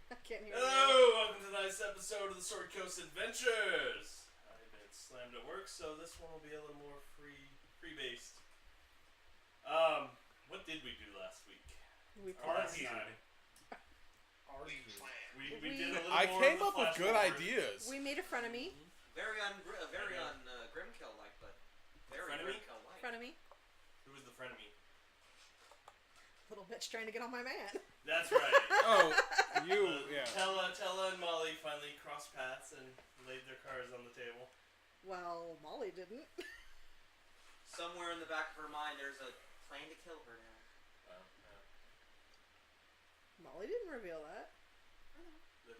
I can't hear you. Hello, welcome to tonight's episode of the Sword Coast Adventures. I've been slammed at work, so this one will be a little more free-based. What did we do last week? We We did a little I more came of the up with flash good forward. ideas. We made a frenemy. Very on Grimkel like, but very Frenemy? Grimkel like. Frenemy. Who was the frenemy? Little bitch trying to get on my man. That's right. Oh, you, yeah. Tella and Molly finally crossed paths and laid their cards on the table. Well, Molly didn't. Somewhere in the back of her mind, there's a plan to kill her now. Well, Molly didn't reveal that. the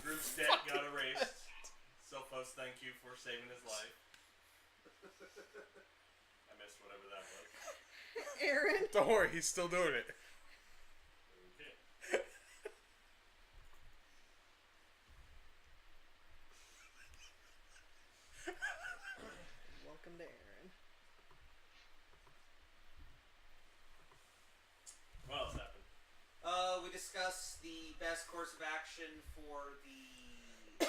group's debt got erased. Sophos, thank you for saving his life. I missed whatever that was. Aaron. Don't worry, he's still doing it. Okay. Welcome to Aaron. What else happened? We discussed the best course of action for the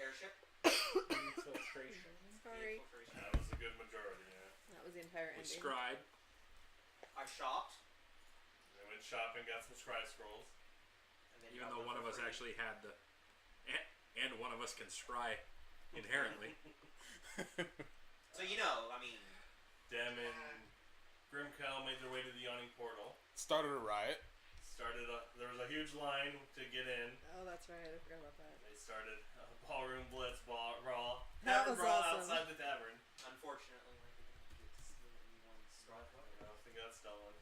airship. Infiltration. Sorry. Infiltration. That was a good majority, yeah. That was the entire We ending. scribe. I shopped. We went shopping, got some scry scrolls. And then Even got though one of us for free. actually had the... And one of us can scry inherently. So, you know, I mean... Dem and Grimkel made their way to the yawning portal. Started a riot. There was a huge line to get in. Oh, that's right. I forgot about that. They started a ballroom blitz brawl. That Tavern was brawl awesome. outside the tavern. Unfortunately, like, it's anyone's driveway. I don't think that's stolen.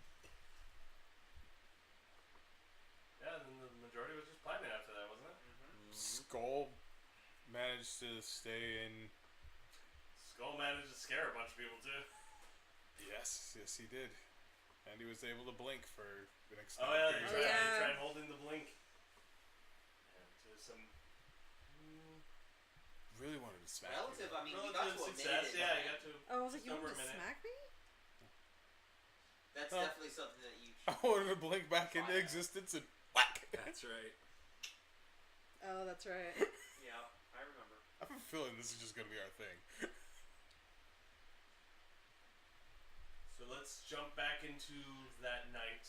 Yeah, and then the majority was just piping after that, wasn't it? Skull managed to stay in. Skull managed to scare a bunch of people too. Yes, he did. And he was able to blink for an Oh extended yeah, period he of tried, time. he tried holding the blink. And to some Really wanted to smack Relative, you. I mean, we got relative to a success. minute. Yeah, you got to. Oh, I was like, just you over wanted a to minute. smack me? That's Oh. definitely something that you I should... wanted to blink back into existence and whack. That's right. Oh, that's right. Yeah, I remember. I have a feeling this is just gonna be our thing. So let's jump back into that night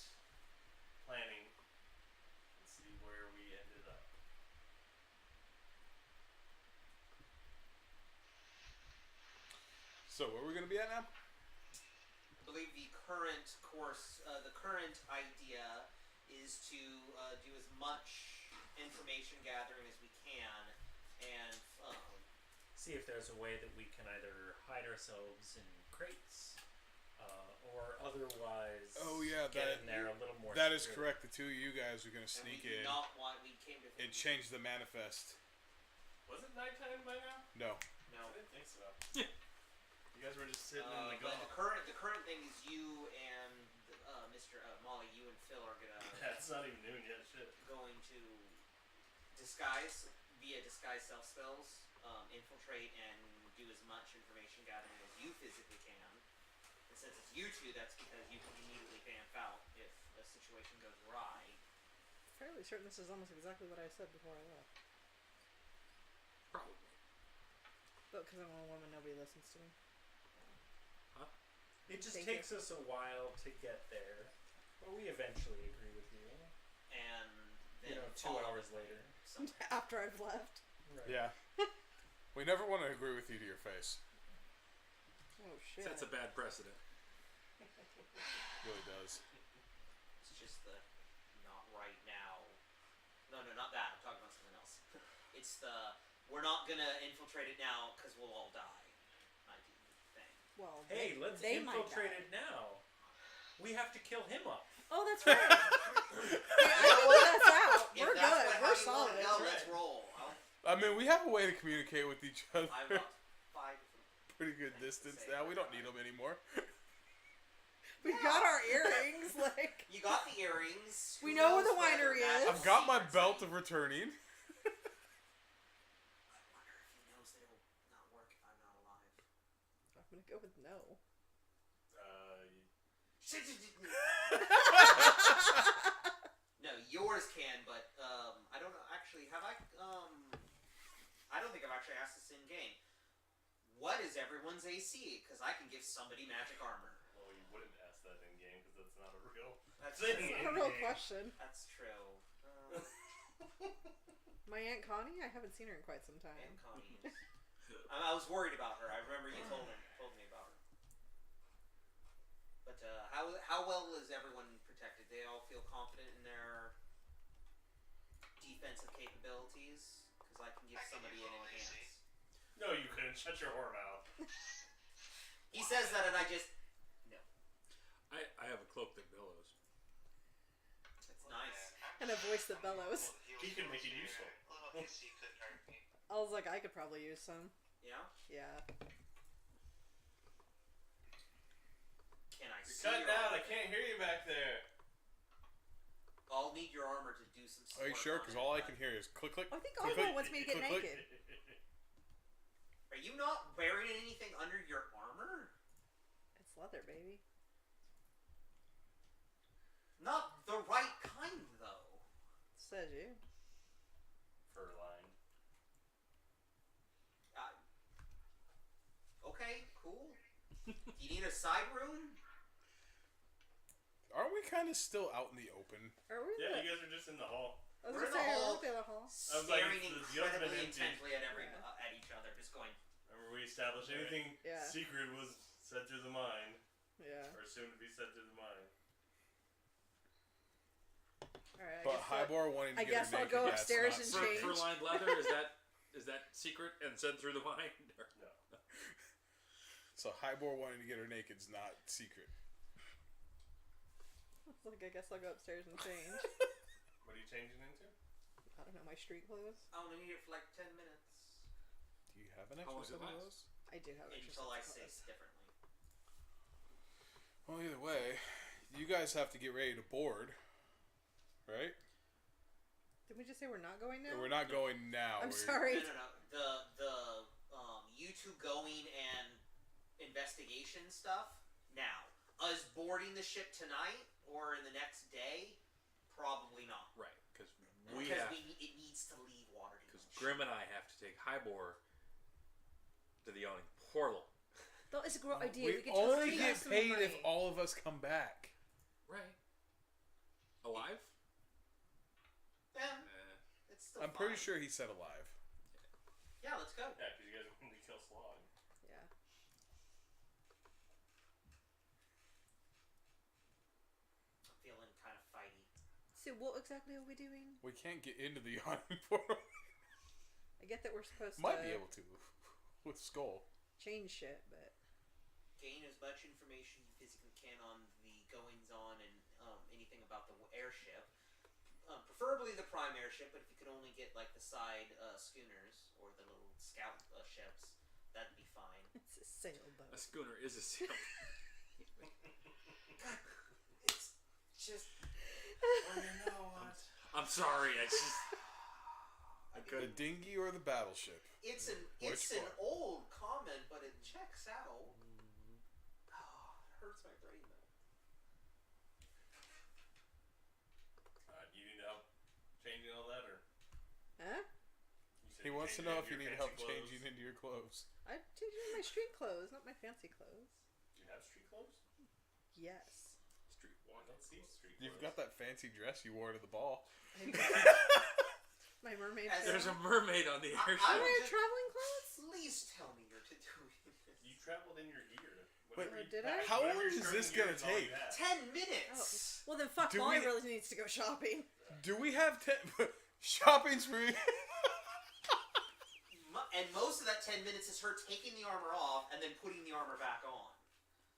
planning and see where we ended up. So where are we gonna be at now? I believe the current course, the current idea is to do as much information gathering as we can and see if there's a way that we can either hide ourselves in crates or otherwise get in there a little more That is securely. correct. The two of you guys are gonna sneak we in did not want, we came to and change the manifest. Was it nighttime by now? No. No. I didn't think so. You guys were just sitting in the But golf. the current thing is you and Mr. Molly, you and Phil are Yeah, it's not even noon yet. Shit. going to disguise via disguise self spells, infiltrate and do as much information gathering as you physically can. And since it's you two, that's because you can immediately vamp out if a situation goes awry. Fairly certain this is almost exactly what I said before I left. Probably. But because I'm a woman, nobody listens to me. It just Thank takes us a while to get there, but we eventually agree with you. And then 2 follow hours up later. somewhere. After I've left. Right. Yeah. We never want to agree with you to your face. Oh, shit. That's a bad precedent. Really does. It's just the not right now. No, not that. I'm talking about something else. It's the we're not gonna infiltrate it now because we'll all die. Thing. Well, Hey, let's they might infiltrate die. it now. We have to kill him up. Oh, that's right. I figured us out. If We're that's good. how We're you solid. wanna go, let's roll. I mean, we have a way to communicate with each other. I've got 5 different. Pretty good distance now. We don't need them anymore. We've got our earrings. Like You got the earrings. We Who know where knows the winery that's is. I've got my secrets belt that of returning. I wonder if he knows that it'll not work if I'm not alive. I'm gonna go with no. No, yours can, but I don't think I've actually asked this in game. What is everyone's AC? Because I can give somebody magic armor. Well, you wouldn't ask that in game because that's not a real That's thing. It's not a real question. That's true. My Aunt Connie? I haven't seen her in quite some time. And Connie. I was worried about her. I remember you told me about her. But how well is everyone protected? They all feel confident in their defensive capabilities? Because I can give somebody an enhance. No, you couldn't. Shut your whore mouth. He says that, and I just no. I have a cloak that billows. It's nice. And a voice that bellows. He can make it useful. I was like, I could probably use some. Yeah. Yeah. Can I You're see cutting your out. armor? I can't hear you back there. I'll need your armor to do some. Are you sure? Because all I can hear is click, click. I think click, Oliver click, wants me to get click, click. naked. Are you not wearing anything under your armor? It's leather, baby. Not the right kind, though. Says you. Fur line. Okay, cool. You need a side room? Aren't we kind of still out in the open? Are we? Yeah, you guys are just in the hall. I was We're gonna in the say, hall. look at the hall. I was like, Staring the husband incredibly empty. intently at at each other, just going. Remember we established anything Yeah. secret was said through the mind. Yeah. Or soon to be said through the mind. Alright, But Hibor wanting to I get guess her I'll naked, go that's upstairs not and secret. change. Fur-lined leather, is that secret and sent through the mind? No. So Hibor wanting to get her naked is not secret. Like, I guess I'll go upstairs and change. What are you changing into? I don't know, my street clothes. I only need it for like 10 minutes. Do you have an How long extra set does it of last? those? I do have extra Until I sets of say clothes. differently. Well, either way, you guys have to get ready to board, right? Did we just say we're not going now? We're not going now. I'm We're- sorry. No. You two going and investigation stuff now. Us boarding the ship tonight or in the next day? Probably not. Right, because it needs to leave Waterdeep. Because Grim and I have to take Hibor to the yawning portal. That is a great idea. We We could only totally get use some paid money. if all of us come back. Right. Alive? Yeah, it's still I'm pretty fine. sure he said alive. Yeah, let's go. Yeah, because you guys wanted to kill Slog. Yeah. I'm feeling kind of fighty. So what exactly are we doing? We can't get into the yawning portal. I get that we're supposed Might to be able to with Skull. change shit, but Gain as much information you physically can on the goings on and anything about the airship. Preferably the prime airship, but if you could only get like the side schooners or the little scout ships, that'd be fine. it's a sailboat. A schooner is a sail. It's just. Oh, you know what? I'm sorry, I just... The dinghy or the battleship? It's an Which one? old comment, but it checks out. Oh, it hurts my brain though. You need help changing all that, or Huh? you said He you're wants to changing know into if you your need fancy help clothes. changing into your clothes. I'm changing my street clothes, not my fancy clothes. Do you have street clothes? Yes. Street I walk. don't see street clothes. You've got that fancy dress you wore to the ball. My mermaid. As- There's a mermaid on the I- airship. I I- wear just- traveling clothes. Please tell me you're to do this. You traveled in your gear. Wait, Whatever you did packed, I? How whatever long your is skirting this gear gonna is all you take? had. 10 minutes. Well, then fuck. Do Molly we- really needs to go shopping. Do we have shopping spree? And most of that 10 minutes is her taking the armor off and then putting the armor back on.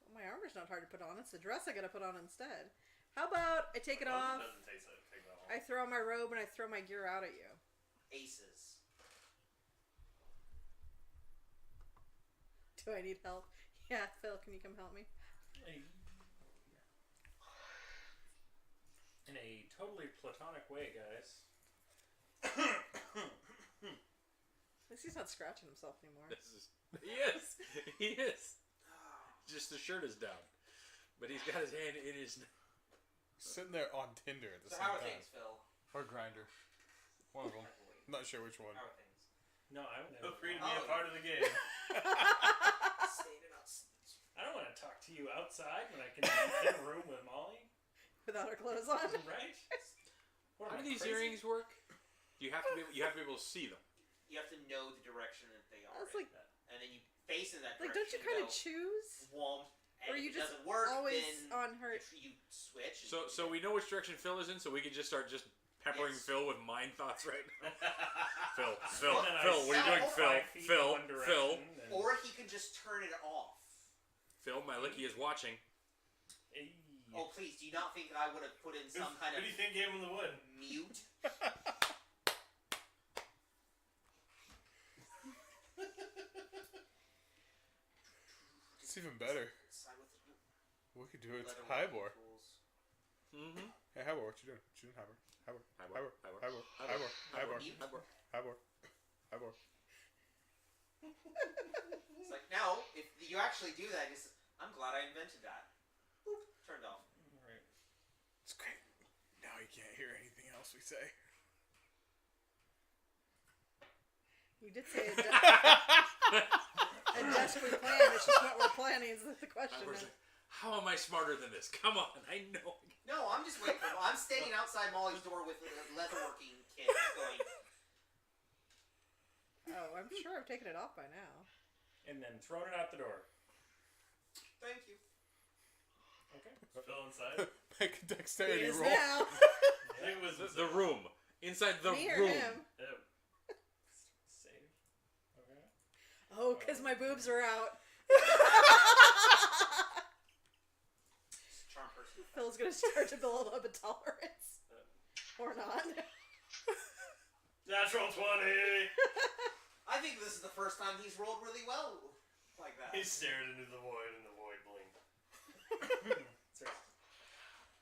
Well, my armor's not hard to put on. It's the dress I gotta put on instead. How about I take it Well, off, It doesn't take that long. I throw on my robe, and I throw my gear out at you? Aces. Do I need help? Yeah, Phil, can you come help me? In a totally platonic way, guys. At least he's not scratching himself anymore. He is. Just the shirt is down. But he's got his hand in his... Sitting there on Tinder at the So same how are time. things, Phil? Or Grinder. One of them. I'm not sure which one. How are things? No, I would Feel never. free to be a part of the game. Staying outside. I don't want to talk to you outside when I can be in a room with Molly. Without her clothes on. Right? What, How am do I these crazy? earrings work? You have to be able to see them. You have to know the direction that they are. That's like, and then you face in that like, direction. don't you kind of go, choose? Womp. And Or if you it just doesn't work, always then on her? you switch. So we know which direction Phil is in, so we could just start just peppering Yes. Phil with mind thoughts right now. Phil, And then I Phil, what are you doing, step Phil? 5 feet in Phil, one Phil, direction and- Or he can just turn it off. Phil, my licky is watching. Hey. Oh, please, do you not think that I would have put in some kind Who of do you think gave him the wood? mute? It's even better. Side with the We could do it to leather Hibor. tools. Mm-hmm. Hey, Hibor, what you doing? What you doing, Hibor? Hibor. Hibor. Hibor. Hibor. Hibor. Mute. Hibor. Hibor. It's like, now, if you actually do that, it's, I'm glad I invented that. Boop, turned off. Right. It's great. Now you can't hear anything else we say. You did say a desperate plan. It's just what we're planning is the question. Like, how am I smarter than this? Come on, I know. No, I'm just waiting for I'm standing outside Molly's door with a leatherworking kit going, Oh, I'm sure I've taken it off by now. And then thrown it out the door. thank you. Okay. Phil inside. Make a He dexterity is roll. now. I think it was The room. Inside the Me or room. him? Save. Okay. Oh, because my boobs are out. Charm person. Phil's gonna start to build up a tolerance. Or not. Natural 20! I think this is the first time he's rolled really well like that. He stared into the void and the void blinked. Sorry.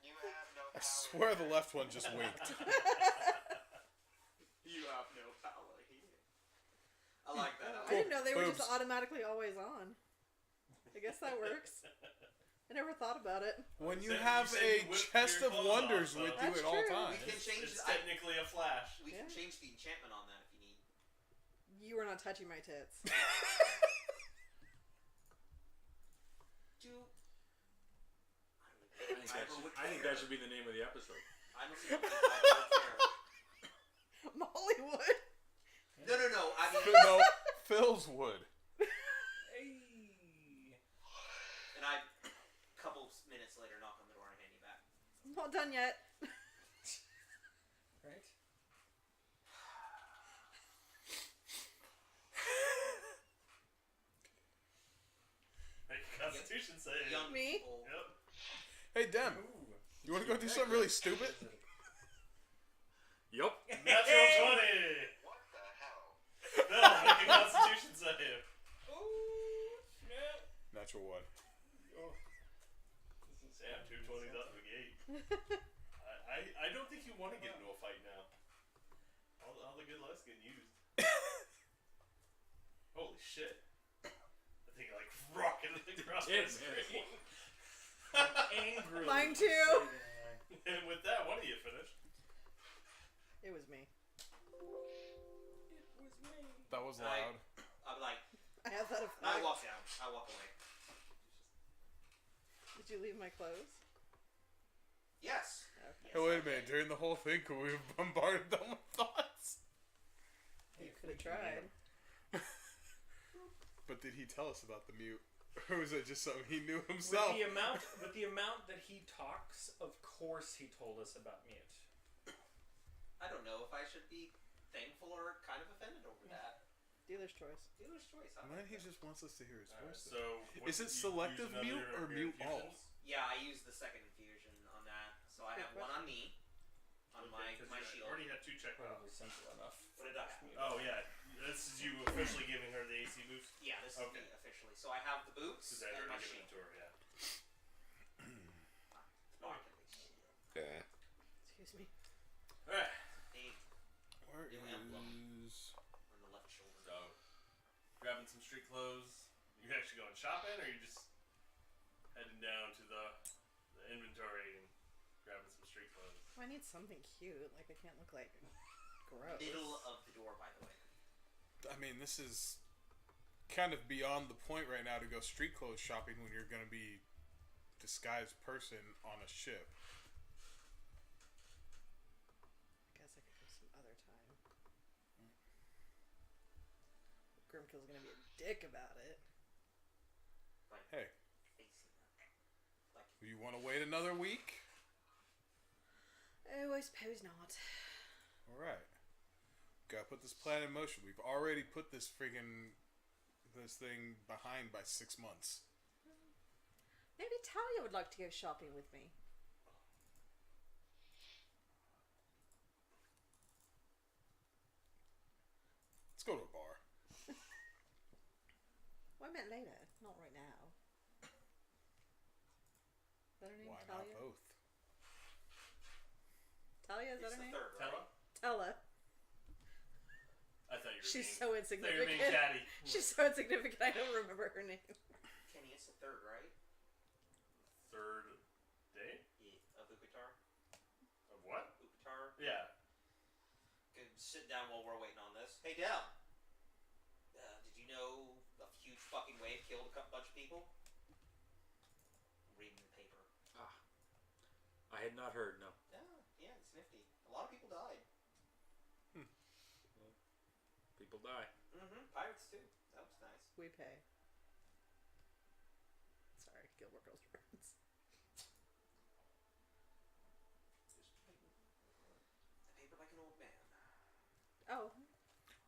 You have no I power. swear the left one just winked. You have no power here. I like that. I didn't know they were Boobs. just automatically always on. I guess that works. I never thought about it. When you You have said a you whipped chest your of clothes wonders off, with though. you That's at all true. times. We can change It's the, technically a flash. we can Yeah. change the enchantment on that if you need. You were not touching my tits. Do I think that should be the name of the episode. I don't think I would care. Molly would. No. I mean, No, Phil's wood. Hey. and I, couple minutes later, knock on the door and hand you back. I'm not done yet. Right. Make a Constitution save. Young Me? people. Yep. Hey, Dem, Ooh. you want to go do something really stupid? Yup. Natural 20! What the hell? Phil, make a Constitution save. Ooh. Yeah. Natural one. Damn, 220s out of the gate. I don't think you want to get into a fight now. All the good luck's getting used. Holy shit. I think like rocketed across Did, my man. screen. Angrily. Mine too. saving my- And with that, one of you finished. It was me. It was me. That was loud. I'm like, I have that effect. I walk down. I walk away. Did you leave my clothes? Yes. Okay. Hey, wait a minute. During the whole thing, could we have bombarded them with thoughts? You could have tried. But did he tell us about the mute? Or was it just something he knew himself? With the amount that he talks, of course he told us about mute. I don't know if I should be thankful or kind of offended over that. Dealer's choice. Dealer's choice. I Man, like he that. just wants us to hear his voice. So what, Is it you selective use mute another or of your mute all? infusions? Yeah, I use the second infusion on that. So I Good have one on me, on Okay, 'cause my you shield. already had 2 check Probably boxes. simple enough. What did I have? Oh yeah, this is you officially giving her the AC boost. Yeah, this Okay. is me officially. So I have the boots Because I'd and my already given shield. it to her. Yeah. Sparkly shield. Excuse me. All right. Name Where New emblem. is... on the left shoulder. So, grabbing some street clothes. You actually going shopping, or you just heading down to the inventory and grabbing some street clothes? Well, I need something cute. Like, I can't look like Gross. middle of the door, by the way. I mean, this is kind of beyond the point right now to go street clothes shopping when you're going to be disguised person on a ship. Guess I could go some other time. Grimkel's gonna be a dick about it. Like, Hey, facing them. Like, you want to wait another week? Oh, I suppose not. All right. Gotta put this plan in motion. We've already put this thing behind by 6 months. Maybe Talia would like to go shopping with me. Let's go to a bar. Well, I meant later, not right now. Is that her name? Why Talia? not both? Talia, is that it's her the name? third, right? Tella? Tella. I thought you were She's being, so I thought you were being insignificant. chatty. She's so insignificant, I don't remember her name. Kenny, it's the third, right? Third day? Yeah, of Upitar. Of what? Upitar. Yeah. Can sit down while we're waiting on this. Hey, Del. Did you know a huge fucking wave killed a bunch of people? I'm reading the paper. I had not heard, no. Yeah, it's nifty. A lot of people died. People die. Mm-hmm. Pirates too. That was nice. We pay. Sorry, Gilmore Girls reference. Just writing the paper like an old man. Oh,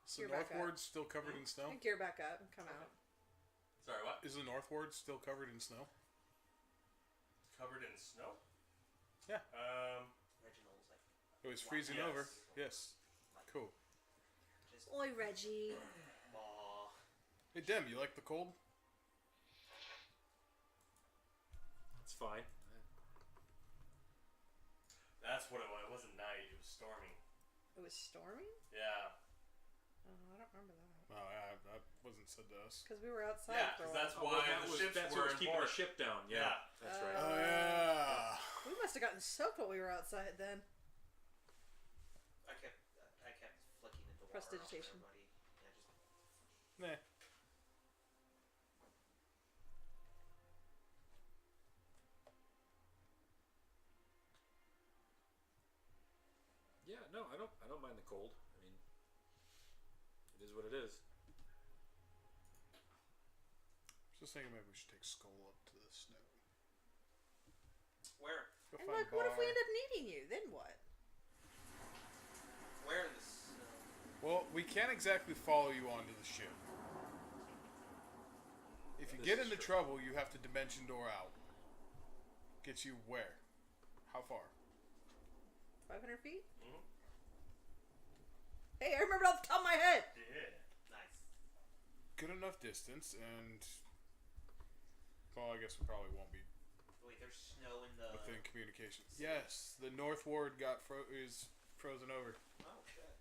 So You're back Northward's still covered in snow? and gear back up and come out. Sorry, what? Is the Northward still covered in snow? Covered in snow? Yeah. Reginald's like, It was freezing Yes. over. Yes. Cool. just Oi, Reggie. aw. Hey, Dem, you like the cold? It's fine. That's what it was. It wasn't night. It was stormy. It was storming? Yeah. Oh, I don't remember that. No, that wasn't said to us. Because we were outside Yeah, for a because while. that's why the ships that's were what was in keeping the port. ship down. Yeah, Yeah. that's right. Oh, yeah. We must have gotten soaked while we were outside then. I kept flicking into water. Prestidigitation. Off everybody. Yeah, just Nah. Yeah, no, I don't mind the cold. I mean, it is what it is. Just thinking maybe we should take Skull up to the snow. where? Go And find like, what if we bar. end up needing you? Then what? Where in the snow? Well, we can't exactly follow you onto the ship. If you This get is into true. trouble, you have to dimension door out. Gets you where? How far? 500 feet? Mhm. Hey, I remember off the top of my head! Yeah. Nice. Good enough distance, and well, I guess we probably won't be Wait, there's snow in the. within communication. Yes, the Northward is frozen over. Oh shit.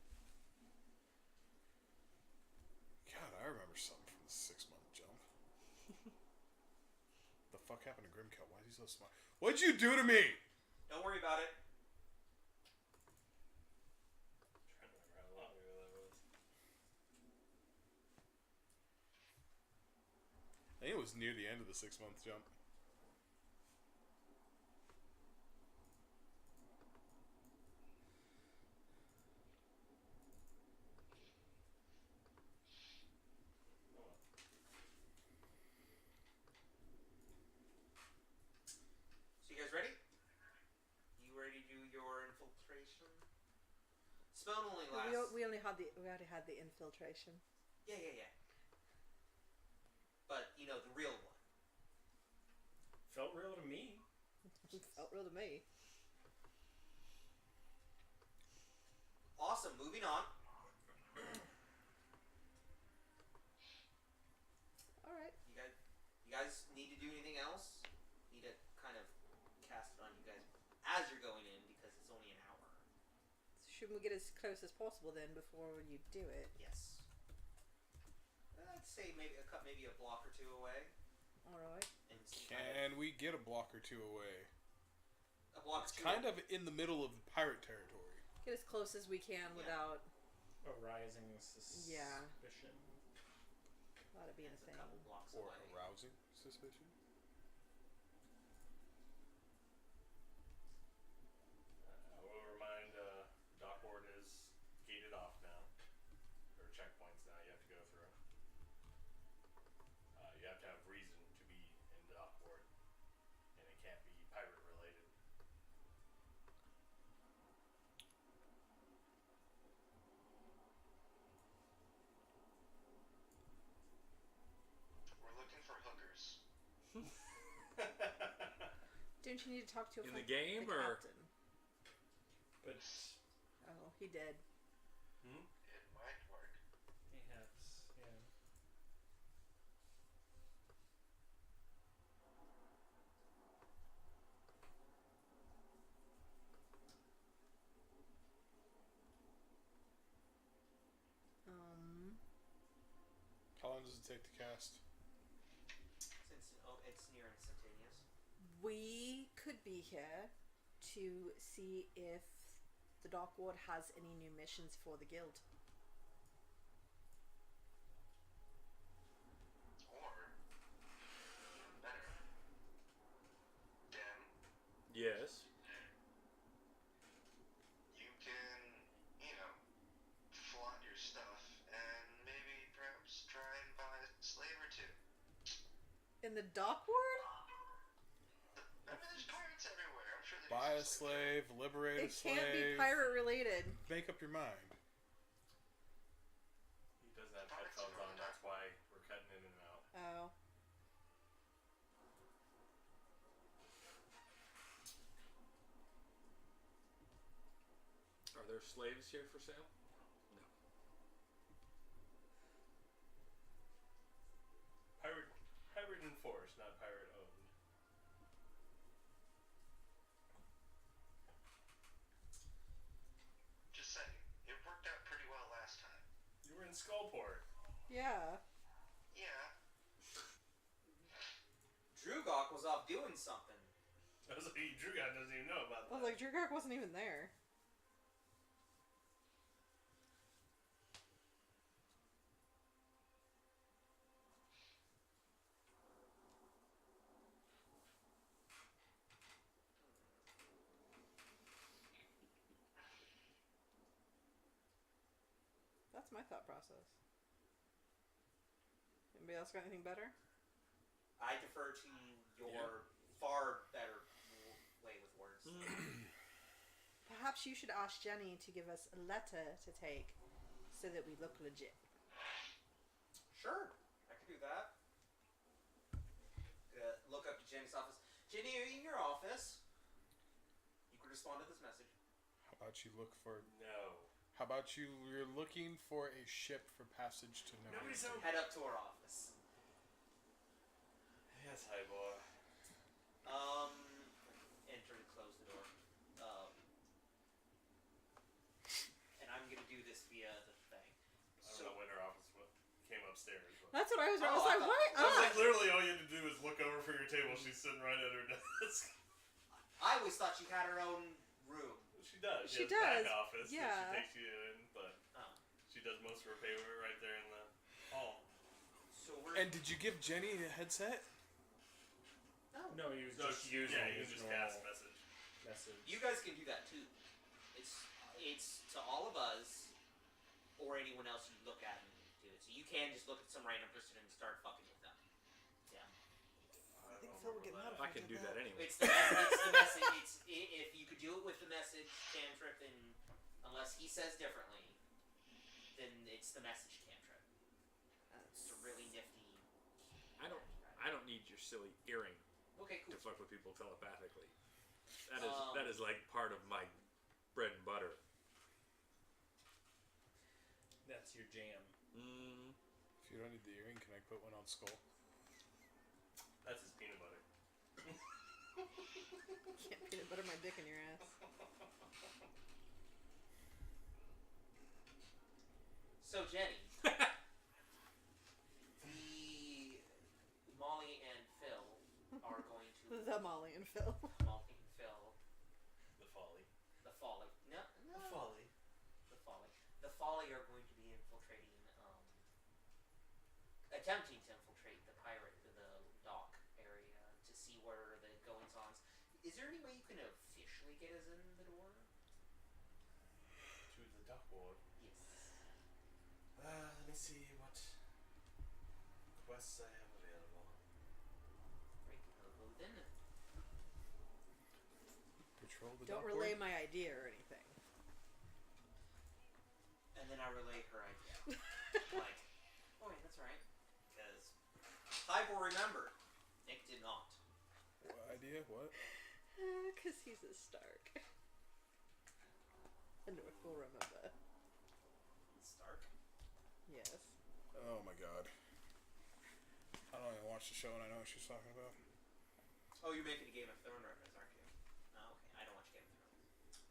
God, I remember something from the 6-month jump. The fuck happened to Grimkel? Why is he so smart? What'd you do to me? Don't worry about it. Trying to remember how long ago that was. I think it was near the end of the 6-month jump. So you guys ready? You ready to do your infiltration? Spell only lasts. We already had the infiltration. Yeah. But you know the real one. Felt real to me. It felt real to me. Awesome. Moving on. Alright. You guys need to do anything else? Need to kind of cast it on you guys as you're going in because it's only an hour. Shouldn't we get as close as possible then before you do it? Yes. I'd say maybe a block or two away. Alright. And Can we get a block or two away? a block It's or two. kind of in the middle of pirate territory. Get as close as we can Yeah. without Arising suspicion. That'd be a It's a thing. couple blocks Or away. arousing suspicion. I will remind Dockward is gated off now. Or checkpoints now you have to go through. You have to have reason to be in Dockward. And it can't be pirate related. We're looking for hookers. Don't you need to talk to In the game, the or- captain? But Oh, he did. It might work. perhaps, yeah. How long does it take to cast? It's near instantaneous. We could be here to see if the Dark Ward has any new missions for the guild. Or, even better, Den, Yes. you can, flaunt your stuff and maybe perhaps try and buy a slave or two. In the Dark Ward? I mean, there's pirates everywhere. I'm sure they Buy a slave, liberate a It slave. can't be pirate related. Make up your mind. He doesn't have headphones on, that's why we're cutting in and out. Oh. Are there slaves here for sale? No. Pirate enforced, not pirate owned. Just saying, it worked out pretty well last time. You were in Skullport. Yeah. Yeah, Dru'Gak was off doing something. I was like, Dru'Gak doesn't even know about I that. was like, Dru'Gak wasn't even there. That's my thought process. Anybody else got anything better? I defer to your far better way with words. Perhaps you should ask Jenny to give us a letter to take so that we look legit. Sure, I can do that. Look up to Jenny's office. Jenny, are you in your office? You could respond to this message. How about you look for? No. How about you're looking for a ship for passage to nowhere. Nobody's out. Head up to our office. Yes, Hibor. Enter and close the door. And I'm gonna do this via the thing. I don't know when her office came upstairs. But That's what I was. I Oh, was I like, thought- what? I was like, literally, all you had to do is look over for your table. She's sitting right at her desk. I always thought she had her own room. She does. She has a does, back office yeah. that she takes you in, but Oh. she does most of her paperwork right there in the hall. So we're And did you give Jenny a headset? No, he was No, just using yeah, you his can just normal cast message. message. You guys can do that too. It's to all of us or anyone else you look at and do it. So you can just look at some random person and start fucking with them. Yeah. I think don't Phil would remember get mad that. I can do that anyway. It's the message. If you could do it with the message cantrip, then unless he says differently, then it's the message cantrip. It's a really nifty. I don't need your silly earring Okay, cool. to fuck with people telepathically. That is like part of my bread and butter. That's your jam. If you don't need the earring, can I put one on Skull? That's his peanut butter. Can't peanut butter my dick in your ass. So Jenny, Molly and Phil are going to The Molly and Phil. Molly and Phil The folly. the folly. No, The folly. the folly. The Folly are going to be infiltrating, attempting to infiltrate the dock area to see what are the goings-ons. Is there any way you can officially get us in the door? To the dock ward. Yes. Let me see what quests I have available. Right. Well, then. Patrol the Don't dock relay board? my idea or anything. And then I relay her idea. Like, oh yeah, that's right. Because Hibor remembered. Nick did not. What idea? What? Because he's a Stark. And North will remember. Stark. Yes. Oh my god. I don't even watch the show and I know what she's talking about. Oh, you're making a Game of Thrones reference, aren't you? Oh, okay. I don't watch Game of Thrones.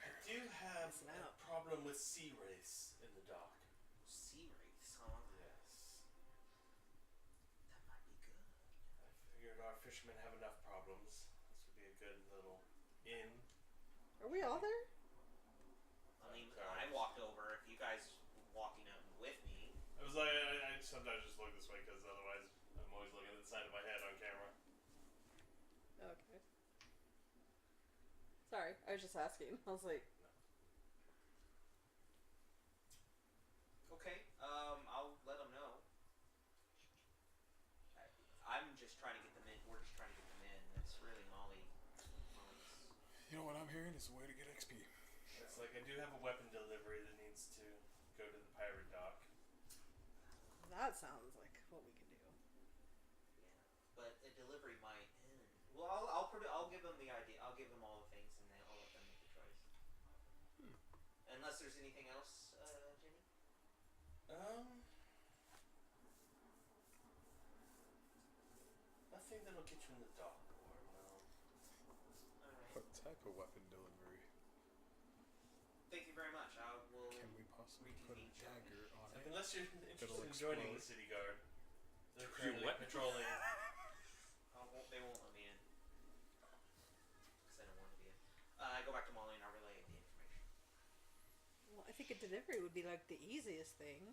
I do have Listen a out. problem with sea race in the dock. Sea Wraiths, huh? Yes. That might be good. I figured our fishermen have enough problems. This would be a good little inn. Are we all there? I mean, Sorry. I walked over. If you guys were walking up with me, I was like, I sometimes just look this way because otherwise I'm always looking at the side of my head on camera. Okay. Sorry, I was just asking. I was like, okay. I'll let them know. I'm just trying to get them in. We're just trying to get them in. It's really Molly's. You know what I'm hearing is a way to get XP. It's like I do have a weapon delivery that needs to go to the pirate dock. that sounds like what we can do. Yeah, but a delivery might. Well, I'll give them the idea. I'll give them all the things, and then I'll let them make the choice. Unless there's anything else, Jenny. Nothing that'll get you in the dock, or no. All right. What type of weapon delivery? Thank you very much. I will. Can we possibly put a reconvene dagger on Like, it? unless you're interested It'll in joining the explode. city guard. They're You currently what? patrolling. They won't let me in. Because I don't want to be in. I go back to Molly and I'll relay the information. Well, I think a delivery would be like the easiest thing.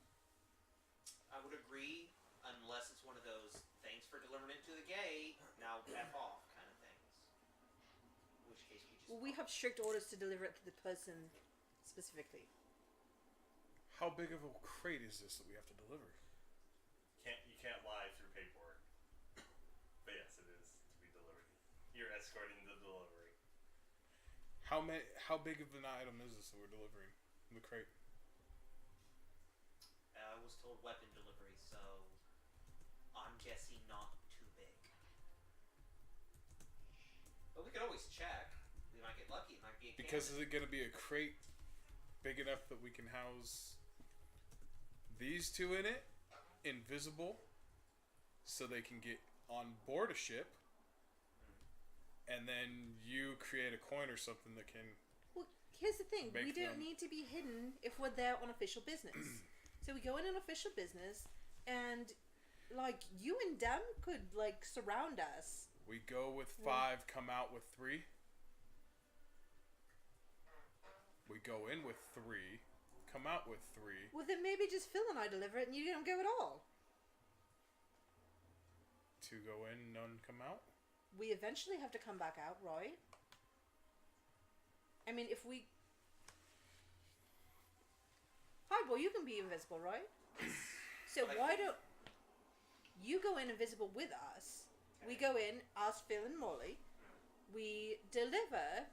I would agree, unless it's one of those thanks for delivering it to the gate, now F off kind of things. In which case we just. Well, we have strict orders to deliver it to the person specifically. How big of a crate is this that we have to deliver? You can't lie through paperwork. But yes, it is to be delivered. You're escorting the delivery. How big of an item is this that we're delivering? The crate. I was told weapon delivery, so I'm guessing not too big. But we could always check. We might get lucky. It might be a Because is cannon. it going to be a crate big enough that we can house these two in it, invisible, so they can get on board a ship, and then you create a coin or something that can... Well, here's the thing. Make We don't them- need to be hidden if we're there on official business. So we go in on official business, and, like, you and them could, like, surround us. We go with 5, come out with 3. We go in with 3, come out with 3. Well, then maybe just Phil and I deliver it, and you don't go at all. 2 go in, none come out. We eventually have to come back out, right? I mean, if we... Hi, boy, you can be invisible, right? So But I why think- don't you go in invisible with us? We go in, us, Phil, and Molly. We deliver,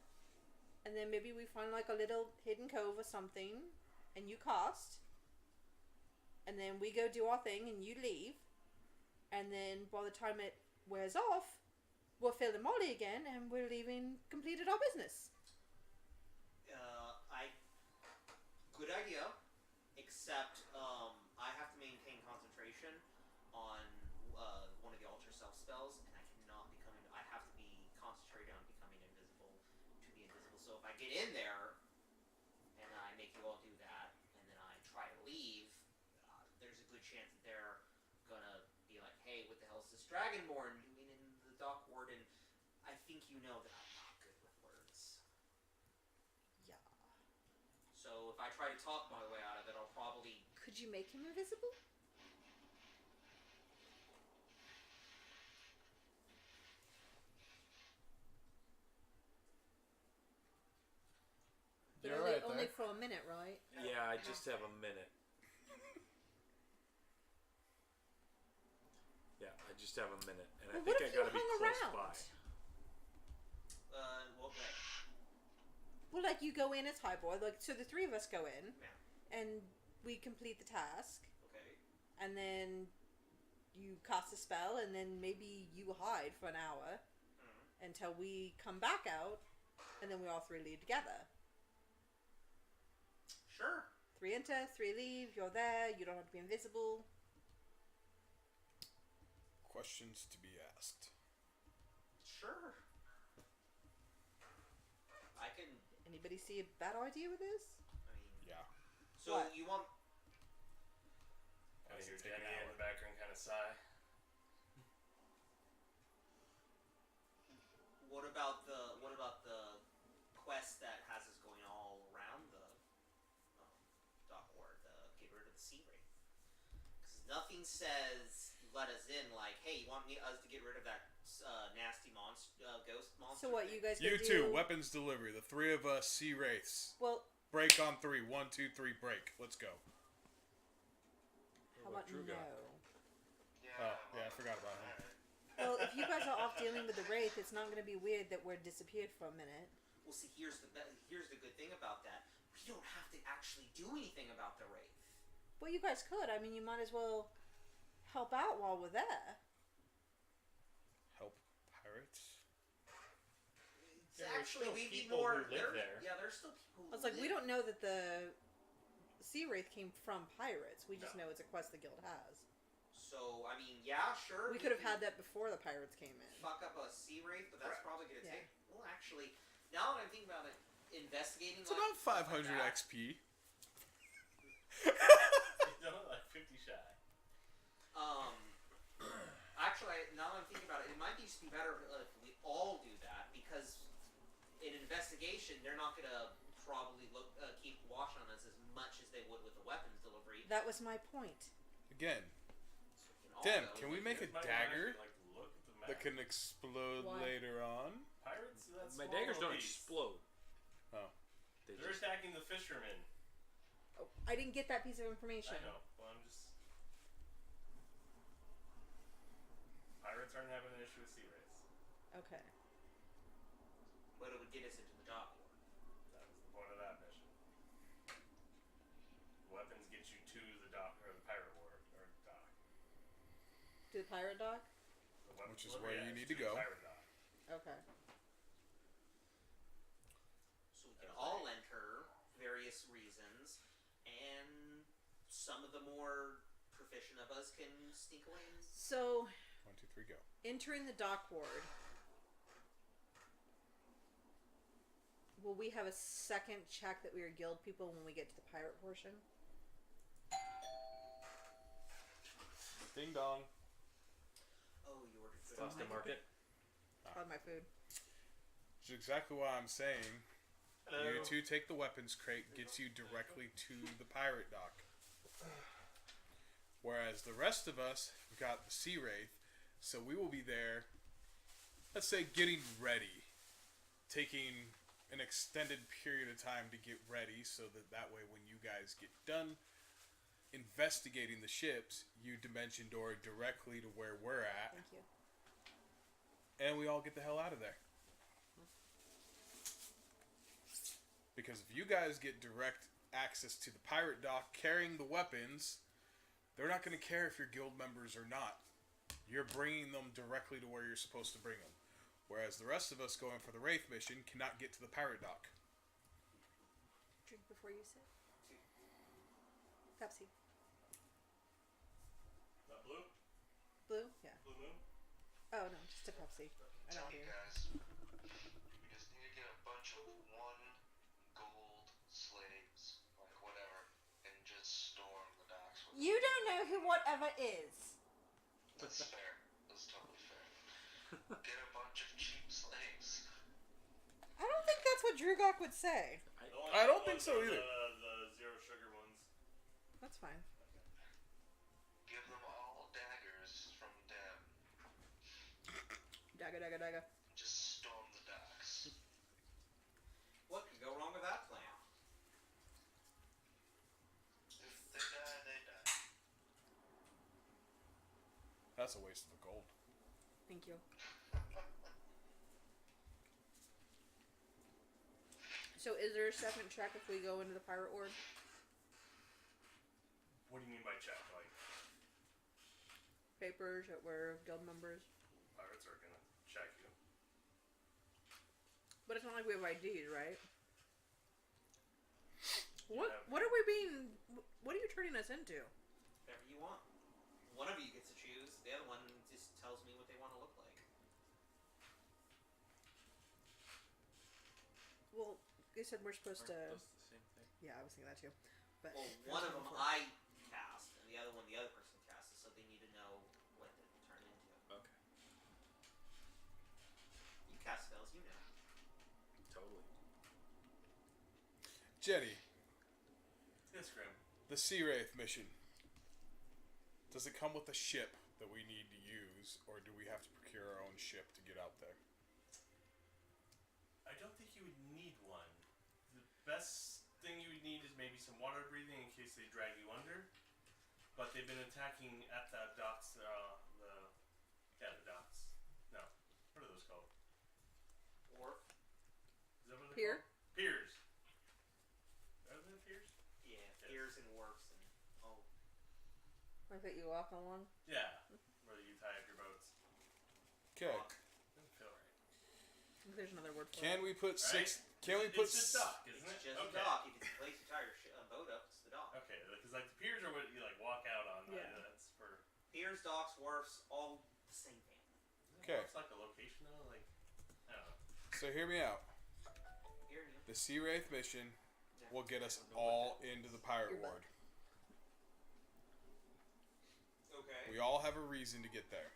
and then maybe we find like a little hidden cove or something, and you cast. And then we go do our thing, and you leave. And then by the time it wears off, we're Phil and Molly again, and we're leaving, completed our business. Good idea. Except, I have to maintain concentration on one of the altar self spells, and I cannot become. I have to be concentrated on becoming invisible to be invisible. So if I get in there, and I make you all do that, and then I try to leave, there's a good chance that they're gonna be like, "Hey, what the hell is this Dragonborn doing in the dock ward?" And I think you know that I'm not good with words. Yeah. So So if I try to talk my way out of it, I'll probably... Could you make him invisible? But You're only, right only there. for a minute, right? Yeah, I just have a minute. Yeah, I just have a minute, and Well, I what think I if you gotta be hung close around? by. What way? Well, like you go in as Hibor, like so the three of us go in, Yeah. and we complete the task, Okay. and then you cast a spell, and then maybe you hide for an hour until we come back out, and then we all three leave together. Sure. 3 enter, 3 leave. You're there. You don't have to be invisible. Questions to be asked. Sure. I can... Anybody see a bad idea with this? I mean... Yeah. So What? you want... I Does hear it take an Jenny in hour? the background kind of sigh. What about the quest that has us going all around the dock ward, get rid of the sea wraith? Because nothing says let us in like, hey, you want us to get rid of that nasty ghost monster? So what, you guys You gonna two, do? weapons delivery. The three of us, sea wraiths. Well, Break on 3. 1, 2, 3, break. Let's go. how What about Dru'Gak? no? Oh, yeah, I forgot about him. Well, if you guys are off dealing with the wraith, it's not going to be weird that we're disappeared for a minute. Well, see, here's the good thing about that. We don't have to actually do anything about the wraith. Well, you guys could. I mean, you might as well help out while we're there. Help pirates? Yeah, there's Actually, still we'd be people more... who live there. Yeah, there's still people who I was like, we live. don't know that the sea wraith came from pirates. We just know it's a quest the guild has. So, I mean, yeah, sure. We could have had that before the pirates came in. Fuck up a sea wraith, but that's Correct. probably going to Yeah. take... Well, actually, now that I'm thinking about it, investigating... It's about 500 XP. No, like 50 shy. Actually, now that I'm thinking about it, it might just be better if we all do that, because in investigation, they're not going to probably keep watch on us as much as they would with the weapons delivery. That was my point. Again, So we can all Dem, go. can we make a Here's my dagger actually, like, look at the map. that can explode Why? later on? Pirates? That's My small daggers don't beasts. explode. Oh. They They're just... attacking the fishermen. Oh, I didn't get that piece of information. I know. Well, I'm just... Pirates aren't having an issue with sea wraiths. Okay. But it would get us into the dock. That was the point of that mission. Weapons get you to the dock, or the pirate ward, or dock. To the pirate dock? The weapons Which is delivery where you is need to the go. Pirate dock. Okay. So we can all enter various reasons, and some of the more proficient of us can sneak away and... So, 1, 2, 3, go. entering the dock ward. Will we have a second check that we are guild people when we get to the pirate portion? Ding dong. Oh, you ordered food. Boston Market. On my food. Which is exactly why I'm saying Hello. you two take the weapons crate, gets you directly to the pirate dock. Whereas the rest of us have got the sea wraith, so we will be there, let's say, getting ready. Taking an extended period of time to get ready so that way when you guys get done investigating the ships, you dimension door directly to where we're at, Thank you. and we all get the hell out of there. Because if you guys get direct access to the pirate dock carrying the weapons, they're not going to care if you're guild members or not. You're bringing them directly to where you're supposed to bring them. Whereas the rest of us going for the Wraith mission cannot get to the pirate dock. Drink before you sit. Pepsi. Not blue? Blue? Yeah. Blue moon? Oh, no, just a Pepsi. I Tell don't you hear. guys, we just need to get a bunch of 1 gold slaves, like whatever, and just storm the docks with You don't know who whatever is. That's fair. That's totally fair. Get a bunch of cheap slaves. I don't think that's what Dru'Gak would say. I don't think so either. The zero sugar ones. That's fine. Give them all daggers from them. Dagger, dagger, dagger. Just storm the docks. What could go wrong with that plan? If they die, they die. That's a waste of the gold. Thank you. So is there a second check if we go into the pirate ward? What do you mean by check? Like, Papers that we're guild members. pirates are gonna check you. But it's not like we have IDs, right? What Yeah. what are we being... What are you turning us into? Whatever you want. One of you gets to choose. The other one just tells me what they want to look like. Well, you said we're supposed to... Aren't those the same thing? Yeah, I was thinking that too. But Well, one of them I cast, and the other one the other person casts, so they need to know what to turn into. Okay. You cast spells, you know. Totally. Jenny, Yes, Grim. the Sea Wraith mission. Does it come with a ship that we need to use, or do we have to procure our own ship to get out there? I don't think you would need one. The best thing you would need is maybe some water breathing in case they drag you under. But they've been attacking at the docks. The docks. No, what are those called? Or, Is that what they're Pier? called? Piers. Are they piers? yeah, piers and wharfs and I think you walk along. Yeah, where you tie up your boats. Okay. Doesn't feel right. There's another word for Can it. we put Right? six? Can we put? It's a dock, isn't it's it? just Okay. a dock. If it's a place you tie your boat up, it's the dock. Okay, because like the piers are what you like walk out on. Yeah. That's for. Piers, docks, wharfs, all the same family. Okay. It's like a location though. Like I don't know. So hear me out. Hearing you. The Sea Wraith mission will get us all into the pirate You're ward. Okay. We all have a reason to get there.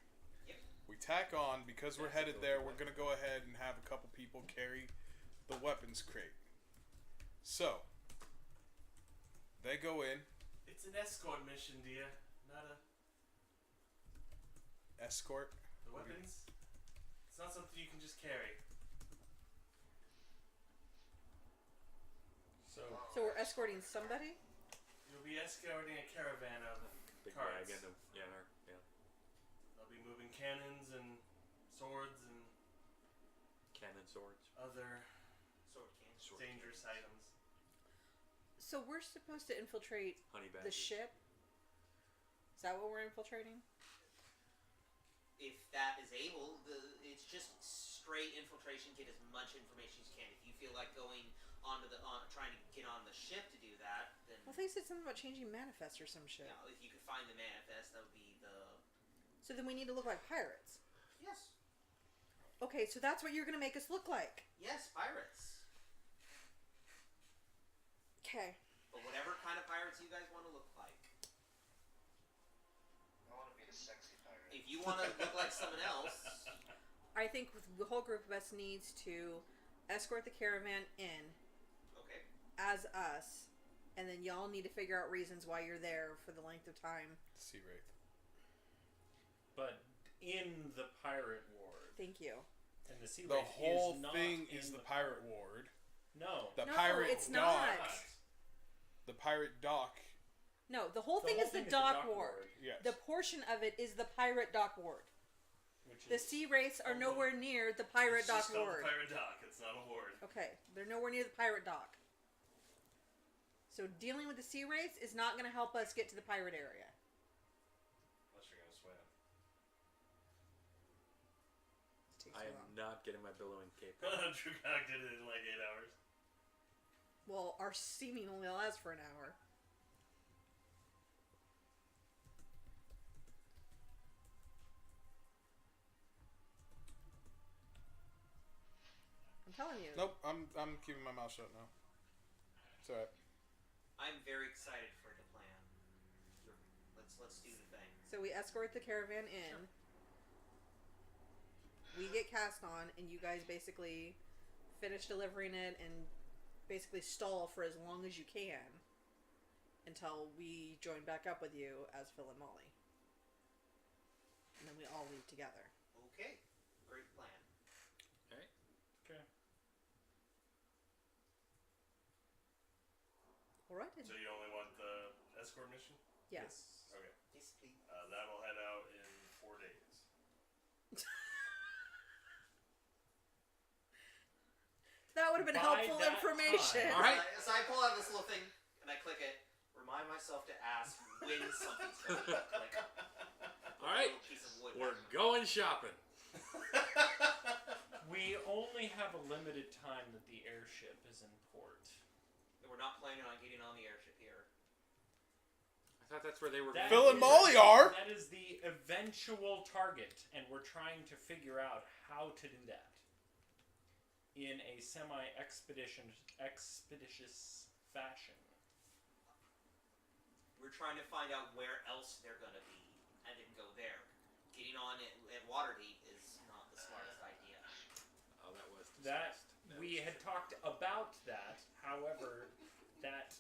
Yep. We tack on because we're headed there. We're gonna go ahead and have a couple people carry the weapons crate. So they go in, It's an escort mission, dear. Not a escort. the weapons. It's not something you can just carry. So, So we're escorting somebody? You'll be escorting a caravan of Big carts. wagon of yeah. They'll be moving cannons and swords and Cannon swords. other Sword can. Sword dangerous items. So we're supposed to infiltrate Honey the badgers. ship? Is that what we're infiltrating? If that is able, it's just straight infiltration. Get as much information as you can. If you feel like going trying to get on the ship to do that, then Well, they said something about changing manifest or some shit. if you could find the manifest, that would be the So then we need to look like pirates. yes, Okay, so that's what you're going to make us look like. yes, pirates. Okay. But whatever kind of pirates you guys want to look like. I want to be a sexy pirate. If you want to look like someone else, I think the whole group of us needs to escort the caravan in okay. as us, and then y'all need to figure out reasons why you're there for the length of time. Sea Wraith. but in the pirate ward, Thank you. and the sea The wraith whole is not thing in is the pirate ward. No, The No, pirate it's dock. not. The pirate dock. No, the whole thing is the is dock ward. Yes. The portion of it is the pirate dock ward. which The is sea wraiths are Oh, nowhere near the pirate It's dock just called ward. the pirate dock. It's not a ward. Okay, they're nowhere near the pirate dock. So dealing with the sea wraiths is not going to help us get to the pirate area. Unless you're gonna swim. It takes I too am long. not getting my billowing cape. Dru'Gak did it in like 8 hours. Well, our steaming only lasts for an hour. I'm telling you. Nope. I'm keeping my mouth shut now. It's alright. I'm very excited for the plan. Let's do the thing. So we escort the caravan in. We get cast on, and you guys basically finish delivering it and basically stall for as long as you can until we join back up with you as Phil and Molly. And then we all leave together. Okay. Great plan. Alright. Okay. Alright then. So you only want the escort mission? Yes. Okay. Yes, please. That'll head out in 4 days. That would have been By helpful that information. time. All right. So I pull out this little thing and I click it. Remind myself to ask when something's going to click. All right. Piece of wood. We're going shopping. We only have a limited time that the airship is in port. We're not planning on getting on the airship here. I thought that's where they were. That Phil and is- Molly are. That is the eventual target, and we're trying to figure out how to do that in a expeditious fashion. We're trying to find out where else they're going to be and then go there. Getting on at Waterdeep is not the smartest idea. Oh, that was That discussed. we had talked about that. However, that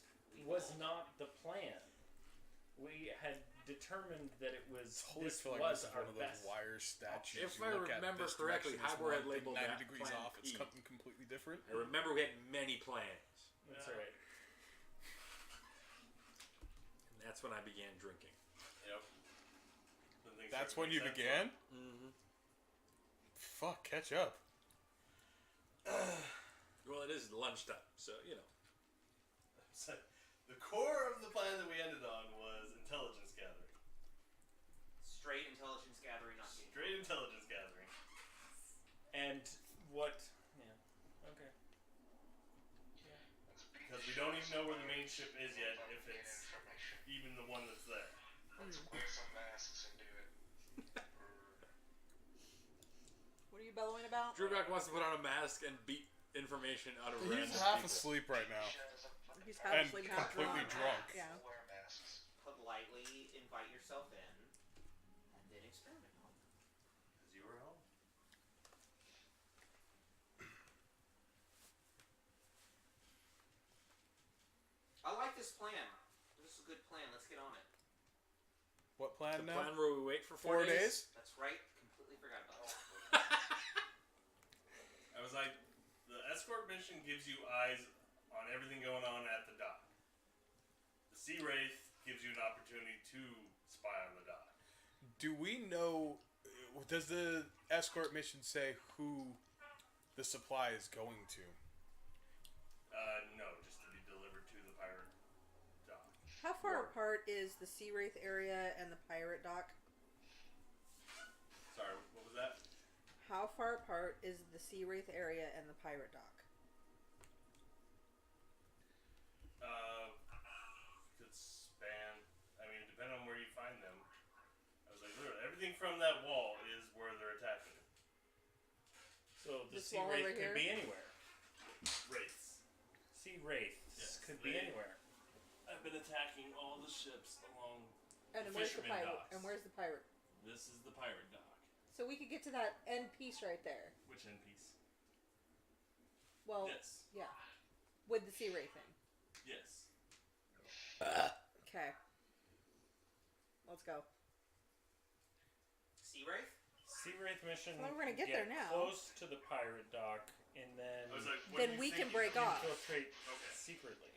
was not the plan. We had determined that it was Totally this feel like was this is our one of those best. wire statues. If you I look at remember this correctly, direction, it's Hibor had one thing, labeled 90 that degrees plan off. It's P. something completely different. I remember we had many plans, That's right. and that's when I began drinking. Yep. When things That's start when to you make sense. began? Mm-hmm. Fuck, catch up. Well, it is lunchtime, so you know. So, the core of the plan that we ended on was intelligence gathering. Straight intelligence gathering, not getting. Straight intelligence gathering. And what? Yeah. Okay. Because we don't even know where the main ship is yet, if it's even the one that's there. Let's wear some masks and do it. What are you bellowing about? Dru'Gak wants to put on a mask and beat information out of random He's half people. asleep right now. He's And half asleep, half completely drunk. Yeah. Wear masks. Politely invite yourself in and then experiment on them. Because you were home. I like this plan. This is a good plan. Let's get on it. What plan The now? plan where we wait for 4 4 days. days? That's right. Completely forgot about that. I was like, the escort mission gives you eyes on everything going on at the dock. The Sea Wraith gives you an opportunity to spy on the dock. Do we know? Does the escort mission say who the supply is going to? No, just to be delivered to the pirate dock. How far apart is the Sea Wraith area and the pirate dock? Sorry, what was that? How far apart is the Sea Wraith area and the pirate dock? Could span. I mean, depending on where you find them. I was like, literally, everything from that wall is where they're attacking. So the This Sea wall Wraith over could here? be anywhere. Wraiths. Sea Wraiths Yes, could be they- anywhere. I've been attacking all the ships along. And where's the Fisherman pirate? docks. And where's the pirate? This is the pirate dock. So we could get to that end piece right there. Which end piece? Well, Yes. yeah, with the Sea Wraith thing. Yes. Okay. Let's go. Sea Wraith? Sea Wraith mission. Well, we're gonna get there now. Close to the pirate dock, and then I was like, what Then do you we think can you break can off. infiltrate Okay. secretly.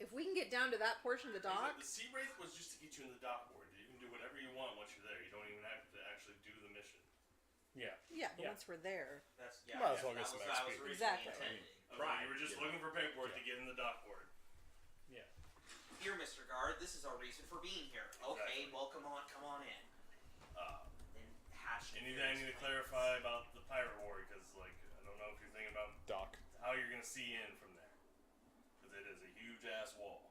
If we can get down to that portion of the I was dock, like, the Sea Wraith was just to get you in the dock board. You can do whatever you want once you're there. You don't even have to actually do the mission. Yeah. yeah, but Yeah. once we're there, That's yeah. Might as well that get some was, that was XP. originally Exactly. intended. I was like, you were just Yeah. looking for paperwork Yeah. to get in the dock board. Yeah. Here, Mr. Guard, this is our reason for being here. Okay, Exactly. well, come on in. Then hash it. Anything I need to clarify about the pirate war, because like I don't know if you're thinking about Dock. how you're gonna see in from there, because it is a huge ass wall.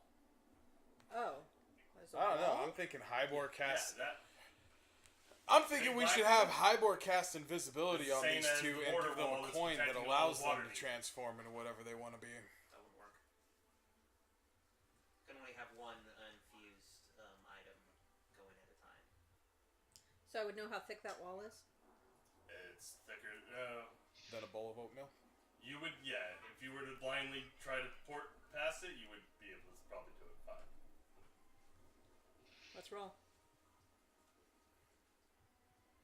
oh, there's a I don't know. wall? I'm thinking Hibor cast. Yeah, that. I'm thinking Big we black should have Hibor cast invisibility The on same these as two the and border give them wall a that's coin that protecting allows all of them to Waterdeep. transform into whatever they want to be. That would work. Can only have one unfused item going at a time. So I would know how thick that wall is. It's thicker. Then a bowl of oatmeal. You would, yeah. If you were to blindly try to port past it, you would be able to probably do it fine. Let's roll.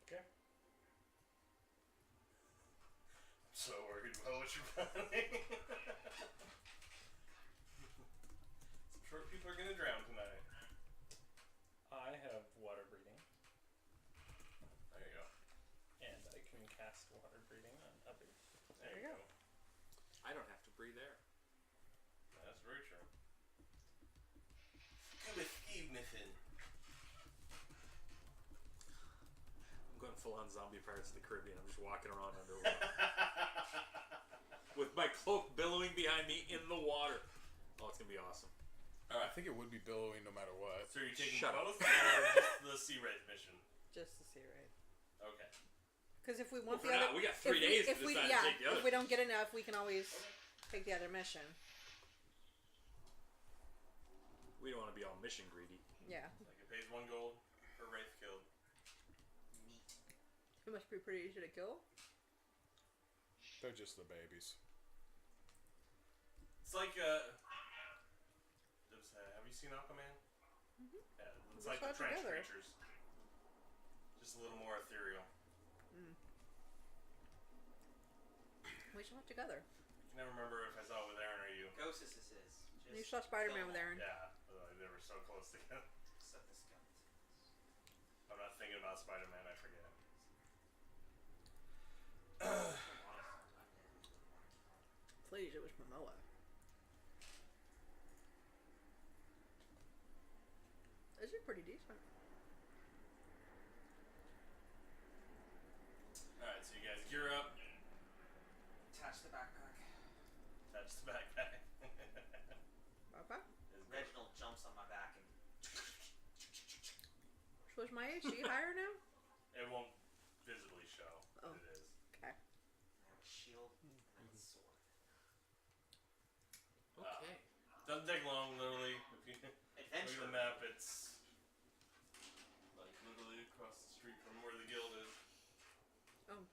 Okay. I'm so worried about what you're planning. Some short people are gonna drown tonight. I have water breathing, There you go. and I can cast water breathing on others. There you go. I don't have to breathe air. That's very true. Good evening. I'm going full on zombie Pirates of the Caribbean. I'm just walking around underwater with my cloak billowing behind me in the water. Oh, it's gonna be awesome. I think it would be billowing no matter what. So you're taking Shut up. both or just the Sea Wraith mission? Just to see, right? Okay. Because if we Well, want for the now, other, we got 3 days to if we decide to take the other. if we don't get enough, we can always take the other mission. We don't want to be all mission greedy. Yeah, Like it pays 1 gold per Wraith killed. Neat. it must be pretty easy to kill. They're just the babies. It's like have you seen Aquaman? Mhm. Yeah, it's They're like the shot trench together. creatures. Just a little more ethereal. We shot together. I can never remember if I saw it with Aaron or you. Ghost is. Just You saw Spider-Man kill with Aaron. Yeah, they were so close together. Except the skeletons. I'm not thinking about Spider-Man, I forget. Please, it was Momoa. This is pretty decent. Alright, so you guys gear up. Attach the backpack. That's the backpack. Okay. Reginald jumps on my back and So is my AC higher now? It won't visibly show Oh. what it is. Okay. I have a shield and I have a sword. Okay. Doesn't take long, literally. If you look at Adventure. the map, it's like literally across the street from where the guild is. Oh.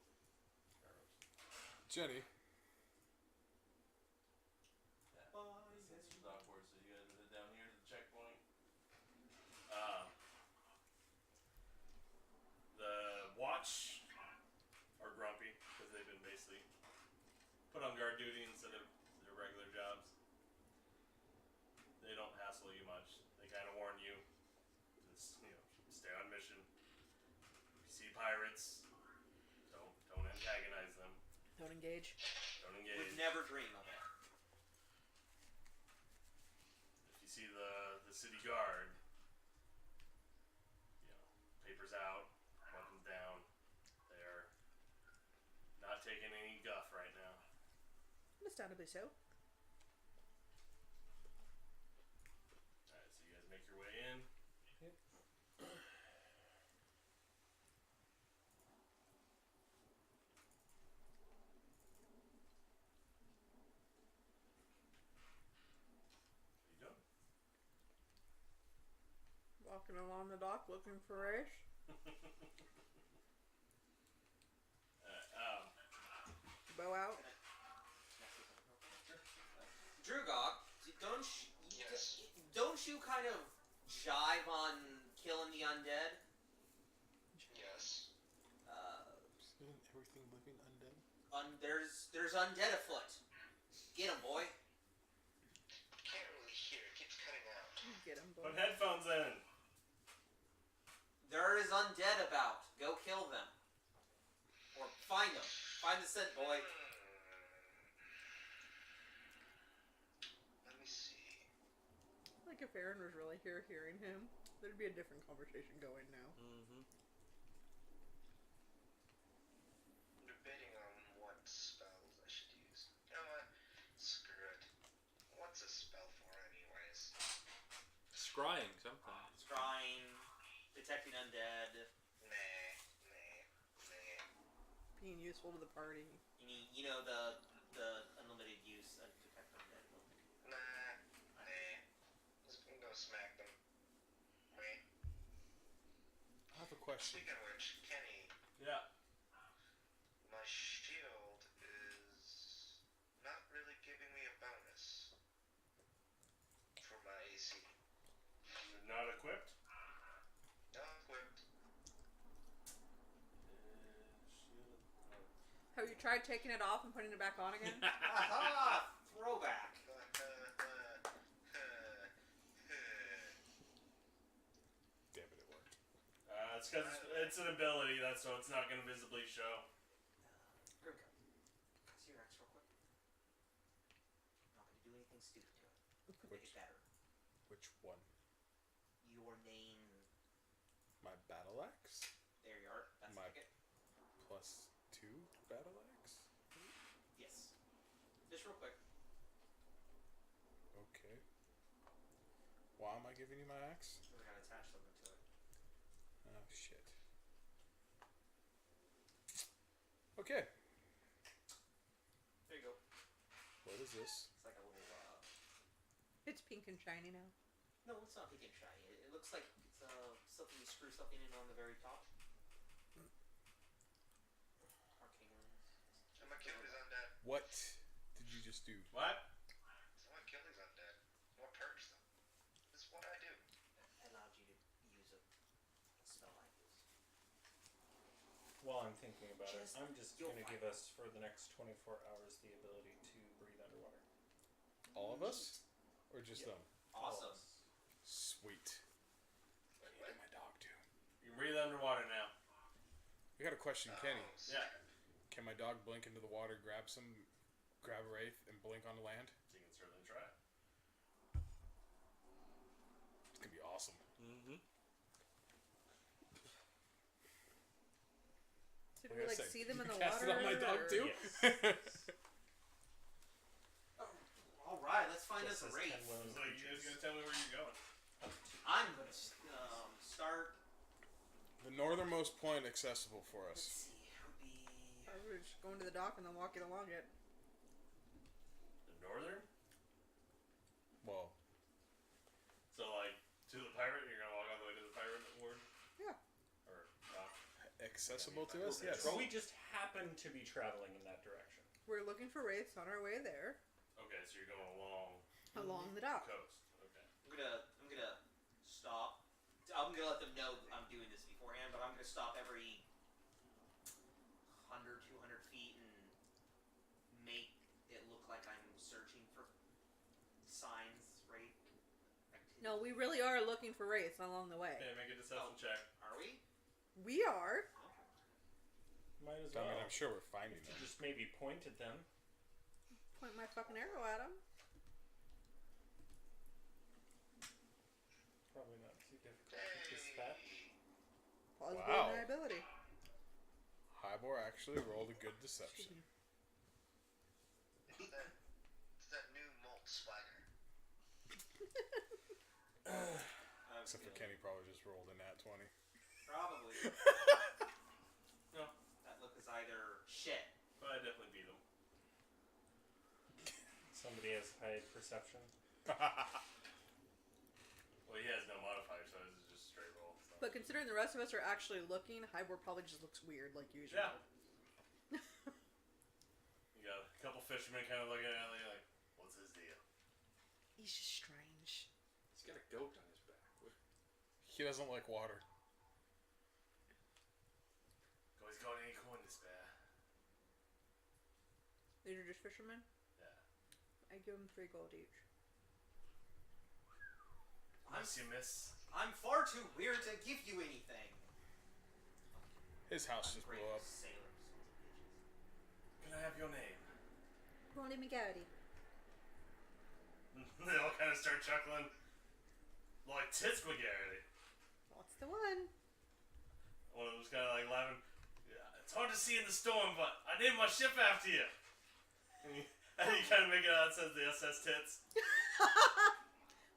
Jenny, This is awkward, so you guys head down here to the checkpoint. The watch are grumpy because they've been basically put on guard duty instead of their regular jobs. They don't hassle you much. They kind of warn you, just stay on mission. If you see pirates, don't antagonize them. Don't engage. Don't engage. Would never dream of it. If you see the city guard, papers out, weapons down. They're not taking any guff right now. Understandably so. Alright, so you guys make your way in. What are you doing? Walking along the dock looking for Race. Bow out. Dru'Gak, don't you kind of jive on killing the undead? Yes. isn't everything living undead? There's undead afoot. Get him, boy. Can't really hear. It keeps cutting out. Get him, Put boy. headphones in. There is undead about. Go kill them. Or find them. Find the scent, boy. Let me see. Like if Aaron was really here hearing him, there'd be a different conversation going now. Mm-hmm. I'm debating on what spells I should use. You know what? Screw it. What's a spell for, anyways? Scrying sometimes. Scrying, detecting undead. Nah. Being useful to the party. You know the unlimited use of detect undead. Nah. Just go smack them. Wait. I have a question. Speaking of which, Kenny, Yeah. my shield is not equipped? Not equipped. Have you tried taking it off and putting it back on again? Aha! Throwback. Damn it, it worked. It's because it's an ability, so it's not going to visibly show. Grimkel. See your axe real quick. I'm not going to do anything stupid to it. Make it better. Which one? Your name. My battle axe? There you are. That's My- it. Plus 2 battle axe? Yes. Just real quick. Okay. Why am I giving you my axe? We're going to attach something to it. Oh, shit. Okay. There you go. What is this? It's like a little, It's pink and shiny now. No, it's not big and shiny. It looks like it's something you screw something in on the very top. Arcane. Some Achilles undead. What did you just do? What? Some Achilles undead. More perks though. This is what I do. Allowed you to use a spell like this. While I'm thinking about it, Just- I'm just you'll going to find give us, for the next 24 hours, the ability to breathe underwater. All of us? Or just Yep. them? Awesome. Sweet. Wait, What what? did my dog do? You can breathe underwater now. We got a question, Kenny. Yeah. Can my dog blink into the water, grab a wraith, and blink on the land? You can certainly try. It's gonna be awesome. Mm-hmm. So do Like we I like said, see them in you the cast water? it on my dog or- too? Yes. All right, let's find Just us a as wraith. 10 willing So you guys gonna tell me where you're going? I'm gonna start. The northernmost point accessible for Let's us. see. It would be. Or we're just going to the dock and then walking along it. The northern? Well, So like to the pirate, you're gonna walk all the way to the pirate ward? Yeah. Or dock? accessible to us? Okay. Yes. But we just happen to be traveling in that direction. We're looking for wraiths on our way there, Okay, so you're going along along the the dock. coast. Okay. I'm gonna stop. I'm gonna let them know I'm doing this beforehand, but I'm gonna stop every 100, 200 feet and make it look like I'm searching for signs, right? No, we really are looking for wraiths along the way. Okay, make a deception check. Are we? We are. Might as I well. mean, I'm sure we're finding If you them. just maybe point at them. Point my fucking arrow at him. Probably not too difficult to dispatch. Plausible Wow. deniability. Hibor actually rolled a good deception. Excuse me. It's that new malt swagger. Except for Kenny probably just rolled a nat 20. Probably. No, That look is either shit. but I definitely beat him. Somebody has high perception. Well, he has no modifier, so this is just straight roll. So. But considering the rest of us are actually looking, Hibor probably just looks weird like usual. Yeah. You got a couple fishermen kind of looking at you like, what's his deal? He's just strange. He's got a goat on his back. He doesn't like water. He's going any coin to spare. These are just fishermen? Yeah. I give them 3 gold each. Miss you, miss. I'm far too weird to give you anything. His house I'm just great blew up. sailor, sons of bitches. Can I have your name? Ronnie McGeherety. They all kind of start chuckling. Like, tits McGeherety. That's the one. One of them's kind of like laughing. Yeah, it's hard to see in the storm, but I named my ship after you. And you kind of make it out. It says the SS Tits.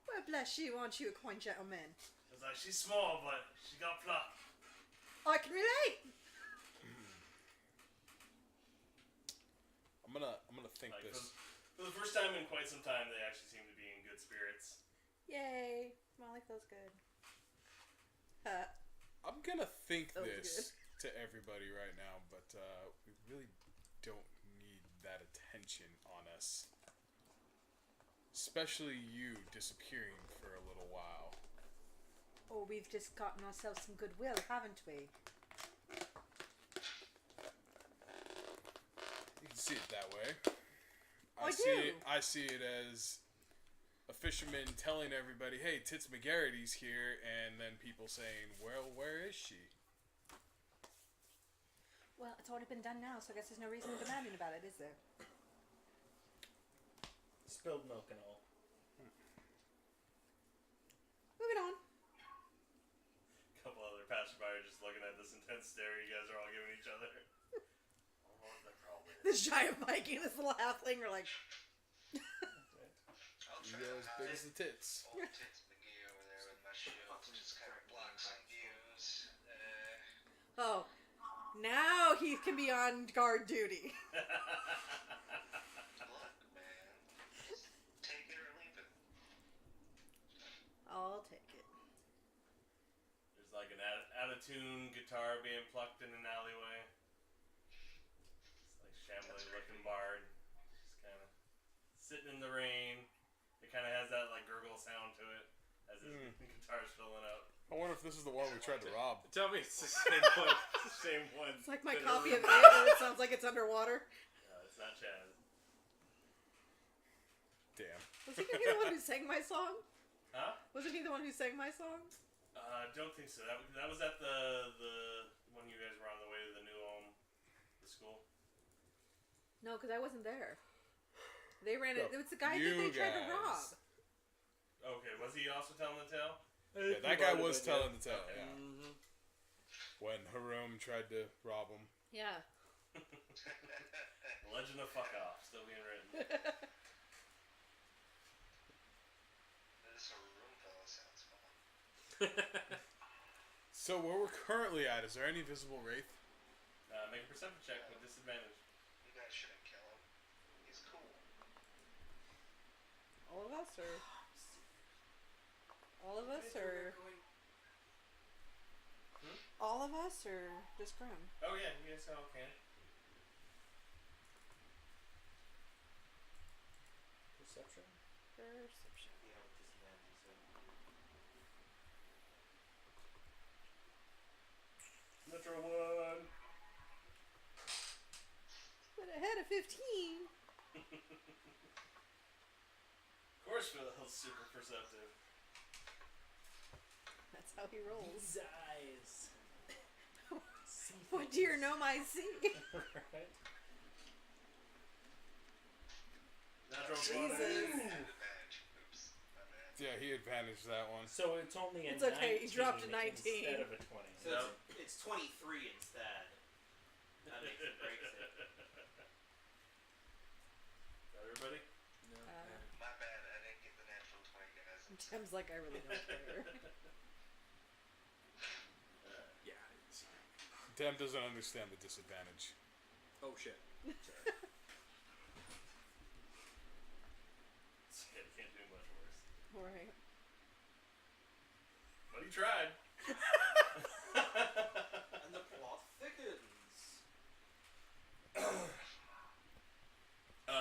Well, bless you, aren't you a kind gentleman? It's like, she's small, but she got pluck. I can relate. I'm gonna think Like, this. for the first time in quite some time, they actually seem to be in good spirits. Yay. Molly feels good. I'm gonna think That was this to everybody right now, but we really don't need that attention on us. Especially you disappearing for a little while. Or we've just gotten ourselves some goodwill, haven't we? You can see it that way. I see do. I see it as a fisherman telling everybody, "Hey, Tits McGeherety's here," and then people saying, "Well, where is she?" Well, it's already been done now, so I guess there's no reason in demanding about it, is there? Spilled milk and all. Moving on. A couple other passerby are just looking at this intense stare you guys are all giving each other. Oh, the problem. This giant Viking, this little halfling, are like, I'll You try go to as big hide as the tits. old Tits McGee over there with my shield to just kind of block some views. oh, now he can be on guard duty. Look, man. Just take it or leave it. I'll take it. There's like an out-of-tune guitar being plucked in an alleyway. It's like shambling looking bard. Just kind of sitting in the rain. It kind of has that like gurgle sound to it as his guitar's filling up. I wonder if this is the one we tried to rob. Tell me it's the same one. It's the same one. It's like my that copy of everyone- it where it sounds like it's underwater. It's not Chaz. Damn. Wasn't he the one who sang my song? Huh? Wasn't he the one who sang my song? Don't think so. That was at the when you guys were on the way to the new the school. No, because I wasn't there. They ran it. No, It was the guy that you they tried to guys. rob. Okay, was he also telling the tale? Yeah, that guy was telling the tale, Okay. yeah. Mhm. When Harum tried to rob him. Yeah. Legend of Fuck Off still being written. This room fella sounds fun. So where we're currently at, is there any visible wraith? Make a perception check with disadvantage. You guys shouldn't kill him. He's cool. All of us are. All of us are. All of us are just Grim. Oh yeah, you guys all can. Perception. Perception. Yeah, with disadvantage, so. Metro 1. But ahead of 15. Of course, Phil's super perceptive. That's how he rolls. These eyes. What dear gnome I see? Right? Natural Jesus. 20. Advantage. Oops. My bad. Yeah, he advantaged that one. So it's only a It's okay, he 19 dropped a 19. instead of a 20. So No. it's 23 instead. That makes it breaks it. Got everybody? My bad. I didn't get the natural 20, guys. Tim's like, I really don't care. Yeah. It's, Dem doesn't understand the disadvantage. oh shit. Yeah, you can't do much worse. Right. But he tried. And the plot thickens.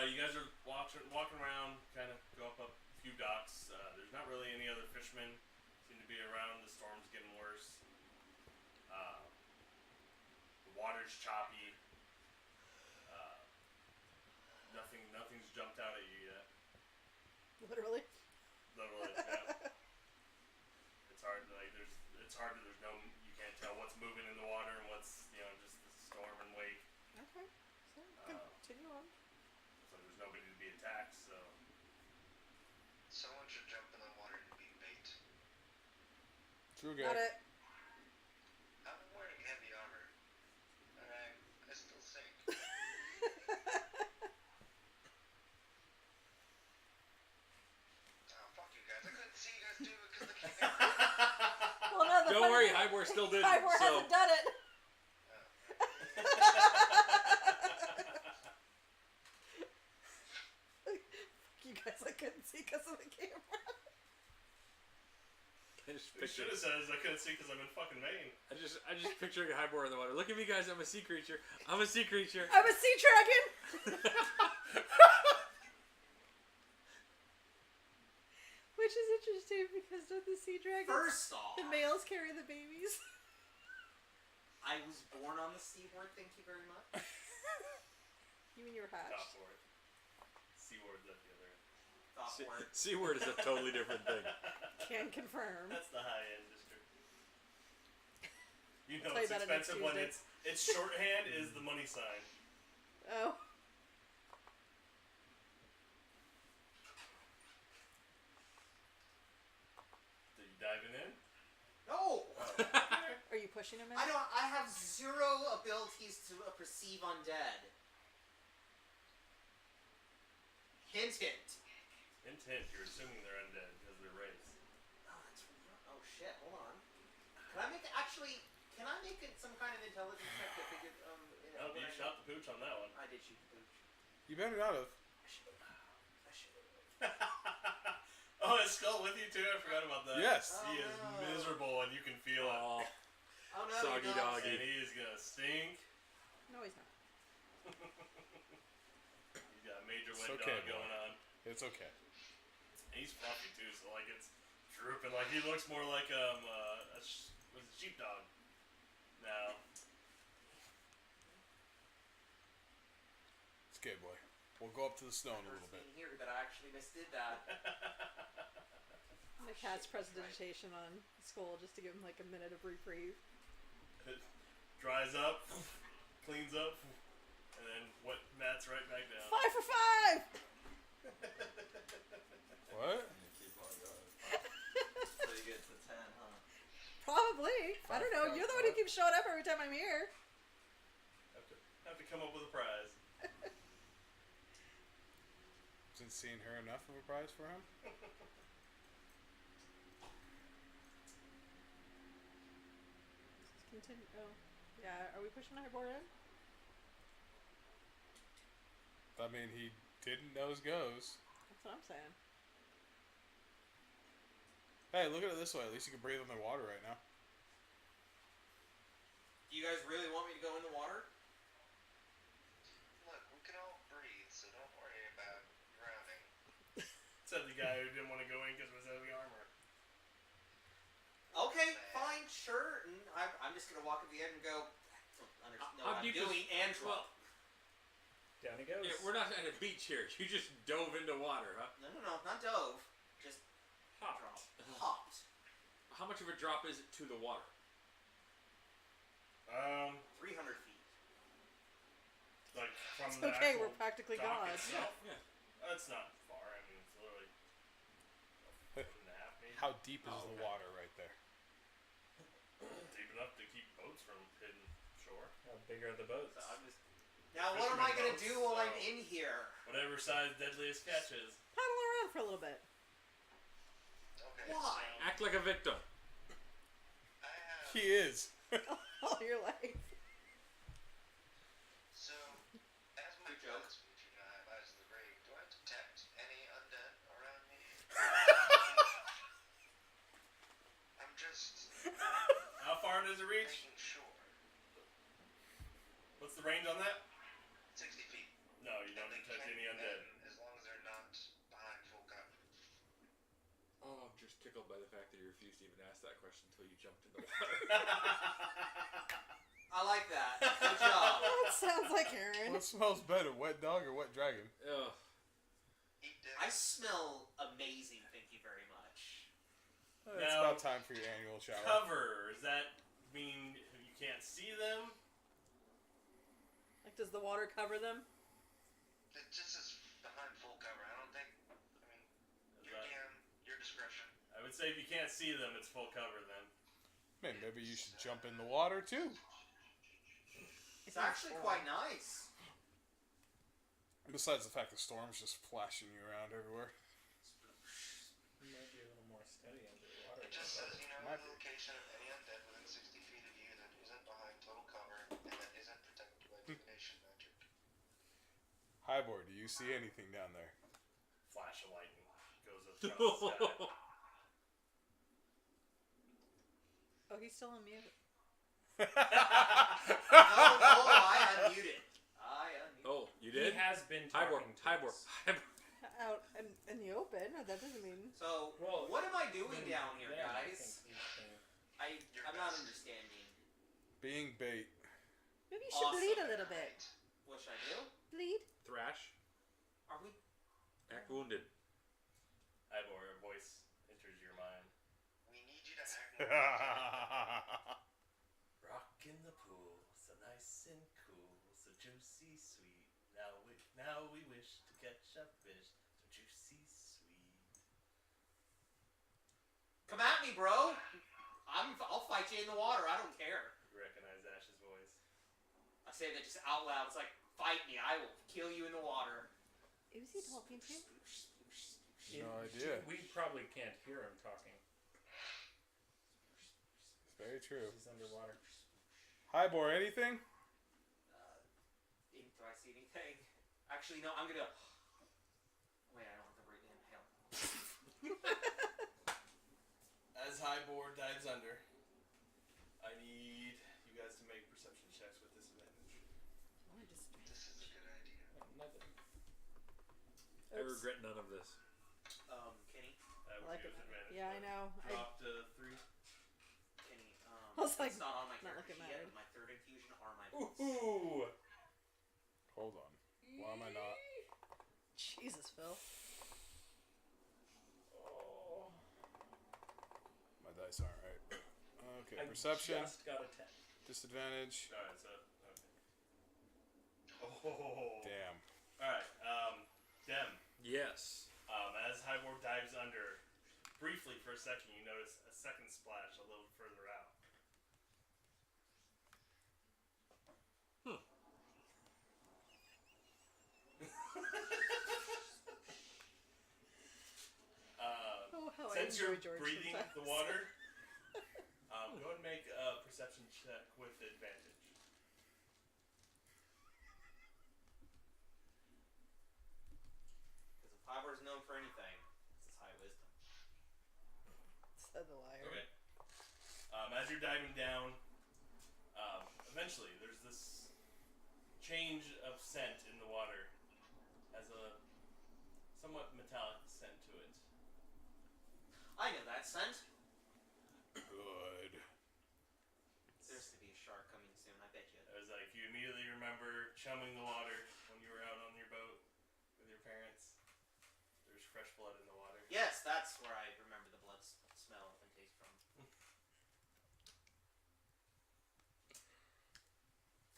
You guys are walking around, kind of go up a few docks. There's not really any other fishermen seem to be around. The storm's getting worse. The water's choppy. Nothing's jumped out at you yet. Literally. Literally, yeah. It's hard. It's hard. You can't tell what's moving in the water and what's just the storm and wake. Okay. So, continue on. So there's nobody to be attacked. So Someone should jump in the water to be bait. Dru'Gak. Got it. I'm wearing heavy armor. Alright, I still sink. Oh, fuck you guys. I couldn't see you guys do it because the camera. Well, no, the Don't funny worry, thing- Hibor still did. Hibor So hasn't done it. You guys, I couldn't see because of the camera. I just you should picture. have said I couldn't see because I'm in fucking Maine. I just picturing Hibor in the water. Look at me, guys. I'm a sea creature. I'm a sea creature. I'm a sea dragon. Which is interesting because don't the sea dragons, First off, the males carry the babies? I was born on the seaboard. Thank you very much. You mean you were hatched? Top word. C-word's at the other end. Thought word. C-word is a totally different thing. Can confirm. That's the high-end district. You know Tell you it's about it next expensive when Tuesday. its shorthand is the money sign. Oh. So you diving in? No. Are you pushing him in? I have zero abilities to perceive undead. Hint, hint. Hint, hint. You're assuming they're undead because they're raised. Oh shit! Hold on. Can I make some kind of intelligence check to figure? Oh, you shot the pooch on that one. I did shoot the pooch. You better not have. I should have. Oh, is Skull with you too? I forgot about that. Yes. He is miserable and you can feel it. Oh, Oh no, Soggy you're not. doggy. And he is gonna stink. No, he's not. He's got a major It's wet okay, dog boy. going on. It's okay. He's fluffy too, so like it's drooping. Like he looks more like a sheepdog now. It's okay, boy. We'll go up to the stone a little bit. Here that I actually misdid that. The cat's presentation on Skull just to give him like a minute of reprieve. It dries up, cleans up, and then wet mats right back down. 5 for 5! What? Keep on going. So you get to 10, huh? Probably. I don't know. You're the one who keeps showing up every time I'm here. Have to come up with a prize. Isn't seeing her enough of a prize for him? Continue. Oh, yeah. Are we pushing the Hibor in? I mean, he didn't nose goes. That's what I'm saying. Hey, look at it this way. At least you can breathe on the water right now. Do you guys really want me to go in the water? Look, we can all breathe, so don't worry about drowning. Said the guy who didn't want to go in because of his heavy armor. Okay, fine, sure. And I'm just gonna walk at the end and go. I don't know what I'm doing and drop. Down he goes. Yeah, we're not at a beach here. You just dove into water, huh? No, not dove. Just Hop. hopped. How much of a drop is it to the water? 300 feet. Like from It's the okay, actual we're practically dock gods. itself. Yeah. That's not far. I mean, it's literally a foot and a half, maybe. How deep is Oh, the okay. water right there? Deep enough to keep boats from hitting shore. How big are the boats? So I'm just. Now what am I gonna Fisherman do boats, while I'm so- in here? Whatever size deadliest catch is. Paddle around for a little bit. Okay. Why? Act like a victim. I have. He is. All your life. So, as my Good joke. pilot speech and I advise the raid, do I detect any undead around me? I'm just How far does it reach? making sure. What's the range on that? 60 feet. No, you don't And they detect can't any undead. bend as long as they're not behind full cover. Oh, I'm just tickled by the fact that you refused to even ask that question until you jumped in the water. I like that. Good job. That sounds like Aaron. What smells better, wet dog or wet dragon? Ugh. Eat dead. I smell amazing. Thank you very much. It's Now- about time for your annual shower. Cover. Does that mean you can't see them? Like, does the water cover them? It just is behind full cover. I don't think. I mean, Is your that- DM, your discretion. I would say if you can't see them, it's full cover then. Man, maybe you should jump in the water too. It's actually quite nice. Besides the fact the storm's just flashing you around everywhere. You might be a little more steady under the water. It just says, you know, Might the be. location of any undead within 60 feet of you that isn't behind total cover and that isn't protected by divination magic. Hibor, do you see anything down there? Flash of lightning goes across the sky. Oh, he's still on mute. No, I unmuted. Oh, you did? He has been Hibor. talking to Hibor. us. Hibor. out in the open. That doesn't mean. So, Well, what am I doing down here, Yeah, I guys? think he's been- I'm not understanding. Being bait. Maybe you should Awesome. bleed a little bit. What should I do? Bleed. Thrash. Are we? Act wounded. Hibor, a voice enters your mind. We need you to act. Rock in the pool, so nice and cool, so juicy sweet. Now we wish to catch a fish, so juicy sweet. Come at me, bro. I'll fight you in the water. I don't care. You recognize Ash's voice. I say that just out loud. It's like, fight me. I will kill you in the water. Who's he talking to? No idea. We probably can't hear him talking. It's very true. He's underwater. Hibor, anything? Do I see anything? Actually, no. I'm gonna. Wait, I don't have the right inhale. As Hibor dives under, I need you guys to make perception checks with disadvantage. This is a good idea. Nothing. I regret none of this. Kenny. That was Like your it. disadvantage. Yeah, I know. Drop to 3. Kenny. I was like, it's not on my not character looking sheet yet, mad. but my third infusion are my boots. Ooh. Hold on. Why am I not? Jesus, Phil. Oh. My dice aren't right. Okay, I perception. just got a 10. Disadvantage. Alright, so. Okay. Oh. Damn. Alright, Dem. Yes. As Hibor dives under, briefly for a second, you notice a second splash a little further out. Oh, how Since I you're enjoy George breathing sometimes. the water, go ahead and make a perception check with advantage. Because if Hibor is known for anything, it's his high wisdom. Said the liar. Okay. As you're diving down, eventually there's this change of scent in the water. Has a somewhat metallic scent to it. I know that scent. Good. There's to be a shark coming soon. I bet you. It was like you immediately remember chumming the water when you were out on your boat with your parents. There's fresh blood in the water. Yes, that's where I remember the blood smell and taste from.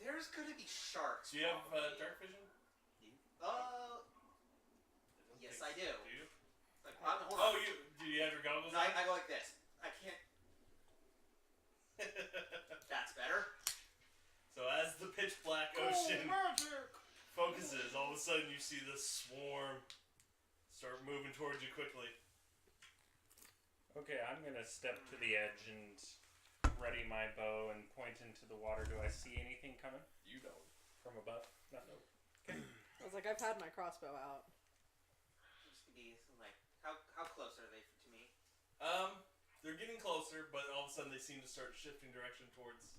There's gonna be sharks. Do you have probably. dark vision? Yes, I do. Do you? Like, hold Oh, on. do you have your goggles No, on? I go like this. I can't. That's better. So as the pitch black ocean focuses, all of a sudden you see this swarm start moving towards you quickly. Okay, I'm gonna step to the edge and ready my bow and point into the water. Do I see anything coming You don't. from above? Nothing. I was like, I've had my crossbow out. Just to be like, how close are they to me? They're getting closer, but all of a sudden they seem to start shifting direction towards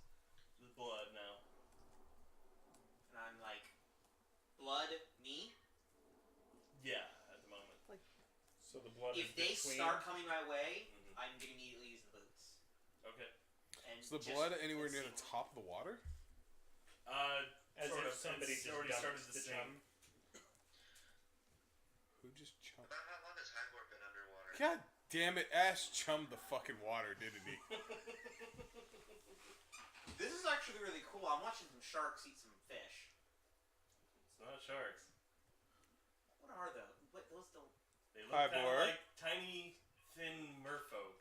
the blood now. And I'm like, blood, me. Yeah, at the moment. So the blood If is they between. start coming my way, Mhm. I'm gonna immediately use the boots. Okay. And Is the just blood anywhere near see the top of the water? As sort if of, somebody it's just already dumped started to the sink. chum. Who just chummed? About how long has Hibor been underwater? God damn it, Ash chummed the fucking water, didn't he? This is actually really cool. I'm watching some sharks eat some fish. It's not sharks. What are those? What those don't? They look kind of Hibor. like tiny, thin merfolk.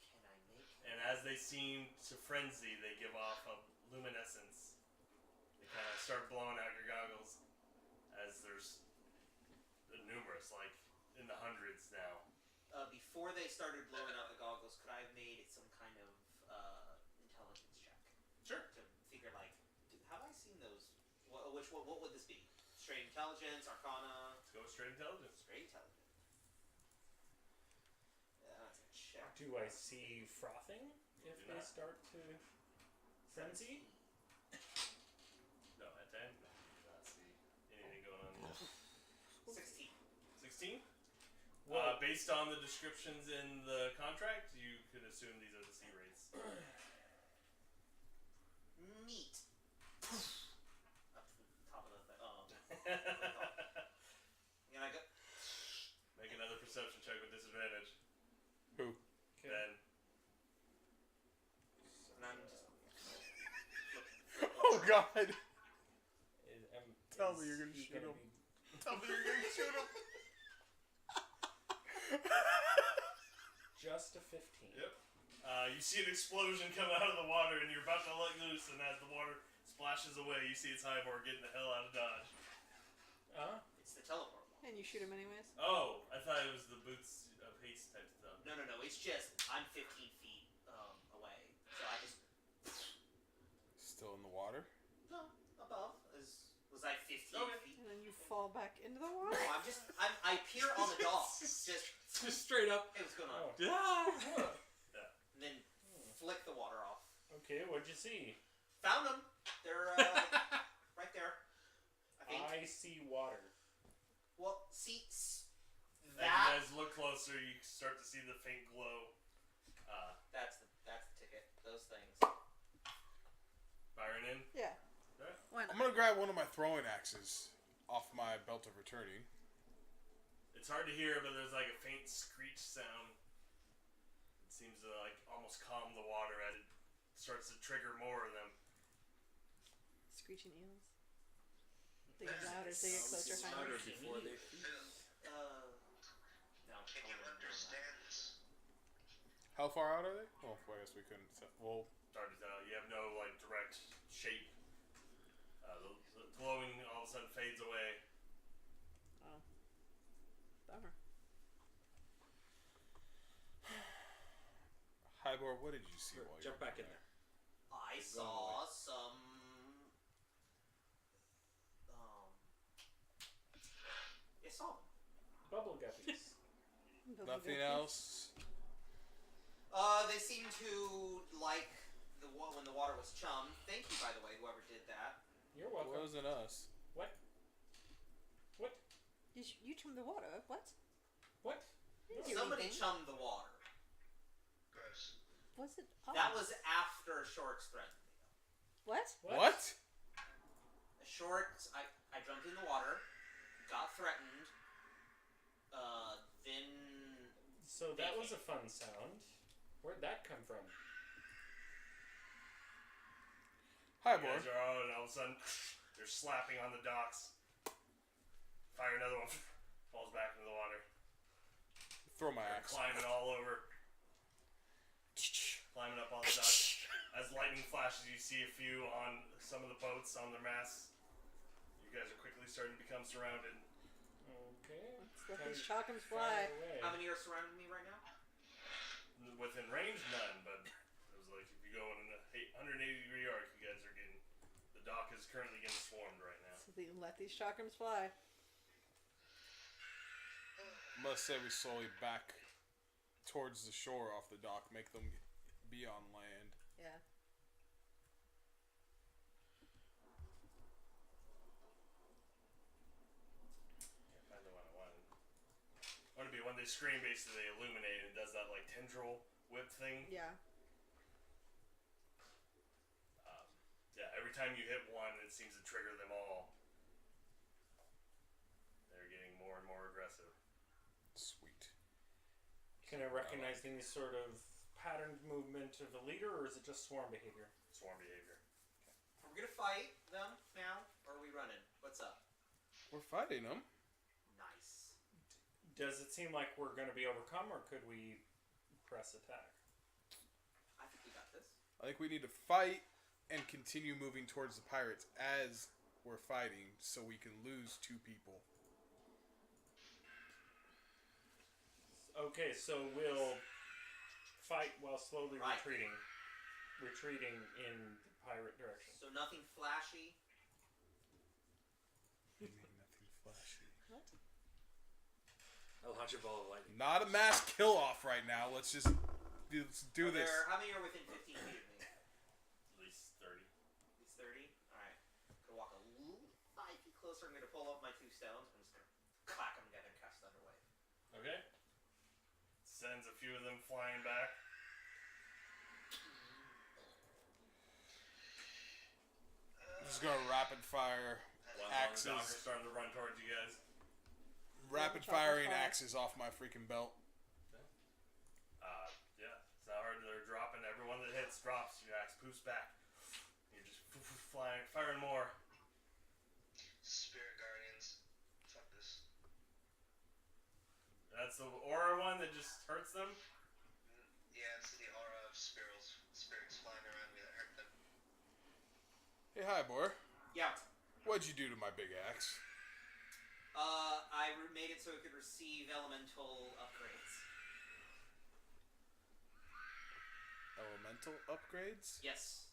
Can I make? And as they seem to frenzy, they give off a luminescence. They kind of start blowing out your goggles. As there's numerous, like in the hundreds now. Before they started blowing out the goggles, could I have made some kind of intelligence check? Sure. To figure like, have I seen those? What would this be? Straight intelligence, arcana, Let's go with straight intelligence. straight intelligence. Yeah, that's a check. Do I see frothing if Do they not. start to frenzy? No, at 10, you do not see anything going on yet. 16. 16. Well- Based on the descriptions in the contract, you could assume these are the sea wraiths. Neat. Up to the top of the thing. And I go. Make another perception check with disadvantage. Who? Okay. Then. And I'm just. Oh God! Tell me Is you're gonna he shoot him. be- Tell me you're gonna shoot him. Just a 15. Yep. You see an explosion come out of the water, and you're about to let loose, and as the water splashes away, you see it's Hibor getting the hell out of Dodge. It's the teleport wall. And you shoot him anyways. Oh, I thought it was the boots of haste type stuff. No. It's just I'm 15 feet away, so I just Still in the water? no above. Was I 15 Okay. feet? And then you fall back into the water. No, I peer on the dock. Just straight up. Hey, what's going on? Oh. Ah! And then flick the water off. Okay, what'd you see? Found them. They're right there. I think. I see water. Well, see As you guys look closer, you start to see the faint glow. that's the ticket. Those things. Firing in. Yeah. Alright. Why I'm not? gonna grab one of my throwing axes off my belt of returning. It's hard to hear, but there's like a faint screech sound. It seems to like almost calm the water as it starts to trigger more of them. Screeching eels. They get louder as they get closer. Smarter Higher. before they feed. No. Can you understand this? How far out are they? Oh, I guess we couldn't. Well, It's hard to tell. You have no like direct shape. The glowing all of a sudden fades away. Oh. Bummer. Hibor, what did you see while you Jump were back in there. I saw some. I saw them. Bubble guppies. Nothing else? They seem to like when the water was chummed. Thank you, by the way, whoever did that. You're It welcome. wasn't us. What? What? You trimmed the water. What? What? You didn't do Somebody anything. chummed the water. Gross. Was it? That us? was after Shorts threatened me. What? What? Shorts, I jumped in the water, got threatened. Then So that was a fun sound. Where'd that come from? You Hibor. guys are all, and all of a sudden, they're slapping on the docks. Fire another one. Falls back into the water. Throw my They're axe. climbing all over. Climbing up on the docks. As lightning flashes, you see a few on some of the boats on their masts. You guys are quickly starting to become surrounded. Okay. Let's let Time these to chalkums fire fly. away. how many are surrounding me right now? Within range, none, but it was like if you go in a 180-degree arc, you guys are getting. The dock is currently getting swarmed right now. So they let these chalkums fly. I'm gonna say we slowly back towards the shore off the dock, make them be on land. Yeah. Can't find the one I wanted. I want to be when they scream, basically they illuminate and it does that like tendril whip thing. Yeah. Yeah, every time you hit one, it seems to trigger them all. They're getting more and more aggressive. Sweet. Can I recognize any sort of patterned movement of the leader, or is it just swarm behavior? Swarm behavior. Are we gonna fight them now, or are we running? What's up? We're fighting them. Nice. Does it seem like we're going to be overcome, or could we press attack? I think we got this. I think we need to fight and continue moving towards the pirates as we're fighting, so we can lose 2 people. Okay, so we'll fight while slowly Right. retreating in the pirate direction. So nothing flashy. Nothing flashy. I'll launch a ball of lightning. Not a mass kill off right now. Let's just do this. How many are within 15 feet of me? At least 30. At least 30? Alright. Gonna walk a little 5 feet closer. I'm gonna pull up my 2 stones. I'm just gonna clack them together and cast Thunder Wave. Sends a few of them flying back. Just gonna rapid fire One axes. on the dock are starting to run towards you guys. Rapid firing axes off my freaking belt. Yeah. It's not hard. They're dropping. Everyone that hits drops. Your axe poofs back. You're just flying, firing more. Spirit Guardians. Fuck this. That's the aura one that just hurts them. Yeah, it's the aura of spirits flying around me that hurt them. Hey, Hibor. Yeah. What'd you do to my big axe? I made it so it could receive elemental upgrades. Elemental upgrades? Yes.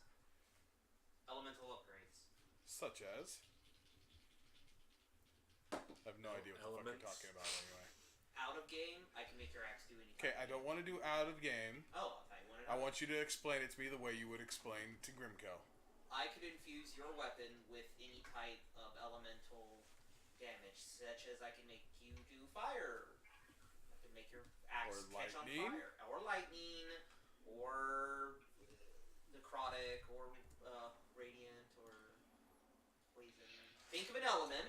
Elemental upgrades. Such as? I have no idea what the fuck you're talking about anyway. Out of game, I can make your axe do anything. Okay, I don't want to do out of game. Oh, I wanted. I want you to explain it to me the way you would explain to Grimkel. I could infuse your weapon with any type of elemental damage, such as I can make you do fire. I can make your axe catch on fire, or lightning, or necrotic, or radiant, or poison. Think of an element.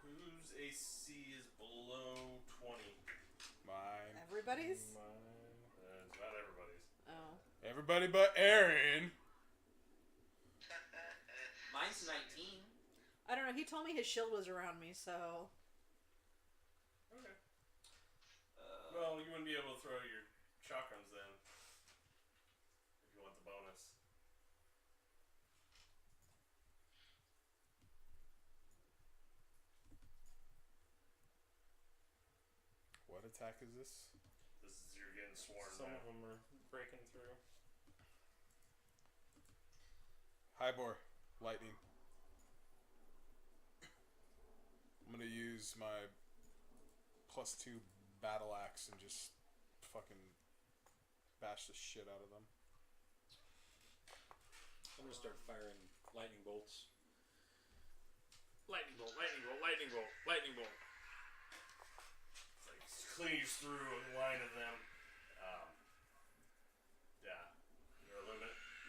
Whose AC is below 20? Mine. Everybody's? It's not everybody's. Oh. Everybody but Aaron. Mine's 19. I don't know. He told me his shield was around me, so. Okay. Well, you wouldn't be able to throw your chakrams then. If you want the bonus. What attack is this? This is you're getting swarmed. Some now. of them are breaking through. Hibor. Lightning. I'm gonna use my +2 battle axe and just fucking bash the shit out of them. I'm gonna start firing lightning bolts. Lightning bolt, lightning bolt, lightning bolt, lightning bolt. It's like cleaves through a line of them. Yeah.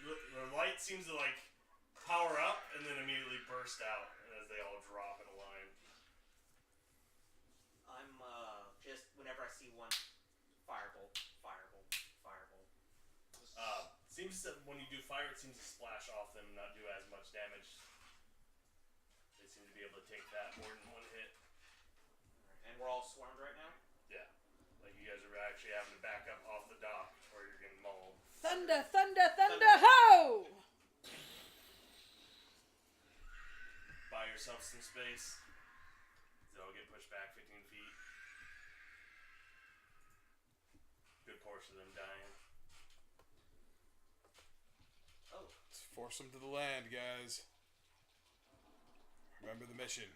The light seems to like power up and then immediately burst out as they all drop in a line. I'm just whenever I see one, firebolt, firebolt, firebolt. Seems that when you do fire, it seems to splash off them, not do as much damage. They seem to be able to take that more than one hit. And we're all swarmed right now? Yeah. Like you guys are actually having to back up off the dock or you're getting mauled. Thunder, thunder, thunder, ho! Buy yourself some space. They'll get pushed back 15 feet. Good portion of them dying. Oh. Let's force them to the land, guys. Remember the mission.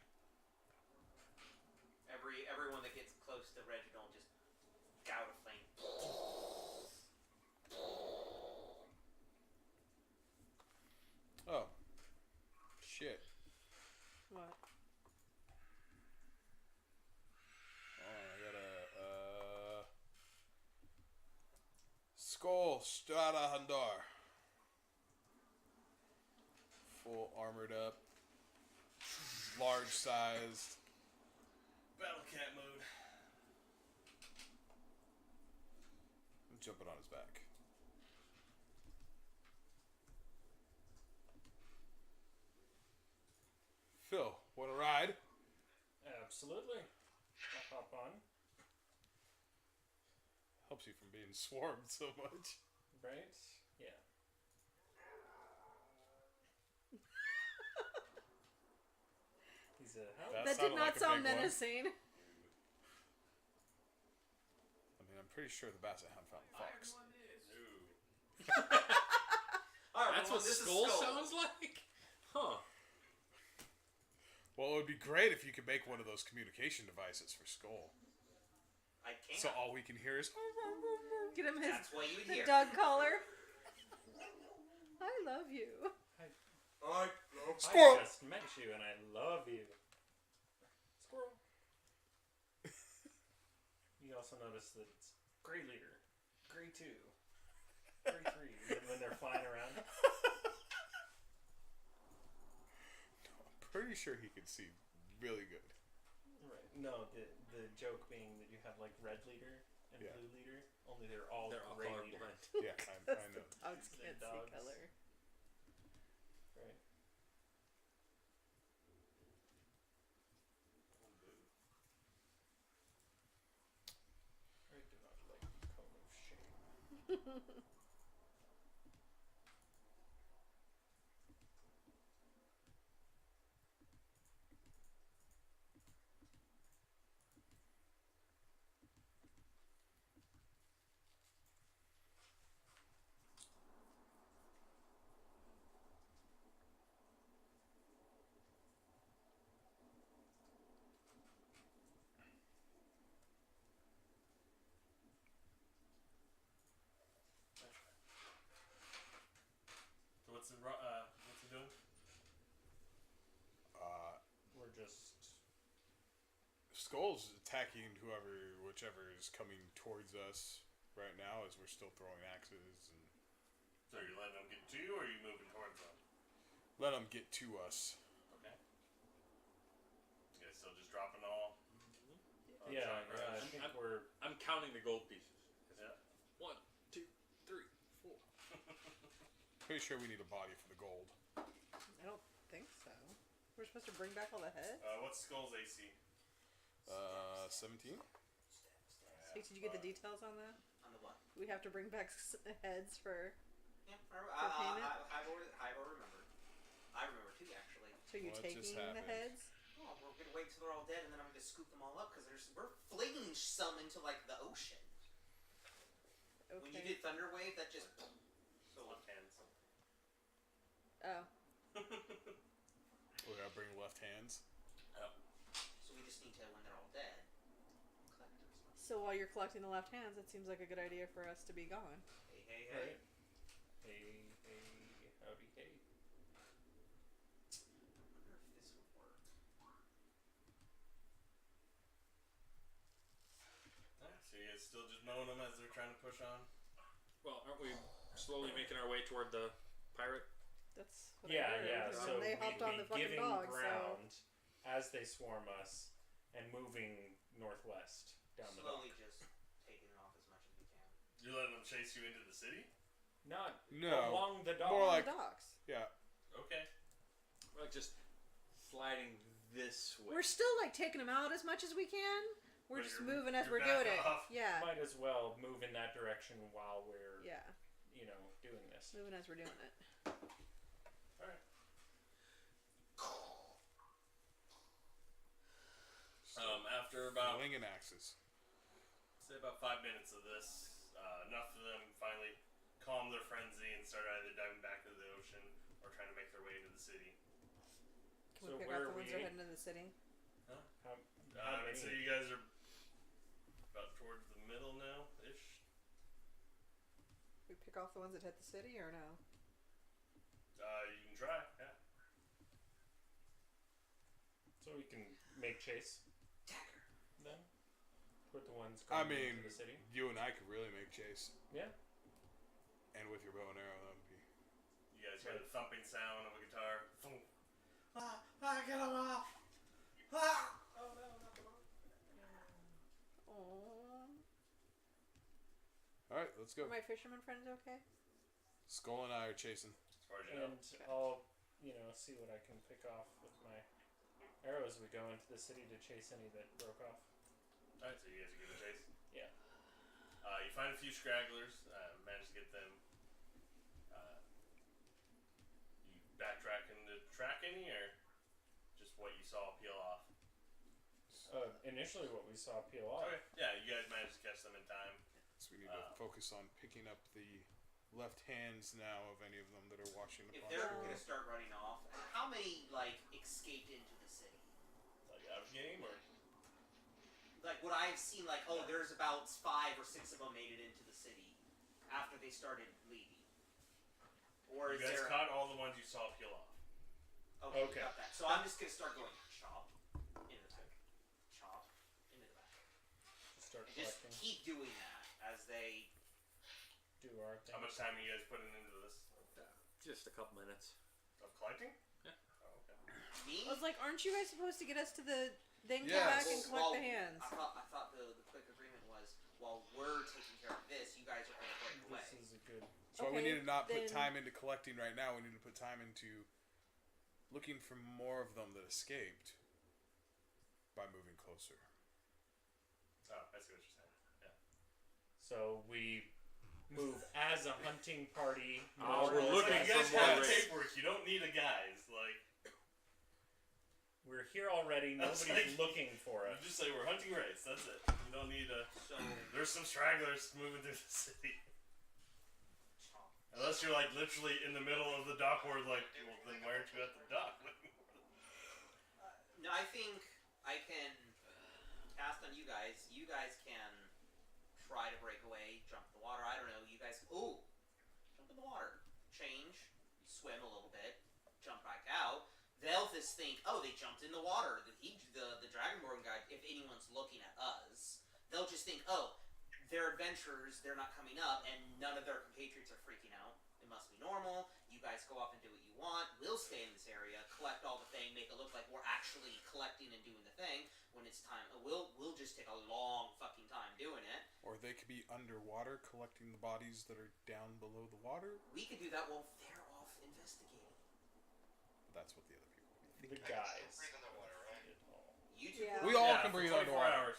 Everyone that gets close to Reginald just gout of flame. Oh. Shit. What? I got a Skull Strata Handar. Full armored up. Large sized. Battle cat mode. I'm jumping on his back. Phil, want to ride? Absolutely. I'll hop on. Helps you from being swarmed so much. Right? Yeah. He's a help. That did sounded not like a sound big one. menacing. I mean, I'm pretty sure the Basset Hound found the fox. Alright, That's what skull sounds like? Huh. Well, it would be great if you could make one of those communication devices for Skull. I can't. So all we can hear is... Get him his That's what you would the hear. dog collar. I love you. I Squirrel! just met you and I love you. Squirrel. You also notice that it's Grey Leader. Gray 2. Gray 3. When they're flying around. I'm pretty sure he could see really good. Right. No, the joke being that you have like red leader and Yeah. blue leader. Only they're all gray leader. colorblind. Yeah, Because I know. the dogs The can't dogs. see color. Right. I do not like the cone of shame. So what's it doing? We're just Skull's attacking whichever is coming towards us right now as we're still throwing axes and So you're letting them get to you, or are you moving towards them? let them get to us. Okay. You guys still just dropping all? yeah. shot I crash? think I'm- we're I'm counting the gold pieces. Yeah. 1, 2, 3, 4. Pretty sure we need a body for the gold. I don't think so. We're supposed to bring back all the heads? What's Skull's AC? 17? Did you get the details on that? On the what? We have to bring back heads for. Yeah, payment? Hibor remembered. I remember too, actually. So you're What taking just the happened? heads? Oh, we're gonna wait till they're all dead, and then I'm gonna scoop them all up because we're flinging some into like the ocean. Okay. When you did Thunder Wave, that just. So left hands. Oh. We gotta bring left hands. So we just need to, when they're all dead, collect them. So while you're collecting the left hands, it seems like a good idea for us to be gone. Hey. right. Howdy, hey. I wonder if this would work. So you guys still just mowing them as they're trying to push on? Well, aren't we slowly making our way toward the pirate? That's what I heard. Yeah. And So they hopped on the fucking giving dog. ground as they swarm us and moving northwest down the Slowly dock. just taking it off as much as we can. You're letting them chase you into the city? Not No. along the dock. More So like- the docks. Yeah. Okay. We're like just sliding this way. We're still like taking them out as much as we can. We're But just you're- moving as you're we're doing backing it. off. Yeah. Might as well move in that direction while we're, Yeah. doing this. Moving as we're doing it. Alright. After about Flinging axes. say about 5 minutes of this, enough of them finally calm their frenzy and start either diving back into the ocean or trying to make their way into the city. Can So we pick where out the are ones that are we? heading to the city? How I would many? say you guys are about towards the middle now ish. We pick off the ones that hit the city or no? You can try, yeah. So we can make chase Dagger. then? With the ones I going mean, into the city? you and I could really make chase. Yeah. And with your bow and arrow, that would be. You guys hear the thumping sound of a guitar. Thump. Get him off! Ah! Oh no, not the one. Aww. Alright, let's go. Are my fisherman friends okay? Skull and I are chasing. As far as you know. And I'll, see what I can pick off with my arrows as we go into the city to chase any that broke off. Alright, so you guys are giving chase? Yeah. You find a few stragglers, manage to get them. You backtracking to track any, or just what you saw peel off? Initially what we saw peel off. Okay, yeah, you guys managed to catch them in time. So we need to focus on picking up the left hands now of any of them that are washing If upon they're shore. gonna start running off, how many escaped into the city? Like out of game, or Like what I've seen, there's about 5 or 6 of them made it into the city after they started leaving. Or you is guys there? caught all the ones you saw peel off. Okay, Okay. got that. So I'm just gonna start going chop into the back, chop into the back, Start and just collecting. keep doing that as they do our thing. How much time are you guys putting into this? Just a couple minutes. Of collecting? Yeah. Oh, okay. Me? I was like, aren't you guys supposed to get us to the then come Yes. back and collect the hands? I thought the quick agreement was while we're taking care of this, you guys are going to break away. This is a good. So we Okay, need to not put then- time into collecting right now. We need to put time into looking for more of them that escaped by moving closer. Oh, I see what you're saying. Yeah. So we move as a hunting party. Oh, more we're or looking less. You guys for more have raids. paperwork. You don't need a guise. Like, We're here already. That's Nobody's like- looking for you us. just say we're hunting raids. That's it. You don't need a. So, There's some stragglers moving through the city. Unless you're like literally in the middle of the dock where like, well, then why aren't you at the dock? no, I think I can cast on you guys. You guys can try to break away, jump in the water. I don't know. You guys, ooh, jump in the water, change, swim a little bit, jump back out. They'll just think, oh, they jumped in the water. The Dragonborn guy, if anyone's looking at us, they'll just think, oh, they're adventurers, they're not coming up, and none of their compatriots are freaking out. It must be normal. You guys go off and do what you want. We'll stay in this area, collect all the thing, make it look like we're actually collecting and doing the thing. When it's time, we'll just take a long fucking time doing it. Or they could be underwater collecting the bodies that are down below the water. We could do that while they're off investigating. But that's what the other people would The think. guys. Breathe underwater, right? did all. You two, Yeah. We all Yeah, can for breathe 24 underwater. hours.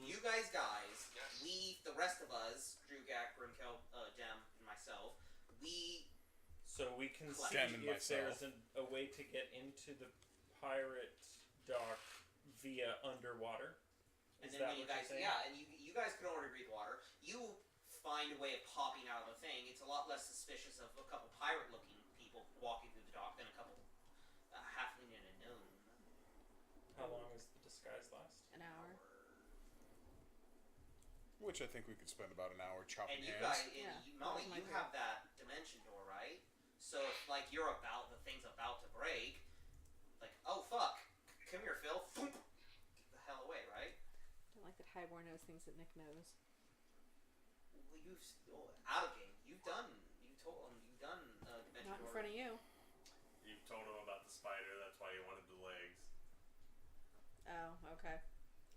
you guys, Yes. we, the rest of us, Dru'Gak, Grimkel, Dem, and myself, we So we can see Dem and if myself. there's a way to get into the pirate dock via underwater. And Is then that when you what guys, you're saying? yeah, and you guys can already breathe water. You find a way of popping out of the thing. It's a lot less suspicious of a couple pirate-looking people walking through the dock than a couple halfling and a gnome. How long does the disguise last? An hour. Which I think we could spend about an hour chopping And you hands. guys, Yeah, Molly, that was my you theory. have that dimension door, right? So if like the thing's about to break, like, oh fuck, come here, Phil. Thump. Get the hell away, right? I don't like that Hibor knows things that Nick knows. Well, out of game. You've done dimension Not in door. front of you. You've told him about the spider. That's why you wanted the legs. Oh, okay.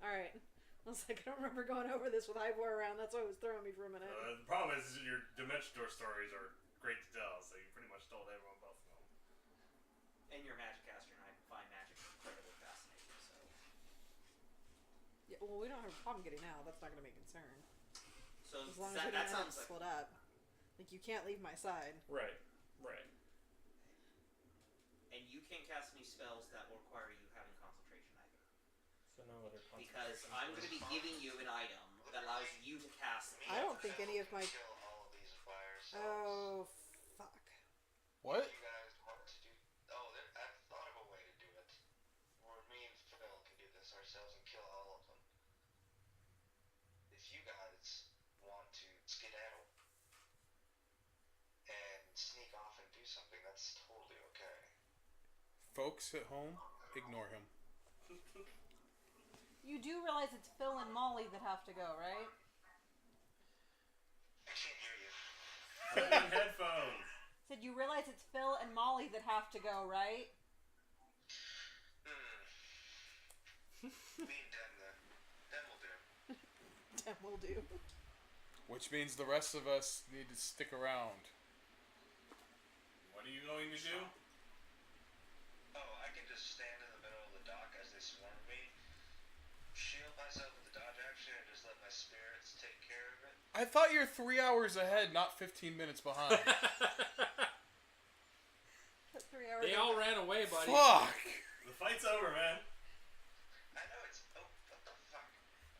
Alright. I was like, I don't remember going over this with Hibor around. That's why it was throwing me for a minute. The problem is your dimension door stories are great to tell, so you pretty much told everyone both of them. And you're a magic caster, and I find magic incredibly fascinating. So Yeah, well, we don't have a problem getting out. That's not going to be a concern. so As long as we that don't end up sounds like split up. Like, you can't leave my side. Right. Right. and you can't cast any spells that will require you having concentration either. So no other Because concentration I'm going to be giving you an item that allows you to cast. I don't think any of my... Kill all of these by ourselves. Oh, fuck. What? You guys want to do? Oh, I've thought of a way to do it. Where me and Phil can do this ourselves and kill all of them. If you guys want to skedaddle and sneak off and do something, that's totally okay. Folks at home, ignore him. You do realize it's Phil and Molly that have to go, right? I can't hear you. Put in headphones. Said you realize it's Phil and Molly that have to go, right? Me and Dem then. Dem will do. Dem will do. Which means the rest of us need to stick around. What are you going to do? Oh, I can just stand in the middle of the dock as they swarm me, shield myself with the dodge action, and just let my spirits take care of it. I thought you're 3 hours ahead, not 15 minutes behind. That 3 hours. They all ran away, buddy. Fuck! The fight's over, man. I know it's. Oh, what the fuck?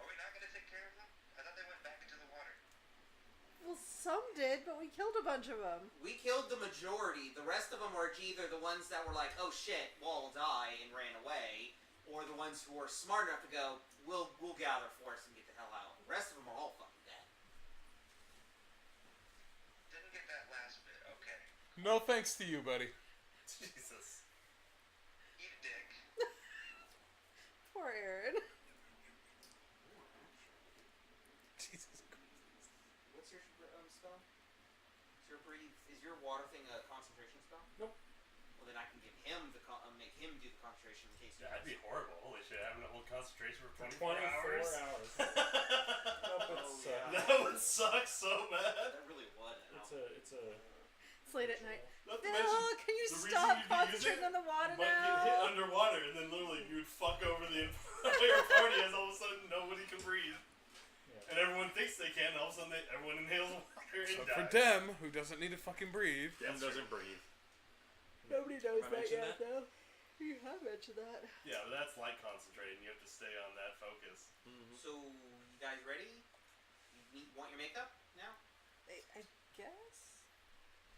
Are we not gonna take care of them? I thought they went back into the water. Well, some did, but we killed a bunch of them. We killed the majority. The rest of them are either the ones that were like, "Oh shit, we'll all die," and ran away, or the ones who were smart enough to go, "We'll gather force and get the hell out." The rest of them are all fucking dead. Didn't get that last bit. Okay. No thanks to you, buddy. Jesus. Eat a dick. Poor Aaron. Jesus Christ. What's your spell? him do the concentration in case you That'd be horrible. Holy shit, having to hold concentration for 24 hours. hours. That would suck so bad. That really would. It's late at night. Not to Phil, mention, can you the reason stop you'd be concentrating using on the water might get hit now? underwater, and then literally you'd fuck over the entire party as all of a sudden nobody can breathe. Yeah. And everyone thinks they can, and all of a sudden everyone inhales water and Except dies. for Dem, who doesn't need to fucking breathe. Dem That's doesn't breathe. Nobody knows Have I that mentioned yet, though. You have mentioned that. Yeah, but that's light concentrating. You have to stay on that focus. So, you guys ready? You want your makeup now? I guess.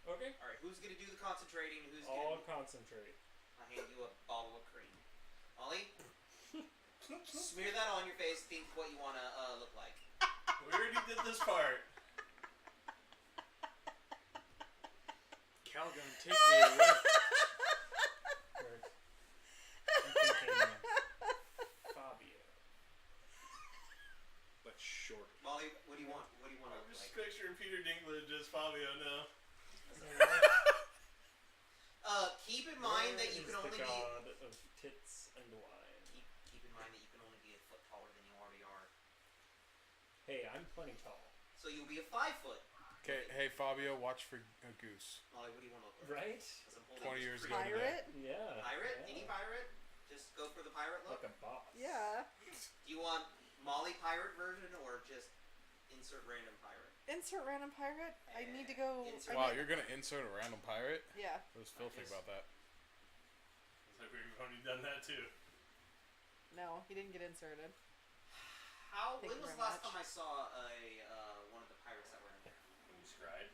Okay. Alright, who's gonna do the concentrating? Who's All gonna... concentrate. I'll hand you a bottle of cream. Ollie? Smear that on your face, think what you wanna look like. We already did this part. Calgon, take me away. Right. I'm thinking Fabio. But short. Molly, what do you want? What do you want to I'm look just like? picturing Peter Dinklage as Fabio now. Keep in mind that you Is can only the be... god of tits and wine. Keep in mind that you can only be a foot taller than you already are. Hey, I'm plenty tall. So you'll be a 5 foot. Okay, hey Fabio, watch for a goose. Molly, what do you want to look like? Right? 'Cause I'm holding 20 this years cream. ago. Pirate? Yeah. Pirate? Yeah. Any pirate? Just go for the pirate look? Like a boss. Yeah. Do you want Molly pirate version or just insert random pirate? Insert random pirate. I need to go. Insert- Wow, you're gonna insert a random pirate? Yeah. What does Phil think about that? It's like we've already done that too. No, he didn't get inserted. When Thank you was very the last much. time I saw one of the pirates that were in there? When you scried.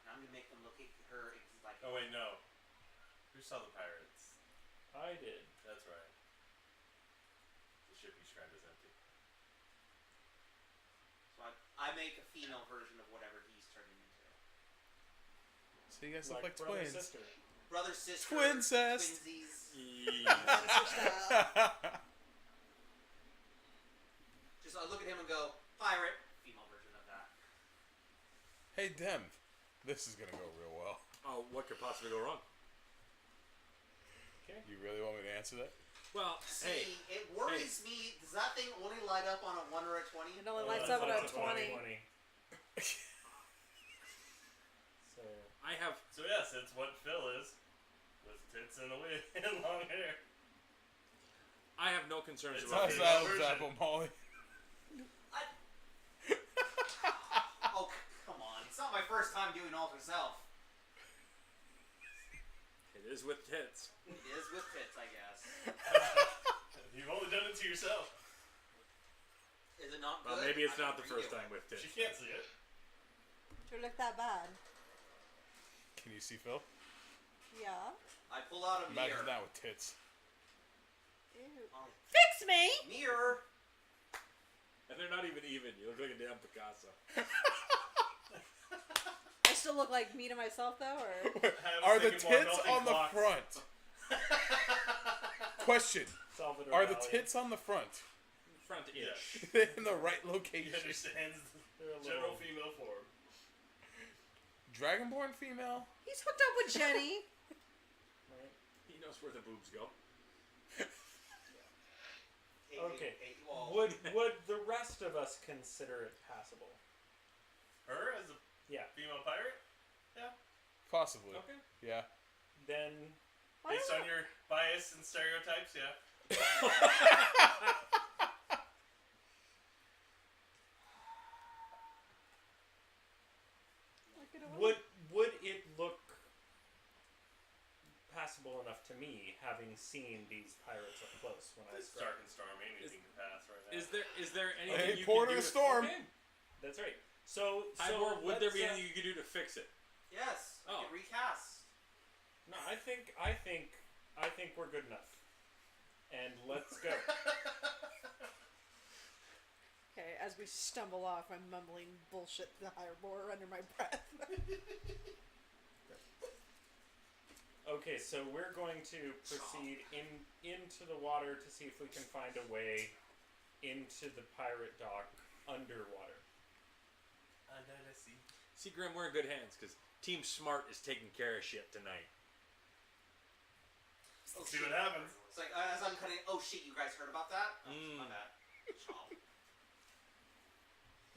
And I'm gonna make them look at her like. Oh wait, no. Who saw the pirates? I did. That's right. The ship you scribed is empty. So I make a female version of whatever he's turning into. So you guys look like brother, twins. Sister. Brother, sister, Twincest. twinsies. Just I look at him and go, pirate. Female version of that. Hey Dem, this is gonna go real well. Oh, what could possibly go wrong? Okay. You really want me to answer that? Well, See, hey, it worries me. Does that thing only light up on a 1 or a 20? It only Oh, lights that's up at a like 20. So, I have. So yes, it's what Phil is. With tits and a wig and long hair. I have no concerns It's about us. this. How's that? How's version. apple Molly? Oh, come on. It's not my first time doing alter self. It is with tits. It is with tits, I guess. You've only done it to yourself. Is it not Well, good? maybe it's I not can the first redo it. time with tits. She can't see it. Do it look that bad? Can you see Phil? Yeah. I pull out a mirror. Imagine that with tits. Ew. Oh, Fix me! mirror! And they're not even. You look like a damn Picasso. I still look like me to myself, though, or? Are the thinking more tits melting on the clocks. front? Question. Salvador Are the Dali. tits on the front? Front-ish. In the right He location. understands They're a the general little- female form. Dragonborn female? He's hooked up with Jenny. Right? He knows where the boobs go. Hey, Okay. Hey, you all. Would the rest of us consider it passable? Her as a Yeah. female pirate? Possibly. Okay. Yeah. Then Why Based don't on your bias and stereotypes, yeah. Look at it. would it look passable enough to me, having seen these pirates up close when I It's struck? dark and stormy. Anything can pass right now. Is there anything Hey, you port can of do the to storm. Okay. That's right. So Hibor, would there be let's, anything you could do to fix it? Yes. Oh. I can recast. No, I think we're good enough. And let's go. Okay, as we stumble off, I'm mumbling bullshit to Hibor under my breath. Okay, so we're going to proceed into the water to see if we can find a way into the pirate dock underwater. Under the sea. See, Grim, we're in good hands because Team Smart is taking care of shit tonight. Let's see what happens. It's like, as I'm cutting, oh shit, you guys heard about that? Oh, Mm. my bad. Chomp.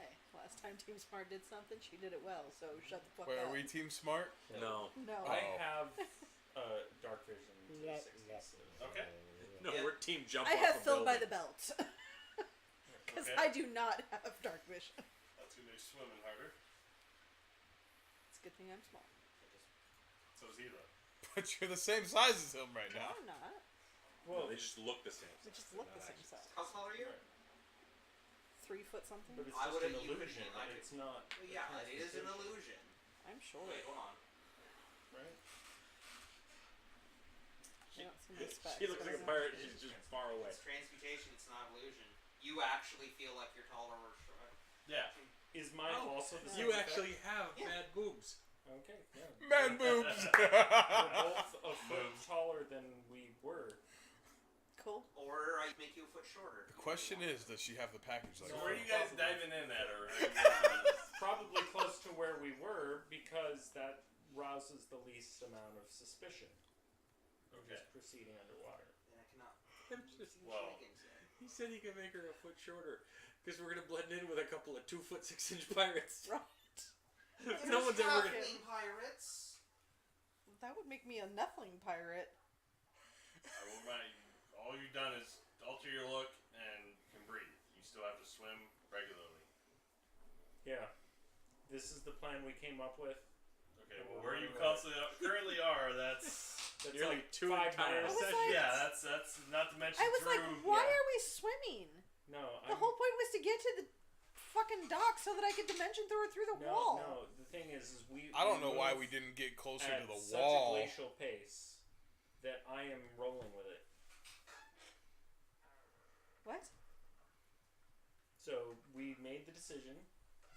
Hey, last time Team Smart did something, she did it well, so shut the fuck Wait, up. are we Team Smart? No. No. I Oh. have dark vision to Yeah, 60. Okay. No, Yeah. we're team jump I off have a Phil by building. the belt. Because Okay. I do not have dark vision. That's gonna make swimming harder. It's a good thing I'm small. So is he though. But you're the same size as him right No, now. I'm not. Well, they just look the same. We just They're look the not same actually- size. How tall are you? 3 foot something? But it's I just would've- an you would've illusion. been like It's not. Well, yeah, it is an illusion. I'm sure. Wait, hold on. Right? I don't see my specs. She looks but like I a know. pirate. She's just far away. It's transmutation, it's not illusion. You actually feel like you're taller or short. Yeah. Is mine Oh, also the same You effect? actually have Yeah. bad boobs. Okay, yeah. Man boobs! We're both a foot Moves. taller than we were. Cool. Or I make you a foot shorter. The question is, does she have the package like So No. where are that? you guys Possibly. diving in at, or how you guys doing this? Probably close to where we were because that rouses the least amount of suspicion. Of Okay. just proceeding underwater. Then I cannot. Well, He said he could make her a foot shorter because we're gonna blend in with a couple of 2 foot 6 inch pirates. Right. No one's ever gonna. Halfling pirates. That would make me a Nephilim pirate. all you've done is alter your look and can breathe. You still have to swim regularly. Yeah. This is the plan we came up with. Okay, well, where you currently are, that's That's Nearly like 2 5 entire miles. I was sessions. like- yeah, that's not to mention. I was like, through, why yeah. are we swimming? No, The whole point was to get to the fucking dock so that I could dimension through it through the no, wall. no. The thing is we. I don't know why move we didn't get closer at to the such wall. a glacial pace that I am rolling with it. What? So we made the decision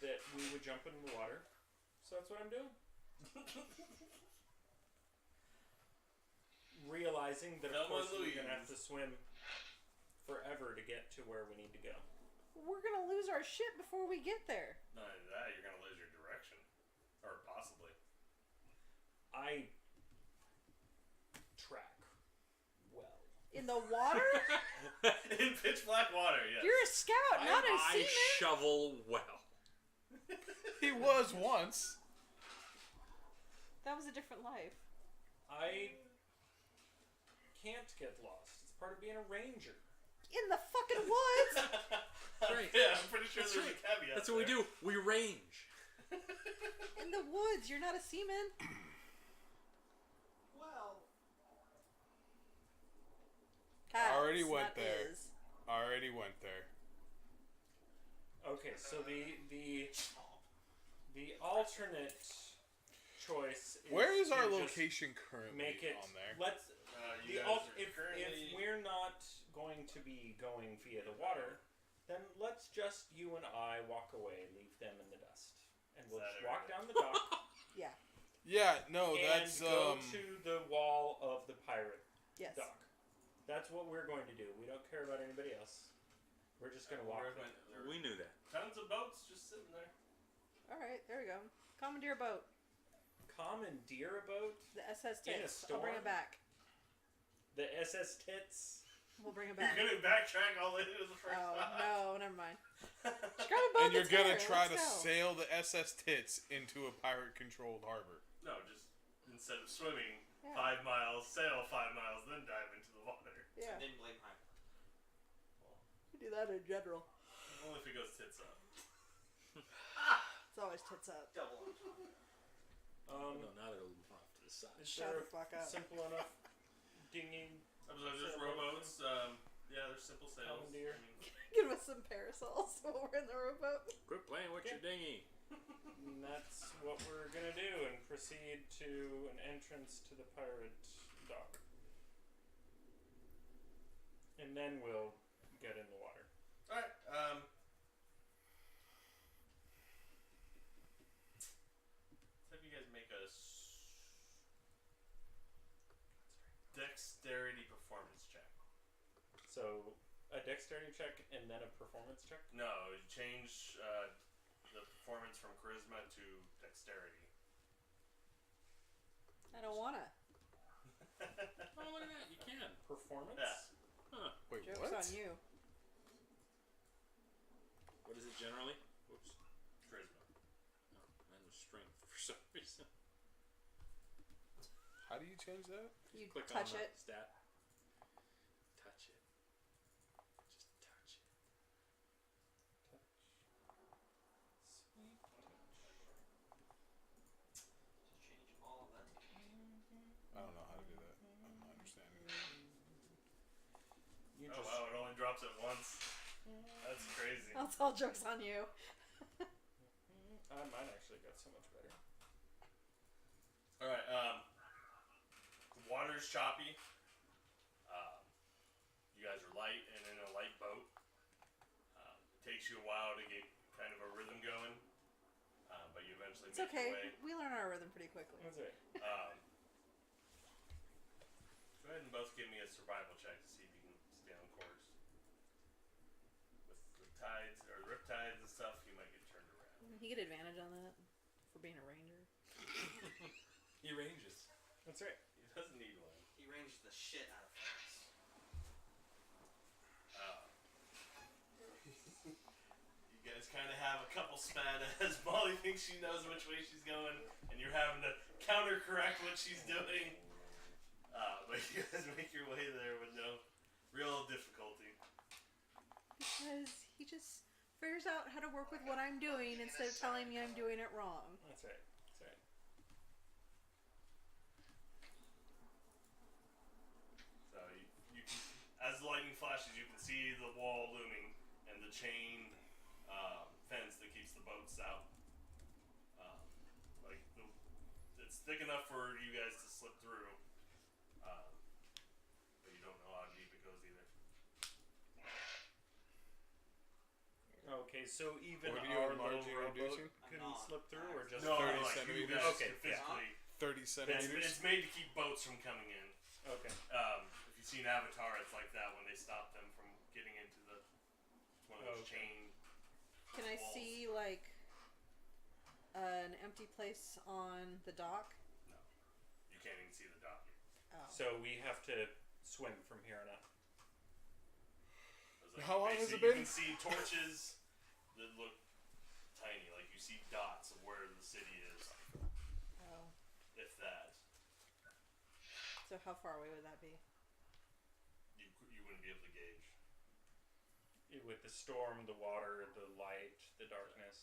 that we would jump in the water. So that's what I'm doing. Realizing that of Thelma course we're gonna have Louise. to swim forever to get to where we need to go. We're gonna lose our shit before we get there. Not only that, you're gonna lose your direction, or possibly. I track well. In the water? In pitch black water, yes. You're a scout, not a I seaman. shovel well. He was once. That was a different life. I can't get lost. It's part of being a ranger. In the fucking woods. Right. Yeah, I'm pretty sure That's there's right. a caveat. That's what we do. We range. In the woods. You're not a seaman. Well, Cats, Already went not there. is. Already went there. Okay, so the alternate choice is Where is our to just location currently make it on there? let's You the guys are if currently... we're not going to be going via the water, then let's just you and I walk away, leave them in the dust, and we'll Is just that walk everything? down the dock Yeah. Yeah, no, and that's go to the wall of the pirate Yes. dock. That's what we're going to do. We don't care about anybody else. We're just gonna walk. There are We knew that. tons of boats just sitting there. All right. There we go. Commandeer boat. Commandeer a boat. The SS In a Tits. I'll bring it storm? back. The SS Tits. We'll bring it You're back. gonna backtrack all the way to the first Oh stop. no, never mind. Just grab a boat and you're that's gonna here. try to Let's go. sail the SS Tits into a pirate-controlled harbor. No, just instead of swimming Yeah. 5 miles, sail 5 miles, then dive into the water. Yeah. and then blame him. We do that in general. Only if it goes tits up. It's always tits up. Double entendre. No, now they're a little off to the side. Is Shut there the fuck up. simple enough dinghy There's Sailboat. rowboats. Yeah, there's simple sails. Commandeer. Give us some parasols while we're in the rowboat. Quit playing with your dinghy. And that's what we're gonna do and proceed to an entrance to the pirate dock. And then we'll get in the water. Alright, let's have you guys make a dexterity performance check. So a dexterity check and then a performance check? No, you change the performance from charisma to dexterity. I don't wanna. Oh, look at that. You can. performance. Yeah. Wait, Joke's what? on you. What is it generally? Whoops. Charisma. Oh, mine was strength for some reason. How do you change that? You Click touch on it. that stat. Touch it. Just touch it. Sweet touch. Just change all of that to I don't know how to do that. I'm not understanding. You Oh just wow, it only drops it once. That's crazy. That's all jokes on you. mine actually got so much better. Alright, the water's choppy. You guys are light and in a light boat. It takes you a while to get kind of a rhythm going, but you eventually It's make okay. your way. We learn our rhythm pretty quickly. That's it. Go ahead and both give me a survival check to see if you can stay on course. With the tides or riptides and stuff, you might get turned around. You get advantage on that for being a ranger. He ranges. That's right. He doesn't need one. He ranges the shit out of things. You guys kind of have a couple spat as Molly thinks she knows which way she's going, and you're having to counter correct what she's doing. But you guys make your way there with no real difficulty. Because he just figures out how to work with what I'm doing instead of telling me I'm doing it wrong. That's right. That's right. So you can, as the lightning flashes, you can see the wall looming and the chain fence that keeps the boats out. It's thick enough for you guys to slip through, but you don't know how deep it goes either. Okay, so even What are you our and little Margie rowboat reducing? couldn't I'm not. slip through, or just No, 30 like you centimeters? guys Okay, could physically. 30 It's centimeters? made to keep boats from coming in. Okay. If you've seen Avatar, it's like that when they stop them from getting into one of those Okay. chain. Can I walls. see, like, an empty place on the dock? No, you can't even see the dock. Oh. So we have to swim from here on out. It's like How long has it basically been? You can see torches that look tiny, like you see dots of where the city is, Oh. if that. So how far away would that be? You wouldn't be able to gauge. With the storm, the water, the light, the darkness.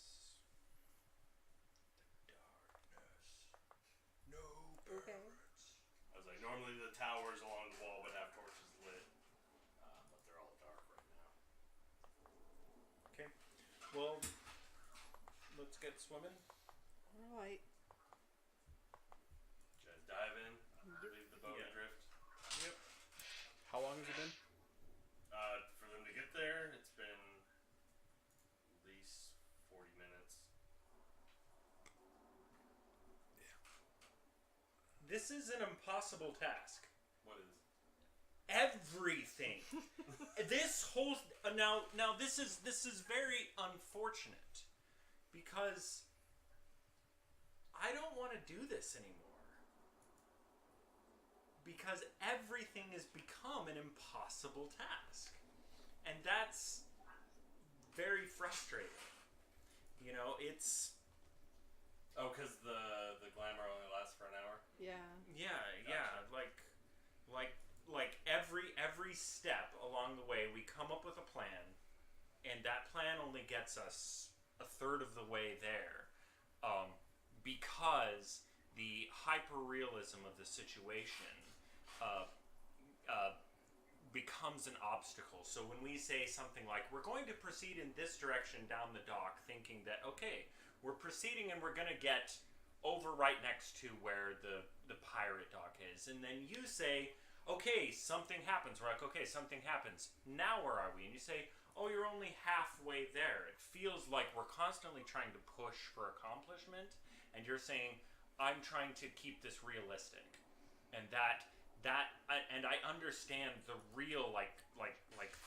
Okay. I was like, normally the towers along the wall would have torches lit, but they're all dark right now. Okay. Well, let's get swimming. Alright. You guys dive in, leave the boat Yeah. adrift. Yep. How long has it been? For them to get there, it's been at least 40 minutes. This is an impossible task. What is? Everything. This whole now this is very unfortunate because I don't want to do this anymore because everything has become an impossible task, and that's very frustrating. You know, it's Oh, because the glamour only lasts for an hour? Yeah. yeah, like every step along the way, we come up with a plan, and that plan only gets us a third of the way there, because the hyper-realism of the situation becomes an obstacle. So when we say something like, we're going to proceed in this direction down the dock, thinking that, okay, we're proceeding and we're going to get over right next to where the pirate dock is. And then you say, okay, something happens. We're like, okay, something happens. Now where are we? And you say, oh, you're only halfway there. It feels like we're constantly trying to push for accomplishment. And you're saying, I'm trying to keep this realistic. And and I understand the real like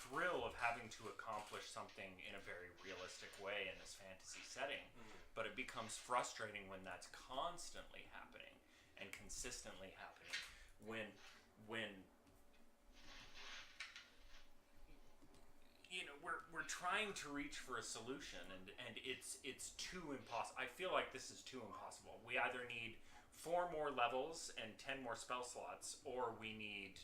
thrill of having to accomplish something in a very realistic way in this fantasy setting, but it becomes frustrating when that's constantly happening and consistently happening. When trying to reach for a solution, and it's too impossible. I feel like this is too impossible. We either need 4 more levels and 10 more spell slots, or we need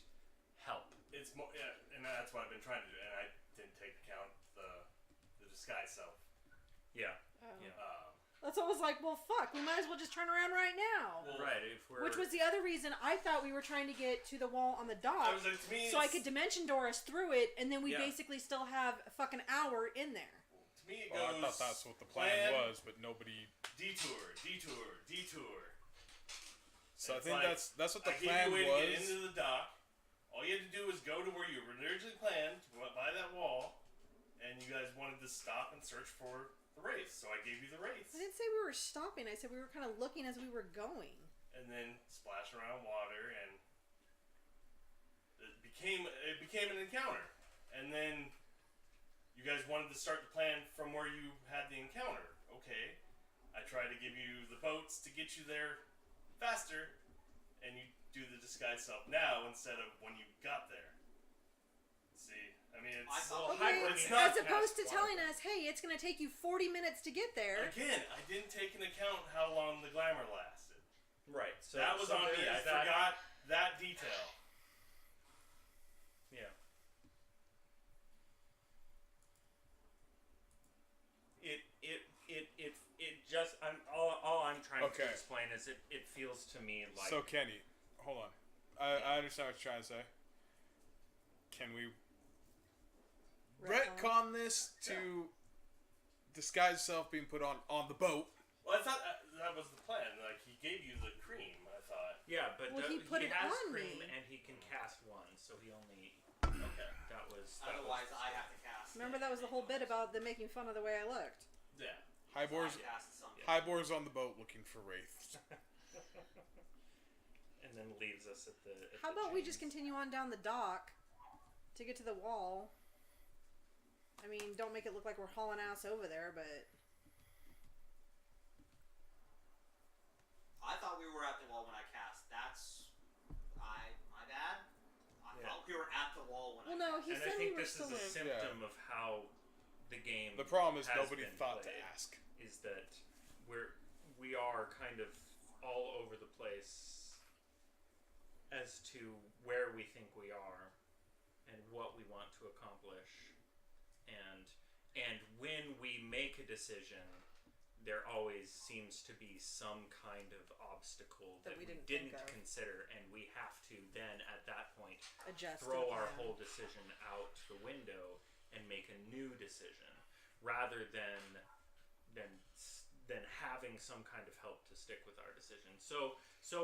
help. It's more, yeah, and that's what I've been trying to do, and I didn't take account the disguise self. Yeah. Oh. Yeah. That's what I was like, well, fuck, we might as well just turn around right now. Well, Right. If we're Which was the other reason I thought we were trying to get to the wall on the I dock, was like, to me, so I it's- could dimension door us through it, and then we Yeah. basically still have a fucking hour in there. to me it Well, I goes. thought that's what the plan was, but nobody. Detour. So I It's think like, that's what the I gave plan you a way to was. get into the dock. All you had to do was go to where you originally planned, by that wall, and you guys wanted to stop and search for the wraith, so I gave you the wraith. I didn't say we were stopping. I said we were kind of looking as we were going. And then splash around water, and it became an encounter. And then you guys wanted to start the plan from where you had the encounter. Okay, I tried to give you the boats to get you there faster, and you do the disguise self now instead of when you got there. See, I mean, I it's thought- Okay, it's not as opposed to past telling water. us, hey, it's going to take you 40 minutes to get there. Again, I didn't take into account how long the glamour lasted. right. So That was so on me. there I is that- forgot that detail. Yeah. It just all I'm trying Okay. to explain is it feels to me like So Kenny, hold on. I understand what you're trying to say. Can we retcon this to disguise self being put on the boat? Well, I thought that was the plan. Like, he gave you the cream, I thought. yeah, but Well, he put it has on cream me. and he can cast one, so he only Okay. that was Otherwise, I have to cast. Remember that was the whole bit about them making fun of the way I looked. Yeah. Hibor's I cast something. Hibor's on the boat looking for wraiths. and then leaves us at the. At How the about we just chains. continue on down the dock to get to the wall? I mean, don't make it look like we're hauling ass over there, but I thought we were at the wall when I cast. That's my bad. I Yeah. thought we were at the wall when well, I no, cast. he And said I we think were this still is a in. symptom of how the game. The problem is has nobody been thought to played. ask. Is that we are kind of all over the place as to where we think we are and what we want to accomplish, and when we make a decision, there always seems to be some kind of obstacle That that we we didn't didn't think of. consider, and we have to then at that point Adjust. to throw the our plan. whole decision out the window and make a new decision rather than having some kind of help to stick with our decision. So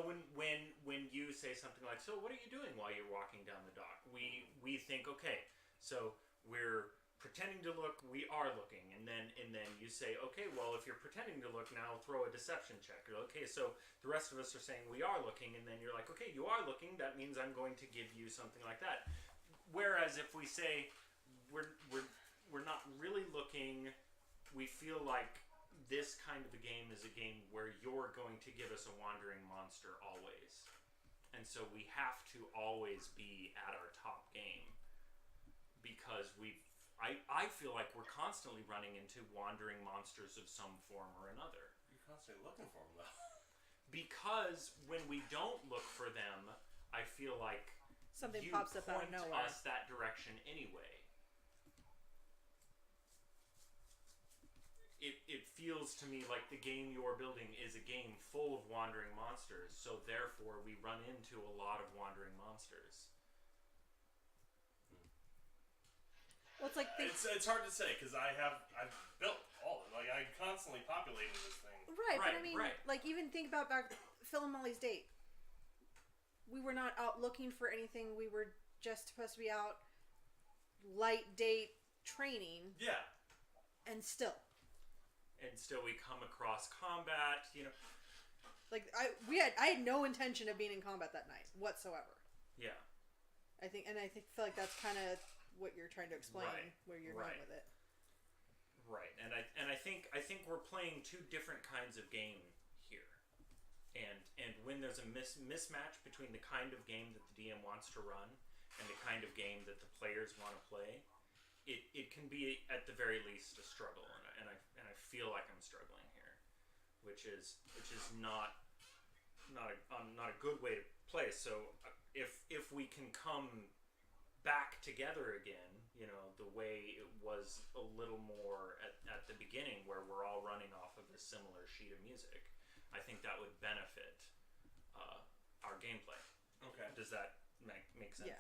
when you say something like, so what are you doing while you're walking down the dock? We think, okay, so we're pretending to look, we are looking, and then you say, okay, well, if you're pretending to look now, throw a deception check. Or, okay, so the rest of us are saying we are looking, and then you're like, okay, you are looking, that means I'm going to give you something like that. Whereas if we say we're not really looking, we feel like this kind of a game is a game where you're going to give us a wandering monster always. And so we have to always be at our top game because I feel like we're constantly running into wandering monsters of some form or another. You're constantly looking for them, though. Because when we don't look for them, I feel like Something you pops up out of point nowhere. us that direction anyway. It feels to me like the game you're building is a game full of wandering monsters, so therefore we run into a lot of wandering monsters. Well, it's like It's hard to say because I've built all of them. Like, I'm constantly populating this thing. right, but I Right, mean, right. like even think about back Phil and Molly's date. We were not out looking for anything. We were just supposed to be out light date training, Yeah. and still, we come across combat, like I had no intention of being in combat that night whatsoever. yeah. I feel like that's kind of what you're trying to explain, Right, where you're right. going with it. Right, and I think we're playing two different kinds of game here, and when there's a mismatch between the kind of game that the DM wants to run and the kind of game that the players want to play, it can be at the very least a struggle, and I feel like I'm struggling here, which is not a good way to play. So if we can come back together again, you know, the way it was a little more at the beginning, where we're all running off of a similar sheet of music, I think that would benefit our gameplay. Okay. Does that make sense? Yeah.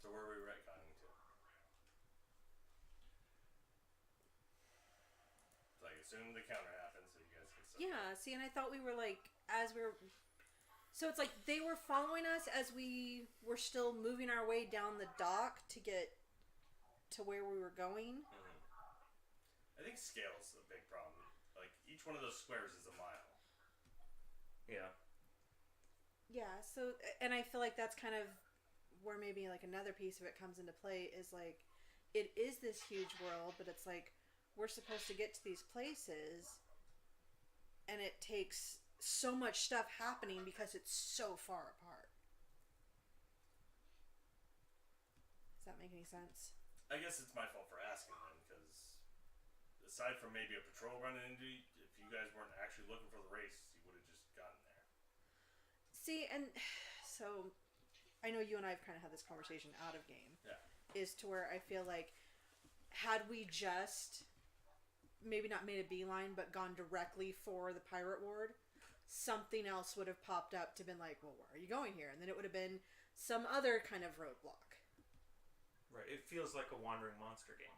So where are we retconning to? So I assume the counter happens, so you guys can start. Yeah, see, and I thought we were like, as we were. So it's like they were following us as we were still moving our way down the dock to get to where we were going. I think scale's a big problem. Like, each one of those squares is a mile. Yeah. Yeah, so, and I feel like that's kind of where maybe like another piece of it comes into play is like, it is this huge world, but it's like, we're supposed to get to these places, and it takes so much stuff happening because it's so far apart. Does that make any sense? I guess it's my fault for asking then, because aside from maybe a patrol running into you, if you guys weren't actually looking for the race, you would have just gotten there. See, and so I know you and I have kind of had this conversation out of game. Yeah. Is to where I feel like, had we just maybe not made a beeline, but gone directly for the pirate ward, something else would have popped up to been like, well, where are you going here? And then it would have been some other kind of roadblock. Right. It feels like a wandering monster game.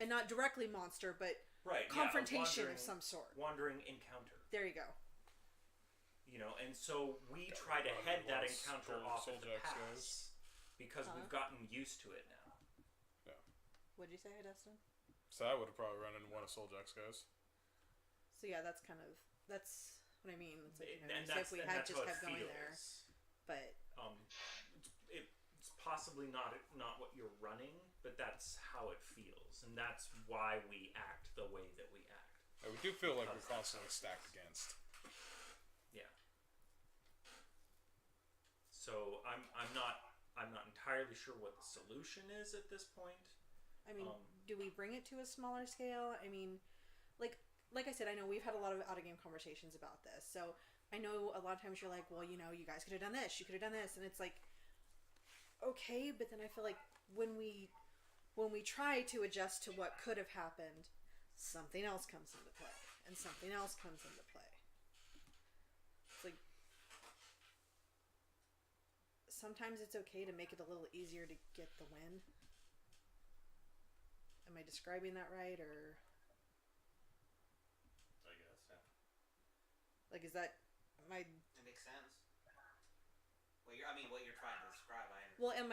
And not directly monster, but Right. confrontation yeah, of some sort. Wandering encounter. There you go. You know, and so we try to head that encounter off at the Souljax pass guys. because we've gotten used to it now. What'd you say, Dustin? So I would have probably run into one of Souljax guys. So yeah, that's kind of, that's what I mean. It's like, you know, And so if we had just how it kept going there, feels. but It's possibly not what you're running, but that's how it feels, and that's why we act the way that we act. And we do feel like Because we're constantly stacked against. Yeah. So I'm not entirely sure what the solution is at this point. I mean, do we bring it to a smaller scale? I mean, like I said, I know we've had a lot of out-of-game conversations about this. So I know a lot of times you're like, well, you know, you guys could have done this, you could have done this, and it's like, okay, but then I feel like when we try to adjust to what could have happened, something else comes into play, and something else comes into play. It's like, sometimes it's okay to make it a little easier to get the win. Am I describing that right, or I guess, yeah. like, is that my? That makes sense. What you're trying to describe, I understand. Well, am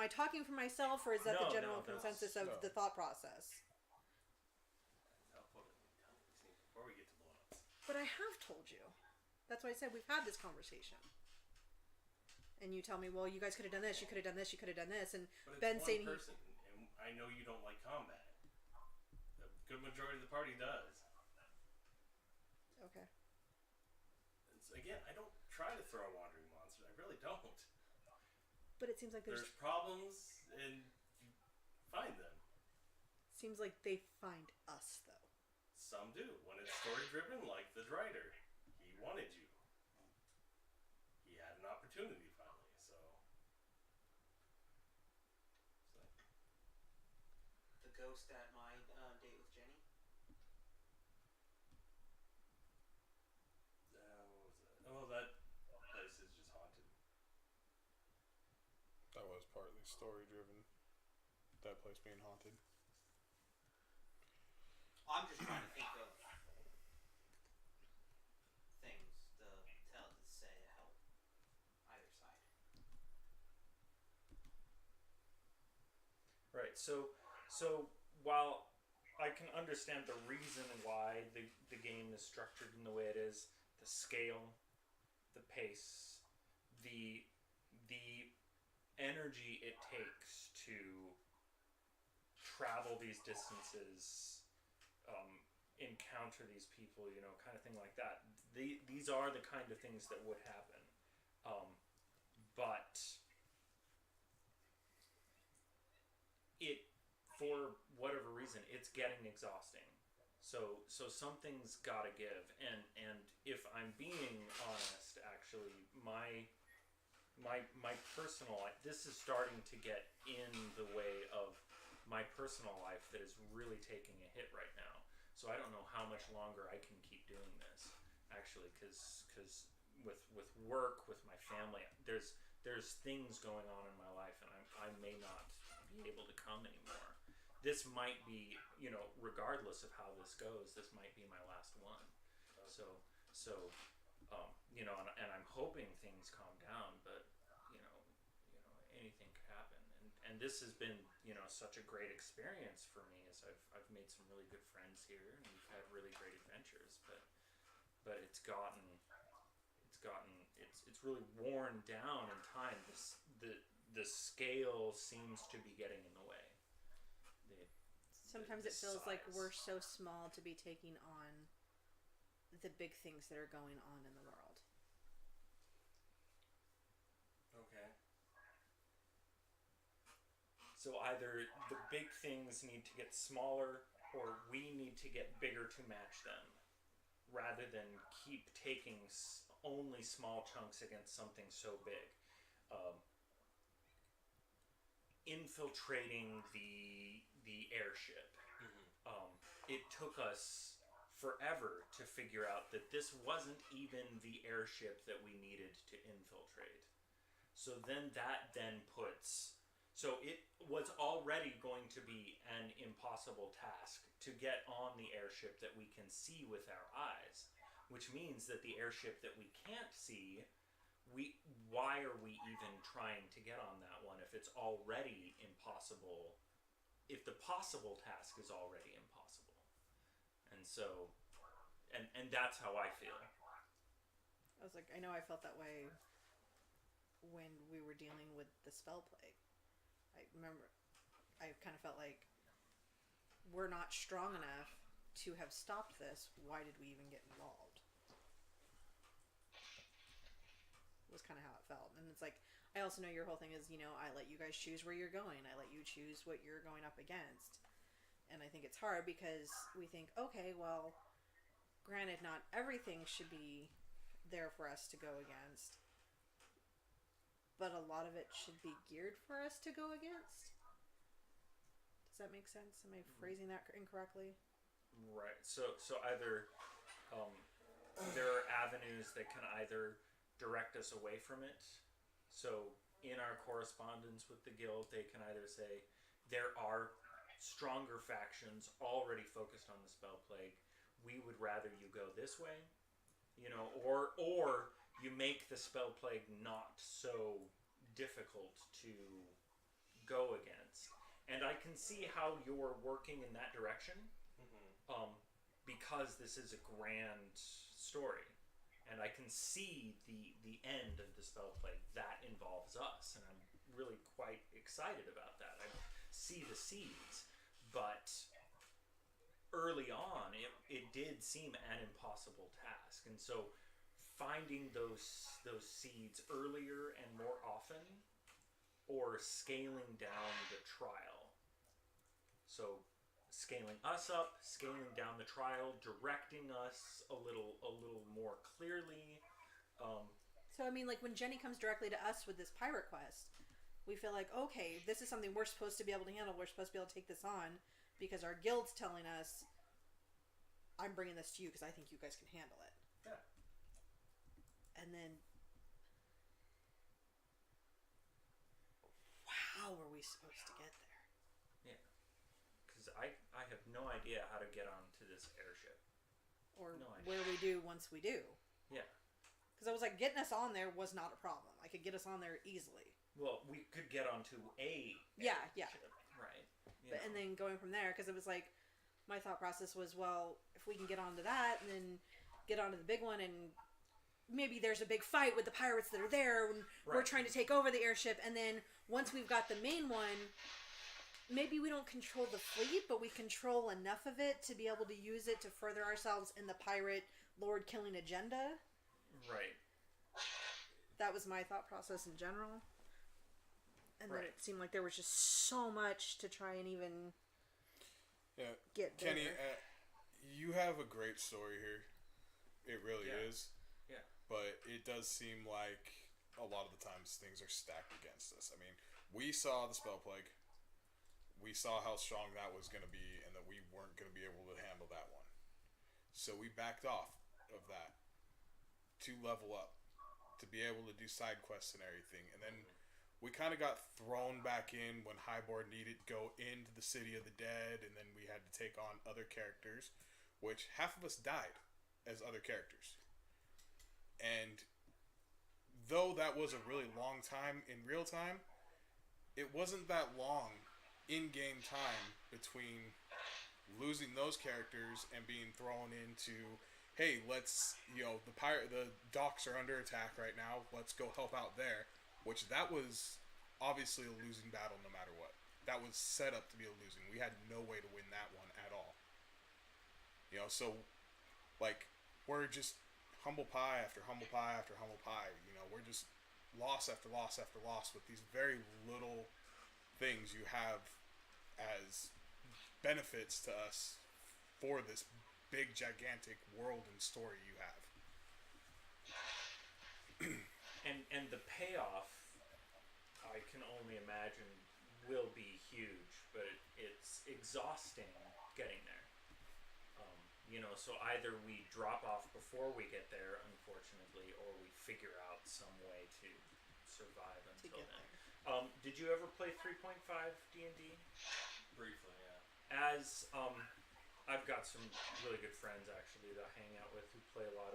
I talking for myself, or is that the No, general no, consensus of no. the thought process? Before we get to blow-ups. But I have told you. That's why I said we've had this conversation. And you tell me, well, you guys could have done this, you could have done this, you could have done this, and But it's Ben one saying person, and I know you don't like combat. The good majority of the party does. okay. It's, again, I don't try to throw a wandering monster. I really don't. But it seems like There's problems, and you find them. seems like they find us though. Some do. When it's story-driven, like the Drider. He wanted you. He had an opportunity finally, so... The ghost at my date with Jenny. Oh, that place is just haunted. That was partly story driven. That place being haunted. I'm just trying to think of things to tell, to say, to help either side. Right. So while I can understand the reason why the game is structured in the way it is, the scale, the pace, the energy it takes to travel these distances, encounter these people, you know, kind of thing like that. These are the kind of things that would happen. But it, for whatever reason, it's getting exhausting. So something's got to give. And if I'm being honest, actually, my personal life, this is starting to get in the way of my personal life that is really taking a hit right now. So I don't know how much longer I can keep doing this, actually, because with work, with my family, there's things going on in my life, and I may not be able to come anymore. This might be, regardless of how this goes, this might be my last one. So and I'm hoping things calm down, but anything could happen. And this has been, such a great experience for me, as I've made some really good friends here, and we've had really great adventures, but it's really worn down in time. The scale seems to be getting in the way. Sometimes it feels like we're so small to be taking on the big things that are going on in the world. Okay. So either the big things need to get smaller, or we need to get bigger to match them, rather than keep taking only small chunks against something so big. Infiltrating the airship. It took us forever to figure out that this wasn't even the airship that we needed to infiltrate. So it was already going to be an impossible task to get on the airship that we can see with our eyes, which means that the airship that we can't see, why are we even trying to get on that one if it's already impossible, if the possible task is already impossible? And so, and that's how I feel. I was like, I know I felt that way when we were dealing with the spellplague. I remember I kind of felt like we're not strong enough to have stopped this. Why did we even get involved? Was kind of how it felt. And it's like, I also know your whole thing is, I let you guys choose where you're going. I let you choose what you're going up against. And I think it's hard because we think, okay, well, granted, not everything should be there for us to go against, but a lot of it should be geared for us to go against. Does that make sense? Am I phrasing that incorrectly? Right. So either there are avenues that can either direct us away from it. So in our correspondence with the guild, they can either say there are stronger factions already focused on the spellplague. We would rather you go this way, or you make the spellplague not so difficult to go against. And I can see how you're working in that direction, because this is a grand story. And I can see the end of the spellplague. That involves us, and I'm really quite excited about that. I see the seeds, but early on, it did seem an impossible task. And so finding those seeds earlier and more often, or scaling down the trial. So scaling us up, scaling down the trial, directing us a little more clearly. So I mean, like when Jenny comes directly to us with this pirate quest, we feel like, okay, this is something we're supposed to be able to handle. We're supposed to be able to take this on because our guild's telling us, I'm bringing this to you because I think you guys can handle it. Yeah. And then, how are we supposed to get there? Yeah. Because I have no idea how to get onto this airship. Or No idea. where we do once we do. Yeah. Because I was like, getting us on there was not a problem. I could get us on there easily. Well, we could get onto a Yeah. airship, right? But, and then going from there, because it was like, my thought process was, well, if we can get onto that and then get onto the big one, and maybe there's a big fight with the pirates that are there when we're trying to take over the airship, and then once we've got the main one, maybe we don't control the fleet, but we control enough of it to be able to use it to further ourselves in the pirate lord killing agenda. Right. That was my thought process in general. And then Right. it seemed like there was just so much to try and even get Kenny, there. you have a great story here. It really Yeah. is. Yeah. But it does seem like a lot of the times things are stacked against us. I mean, we saw the spellplague. We saw how strong that was going to be, and that we weren't going to be able to handle that one. So we backed off of that to level up, to be able to do side quests and everything. And then we kind of got thrown back in when Hibor needed to go into the City of the Dead, and then we had to take on other characters, which half of us died as other characters. And though that was a really long time in real time, it wasn't that long in-game time between losing those characters and being thrown into, hey, let's, the docks are under attack right now, let's go help out there, which that was obviously a losing battle no matter what. That was set up to be a losing. We had no way to win that one at all. So, like, we're just humble pie after humble pie after humble pie. We're just loss after loss after loss with these very little things you have as benefits to us for this big, gigantic world and story you have. And the payoff, I can only imagine, will be huge, but it's exhausting getting there. So either we drop off before we get there, unfortunately, or we figure out some way to survive until get then. Did you ever play 3.5 D&D? Briefly, yeah. As I've got some really good friends actually that I hang out with who played a lot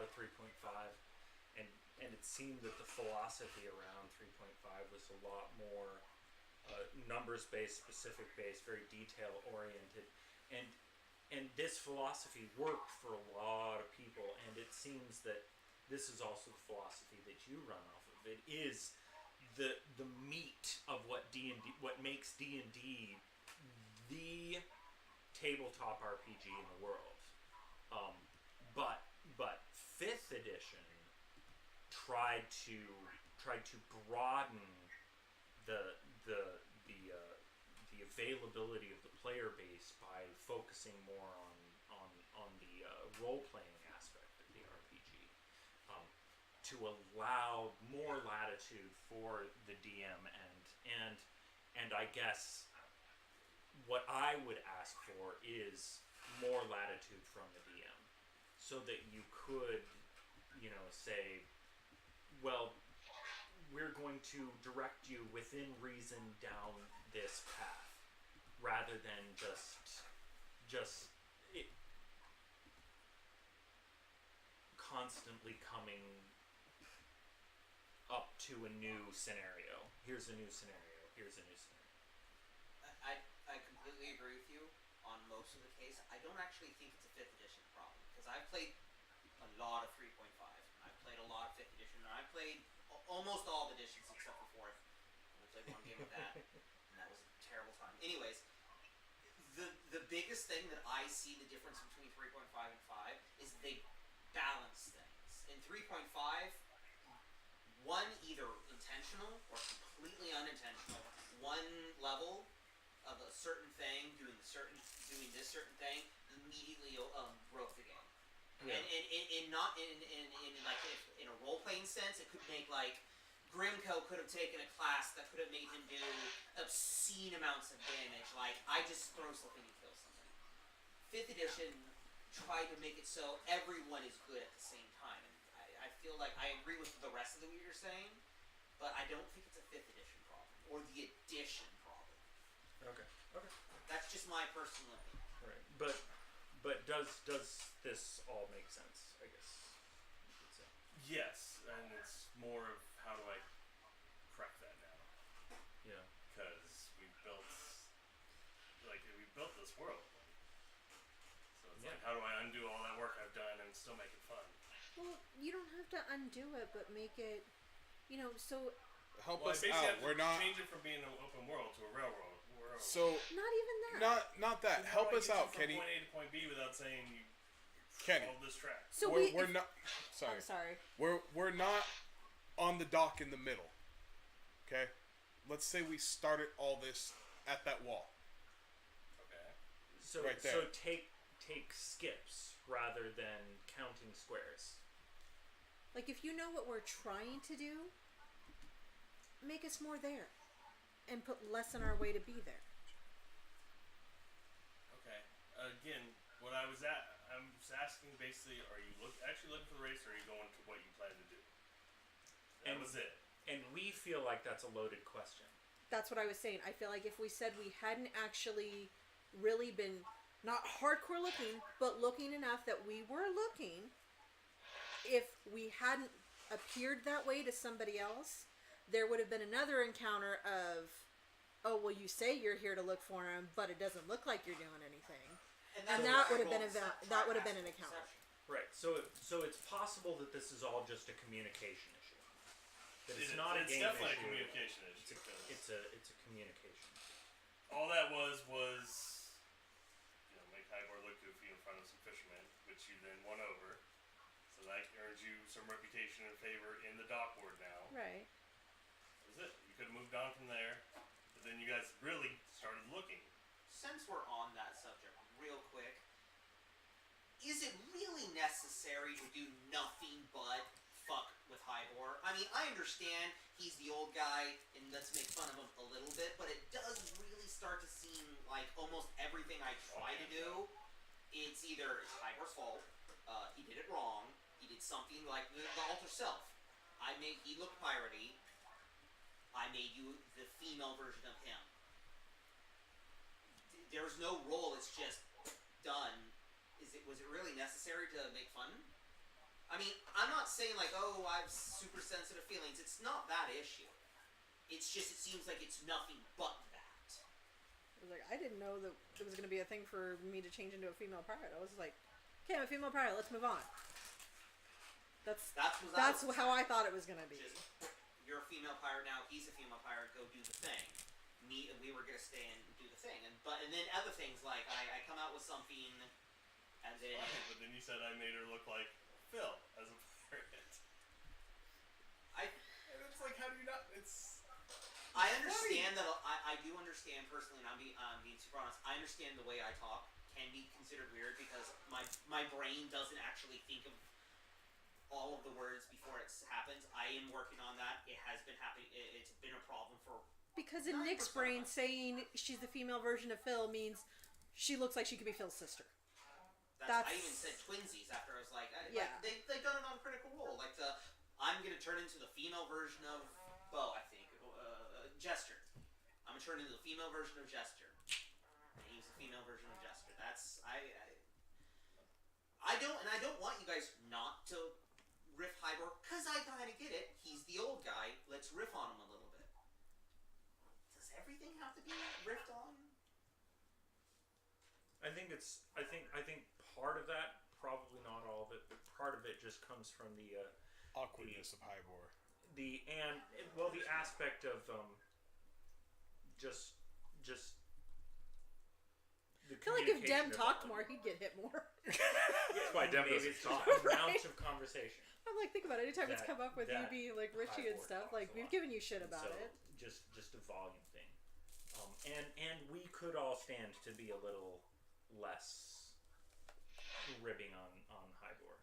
of 3.5, and it seemed that the philosophy around 3.5 was a lot more numbers based, specific based, very detail oriented, and this philosophy worked for a lot of people, and it seems that this is also the philosophy that you run off of. It is the meat of what what makes D&D the tabletop RPG in the world. But 5th edition tried to broaden the availability of the player base by focusing more on the role playing aspect of the RPG, to allow more latitude for the DM and I guess what I would ask for is more latitude from the DM, so that you could, say, well, we're going to direct you within reason down this path, rather than just it constantly coming up to a new scenario. Here's a new scenario. Here's a new scenario. I completely agree with you on most of the case. I don't actually think it's a 5th edition problem, because I've played a lot of 3.5. I've played a lot of 5th edition, and I've played almost all the editions except for 4th. I played one game with that, and that was a terrible time. Anyways, the biggest thing that I see the difference between 3.5 and 5 is they balance things. In 3.5, one either intentional or completely unintentional, one level of a certain thing doing this certain thing immediately broke the game. Yeah. And not in like if in a role playing sense, it could make like Grimkel could have taken a class that could have made him do obscene amounts of damage. Like, I just throw something and kill somebody. 5th edition tried to make it so everyone is good at the same time. And I feel like I agree with the rest of the what you're saying, but I don't think it's a 5th edition problem or the edition problem. Okay. That's just my personal opinion. Right. But does this all make sense? I guess you could say. Yes, and it's more of how do I correct that now? Yeah. Because we built this world. So it's like, how do I undo all that work I've done and still make it fun? Well, you don't have to undo it, but make it, so Help Well, I us basically out. have to We're not. change it from being an open world to a railroad. So not even that. not that. How Help do I us get you out, from Kenny. point A to point B without saying you Kenny, All this track. So we're if- not. Sorry. I'm sorry. We're not on the dock in the middle. Okay? Let's say we started all this at that wall. Okay. So Right there. so take skips rather than counting squares. Like, if you know what we're trying to do, make us more there. And put less in our way to be there. Okay. Again, what I was asking basically, are you actually looking for the race, or are you going to what you plan to do? That was it. And we feel like that's a loaded question. That's what I was saying. I feel like if we said we hadn't actually really been, not hardcore looking, but looking enough that we were looking, if we hadn't appeared that way to somebody else, there would have been another encounter of, oh, well, you say you're here to look for him, but it doesn't look like you're doing anything. And that would have been an encounter. Right. So it's possible that this is all just a communication issue. That it's not a It's game definitely issue. a communication issue. It's a communication. All that was make Hibor look goofy in front of some fishermen, which you then won over. So that earns you some reputation and favor in the dock ward now. Right. That was it. You could have moved on from there, but then you guys really started looking. Since we're on that subject, real quick, is it really necessary to do nothing but fuck with Hibor? I mean, I understand he's the old guy, and let's make fun of him a little bit, but it does really start to seem like almost everything I try to do, it's either it's Hibor's fault, he did it wrong, he did something like the altar self. He looked piratey, I made you the female version of him. There's no role, it's just done. Was it really necessary to make fun? I mean, I'm not saying like, oh, I have super sensitive feelings. It's not that issue. It's just, it seems like it's nothing but that. I was like, I didn't know that it was going to be a thing for me to change into a female pirate. I was like, okay, I'm a female pirate, let's move on. That's how I thought it was going to be. Just, you're a female pirate now, he's a female pirate, go do the thing. We were going to stay and do the thing. And then other things, like, I come out with something, and then... But then you said I made her look like Phil as a pirate. And it's like, how do you not... I understand that. I do understand personally, and I'm being super honest. I understand the way I talk can be considered weird because my brain doesn't actually think of all of the words before it happens. I am working on that. It has been happening. It's been a problem for... Because in Nick's brain, saying she's the female version of Phil means she looks like she could be Phil's sister. I even said twinsies after I was like, yeah. Like they've done it on Critical Role. Like I'm going to turn into the female version of Bo, I think. Jester. I'm going to turn into the female version of Jester. And he's the female version of Jester. That's... I don't want you guys not to riff Hibor, because I kind of get it. He's the old guy. Let's riff on him a little bit. Does everything have to be riffed on? I think part of that, probably not all of it, but part of it just comes from the Awkwardness of Hibor. the aspect of just the I feel like if Dem communication talked about more, it. he'd get hit more. That's why Dem Maybe doesn't it's talk. just amounts of conversation. I'm like, think about it. Anytime it's That- come up with you that being like Richie and Hibor stuff, talks like a we've lot. given you shit about So, it. Just a volume thing. And we could all stand to be a little less ribbing on Hibor,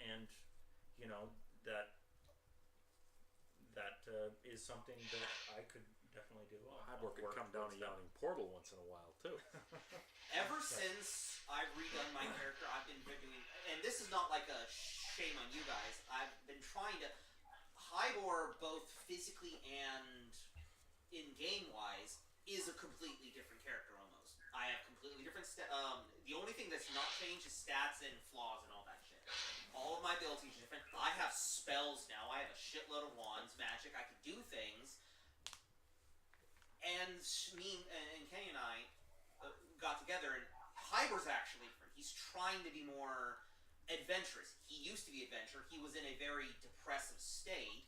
and you know that is something that I could definitely do. Hibor could come down a yawning portal once in a while too. Ever since I've redone my character, I've been doing, and this is not like a shame on you guys, I've been trying to, Hibor, both physically and in game-wise, is a completely different character almost. I have completely different, the only thing that's not changed is stats and flaws and all that shit. All of my abilities are different. I have spells now, I have a shitload of wands, magic, I can do things. And me and Kenny and I got together, and Hibor's actually different. He's trying to be more adventurous. He used to be adventurous. He was in a very depressive state.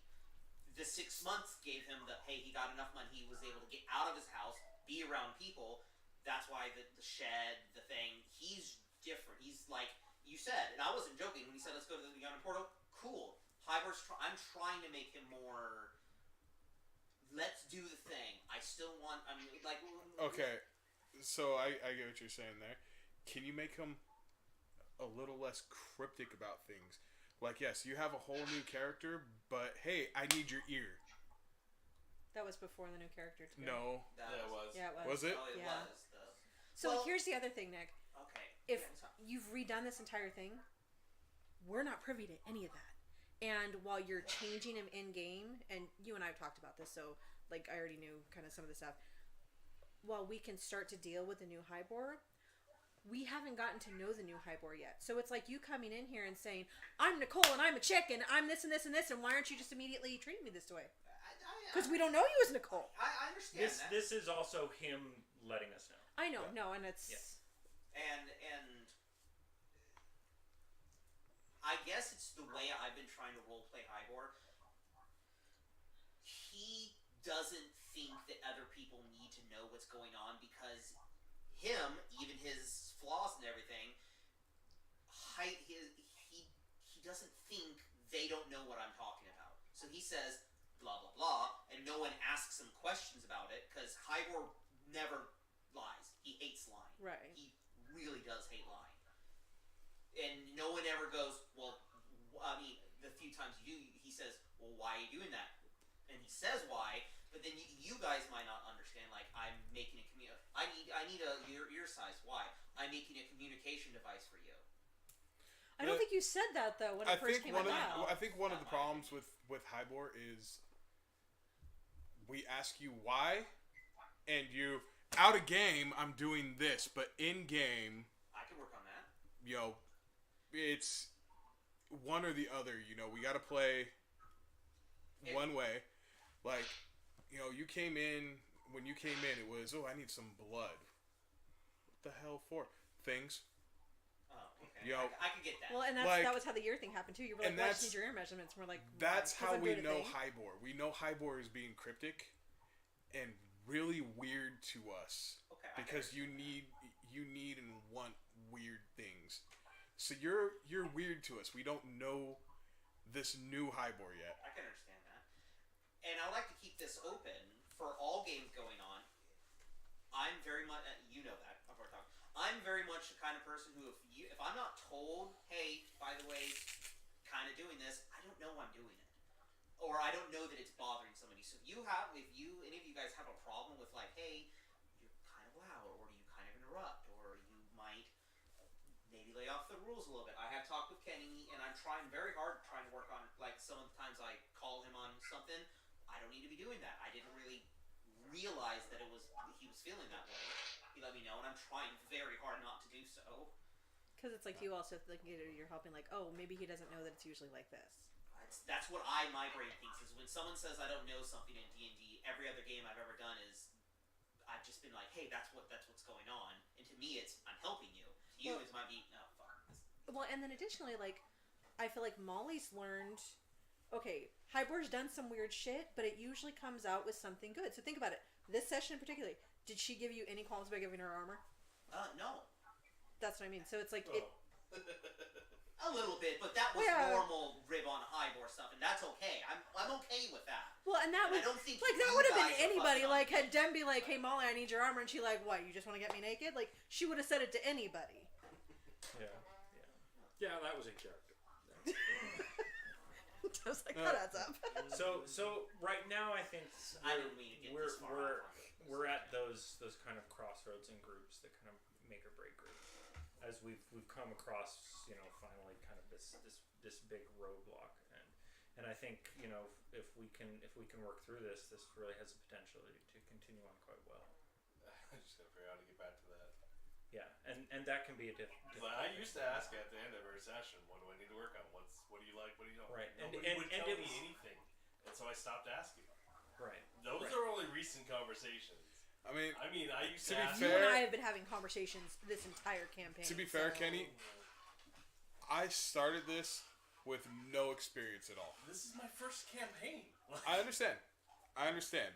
The 6 months gave him hey, he got enough money. He was able to get out of his house, be around people. That's why the shed, the thing, he's different. He's like, you said, and I wasn't joking when you said let's go to the Beyond Portal. Cool. Hibor's. I'm trying to make him more. Let's do the thing. I still want. I mean, like. Okay, so I get what you're saying there. Can you make him a little less cryptic about things? Like, yes, you have a whole new character, but hey, I need your ear. That was before the new character too. No. Yeah, it was. Yeah, it was. Was it? Oh, it Yeah. was. Though. So Well- here's the other thing, Nick. Okay. If Yeah, so- you've redone this entire thing, we're not privy to any of that. And while you're changing him in game, and you and I have talked about this, so like I already knew kind of some of the stuff. While we can start to deal with the new Hibor, we haven't gotten to know the new Hibor yet. So it's like you coming in here and saying, "I'm Nicole and I'm a chick and I'm this and this and this, and why aren't you just immediately treating me this way?" Because we don't know you as Nicole. I understand that. This is also him letting us know. I know, no, and it's Yeah. And I guess it's the way I've been trying to roleplay Hibor. He doesn't think that other people need to know what's going on because him, even his flaws and everything, he doesn't think they don't know what I'm talking about. So he says blah blah blah, and no one asks him questions about it because Hibor never lies. He hates lying. right. He really does hate lying. And no one ever goes, well, I mean, the few times you do, he says, well, why are you doing that? And he says why, but then you guys might not understand, like, I'm making a I need your ear size. Why? I'm making a communication device for you. I don't think you said that though when it first came out. I think one of the problems with Hibor is we ask you why, and you out of game I'm doing this, but in game, I can work on that. yo, it's one or the other. You know, we got to play one way. Like, you know, you came in. When you came in, it was, oh, I need some blood. What the hell for? Things. Oh, okay. Yo. I could get that. Well, and that was how the ear thing happened too. You were like, And "Why do that's- you need your ear measurements?" And we're like, That's "Why? 'Cause how I'm we doing a know thing." Hibor. We know Hibor is being cryptic and really weird to us Okay. because you need and want weird things. So you're weird to us. We don't know this new Hibor yet. I can understand that. And I would like to keep this open for all games going on. I'm very much, you know that, before I talk. I'm very much the kind of person who, if I'm not told, hey, by the way, kind of doing this, I don't know I'm doing it. Or I don't know that it's bothering somebody. So if any of you guys have a problem with like, hey, you're kind of loud, or you kind of interrupt, or you might maybe lay off the rules a little bit. I have talked with Kenny, and I'm trying very hard to work on, like, some of the times I call him on something, I don't need to be doing that. I didn't really realize that he was feeling that way. He let me know, and I'm trying very hard not to do so. Because it's like you also like you're helping like, oh, maybe he doesn't know that it's usually like this. That's what my brain thinks is when someone says I don't know something in D&D, every other game I've ever done is I've just been like, hey, that's what's going on, and to me it's I'm helping you. To you, it might be fuck. Well, and then additionally, like, I feel like Molly's learned. Okay, Hibor's done some weird shit, but it usually comes out with something good. So think about it. This session particularly, did she give you any qualms by giving her armor? No. That's what I mean. So it's like A little bit, but that was normal rib on Hibor stuff, and that's okay. I'm okay with that. Well, and that And was I don't think like that you would have been guys are anybody. fucking Like, on had Dem be like, "Hey, Molly, I need your armor," and she like, "What? You just want to get me naked?" Like, she would have said it to anybody. Yeah, that was in character. I was like, that adds up. So right now I think I didn't mean to get this far. we're at those kind of crossroads in groups that kind of make or break groups. As we've come across, finally kind of this big roadblock, and I think if we can work through this really has the potential to continue on quite well. I just gotta figure out how to get back to that. Yeah, and that can be a difficult. I used to ask at the end of every session, what do I need to work on? What do you like? What do you don't? Right, Nobody would tell me anything, and so I stopped asking. Right. Those are only recent conversations. I mean, I used to to be ask. You fair- and I have been having conversations this entire campaign. to be fair, so- Kenny, I started this with no experience at all. This is my first campaign. I understand,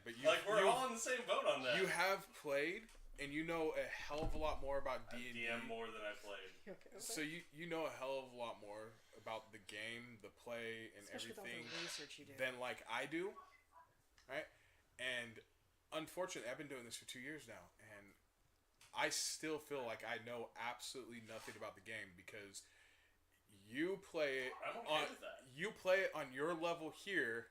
but We're all in the same boat on that. you have played, and you know a hell of a lot more about I D&D. DM more than I played. You okay with So that? you know a hell of a lot more about the game, the play, and Especially with all everything the research you do. than like I do, right? And unfortunately, I've been doing this for 2 years now, and I still feel like I know absolutely nothing about the game because you play it I'm okay on with that. you play it on your level here.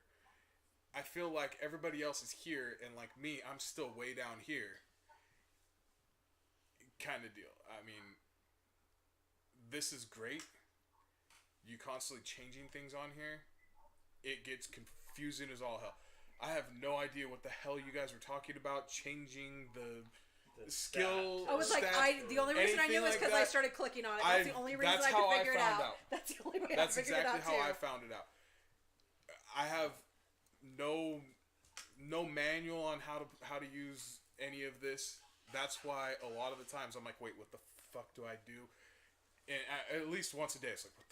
I feel like everybody else is here, and like me, I'm still way down here. Kind of deal. I mean, this is great. You constantly changing things on here. It gets confusing as all hell. I have no idea what the hell you guys were talking about. Changing the skill. I was like, stat, the only reason I knew anything was like because I that. started clicking on it. That's the only reason that's I how could figure it found out. That's the only way That's I figured exactly it out how too. I found it out. I have no manual on how to use any of this. That's why a lot of the times I'm like, wait, what the fuck do I do? And at least once a day, it's like,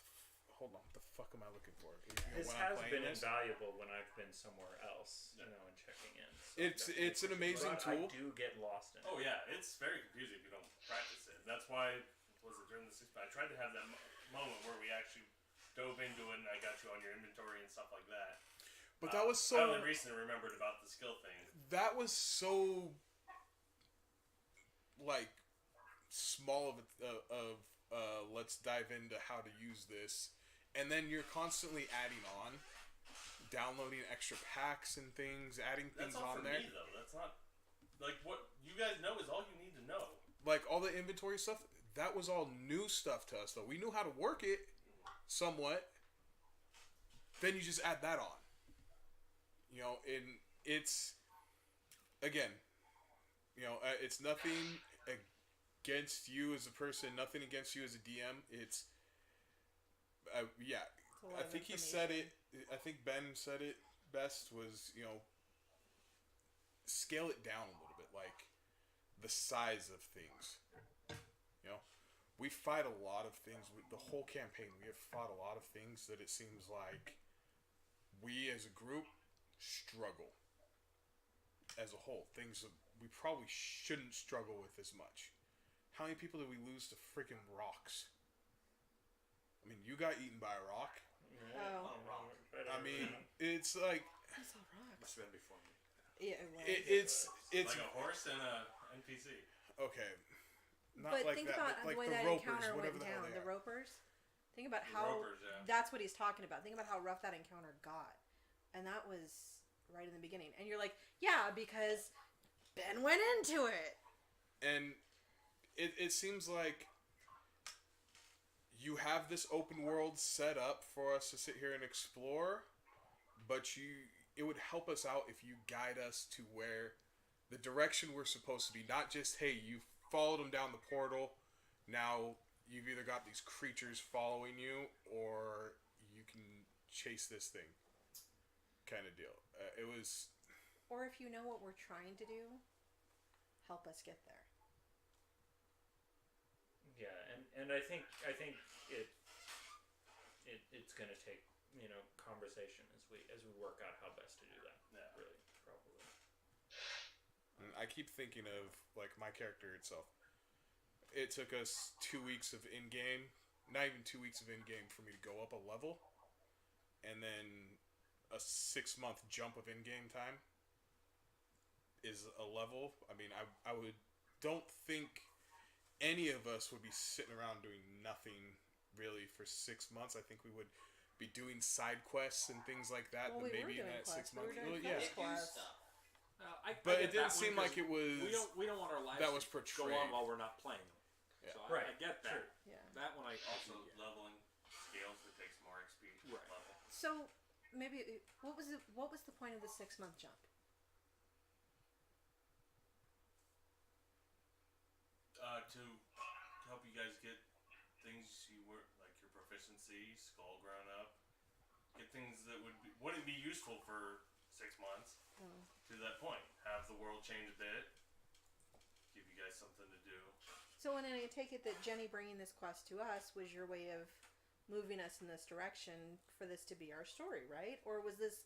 hold on, what the fuck am I looking for? This when I'm has playing been this? invaluable when I've been somewhere else, and checking in. So It's an amazing but tool. I do get lost in it. Oh yeah, it's very confusing if you don't practice it. That's why was it during the 6? I tried to have that moment where we actually dove into it, and I got you on your inventory and stuff like that. But that was I so. only recently remembered about the skill thing. That was so. Like, small of let's dive into how to use this, and then you're constantly adding on, downloading extra packs and things, adding things That's all on for there. me though. That's not like what you guys know is all you need to know. Like all the inventory stuff, that was all new stuff to us though. We knew how to work it somewhat. Then you just add that on. You know, and it's again, you know, it's nothing against you as a person, nothing against you as a DM. It's yeah. I think he said it. I think Ben said it best was, you know, scale it down a little bit, like the size of things. You know, we fight a lot of things. The whole campaign, we have fought a lot of things that it seems like we as a group struggle as a whole. Things that we probably shouldn't struggle with as much. How many people did we lose to freaking rocks? I mean, you got eaten by a rock. Oh. I mean, it's like I saw rocks. Must have been before me. Yeah, it was. it's like a horse and a NPC. okay. Not But like think that, about but like the way the that ropers, encounter whatever went the hell down. they The are. ropers. Think about The how. ropers, yeah. That's what he's talking about. Think about how rough that encounter got, and that was right in the beginning. And you're like, yeah, because Ben went into it. And it seems like you have this open world set up for us to sit here and explore, but it would help us out if you guide us to where the direction we're supposed to be. Not just, hey, you followed them down the portal, now you've either got these creatures following you or you can chase this thing kind of deal. It was... Or if you know what we're trying to do, help us get there. Yeah, and I think it's going to take, you know, conversation as we work out how best to do that. Yeah. Really, probably. And I keep thinking of, like, my character itself. It took us 2 weeks of in-game, not even 2 weeks of in-game for me to go up a level, and then a 6-month jump of in-game time is a level. I mean, I don't think any of us would be sitting around doing nothing really for 6 months. I think we would be doing side quests and things like that. Well, but we were maybe in doing that quests. 6 months, We were doing yeah. quests. They do Class. stuff. But I it get didn't that seem one like 'cause it was. We don't want our lives that was to go portrayed. on while we're not playing them. Yeah. So Right. I get that. Sure. Yeah. That one I Also, do get. leveling scales, it takes more XP Right. level. So maybe what was the point of the 6-month jump? To help you guys get things you were like your proficiency, skull grown up, get things that wouldn't be useful for 6 months to that point. Have the world change a bit, give you guys something to do. So, and I take it that Jenny bringing this quest to us was your way of moving us in this direction for this to be our story, right? Or was this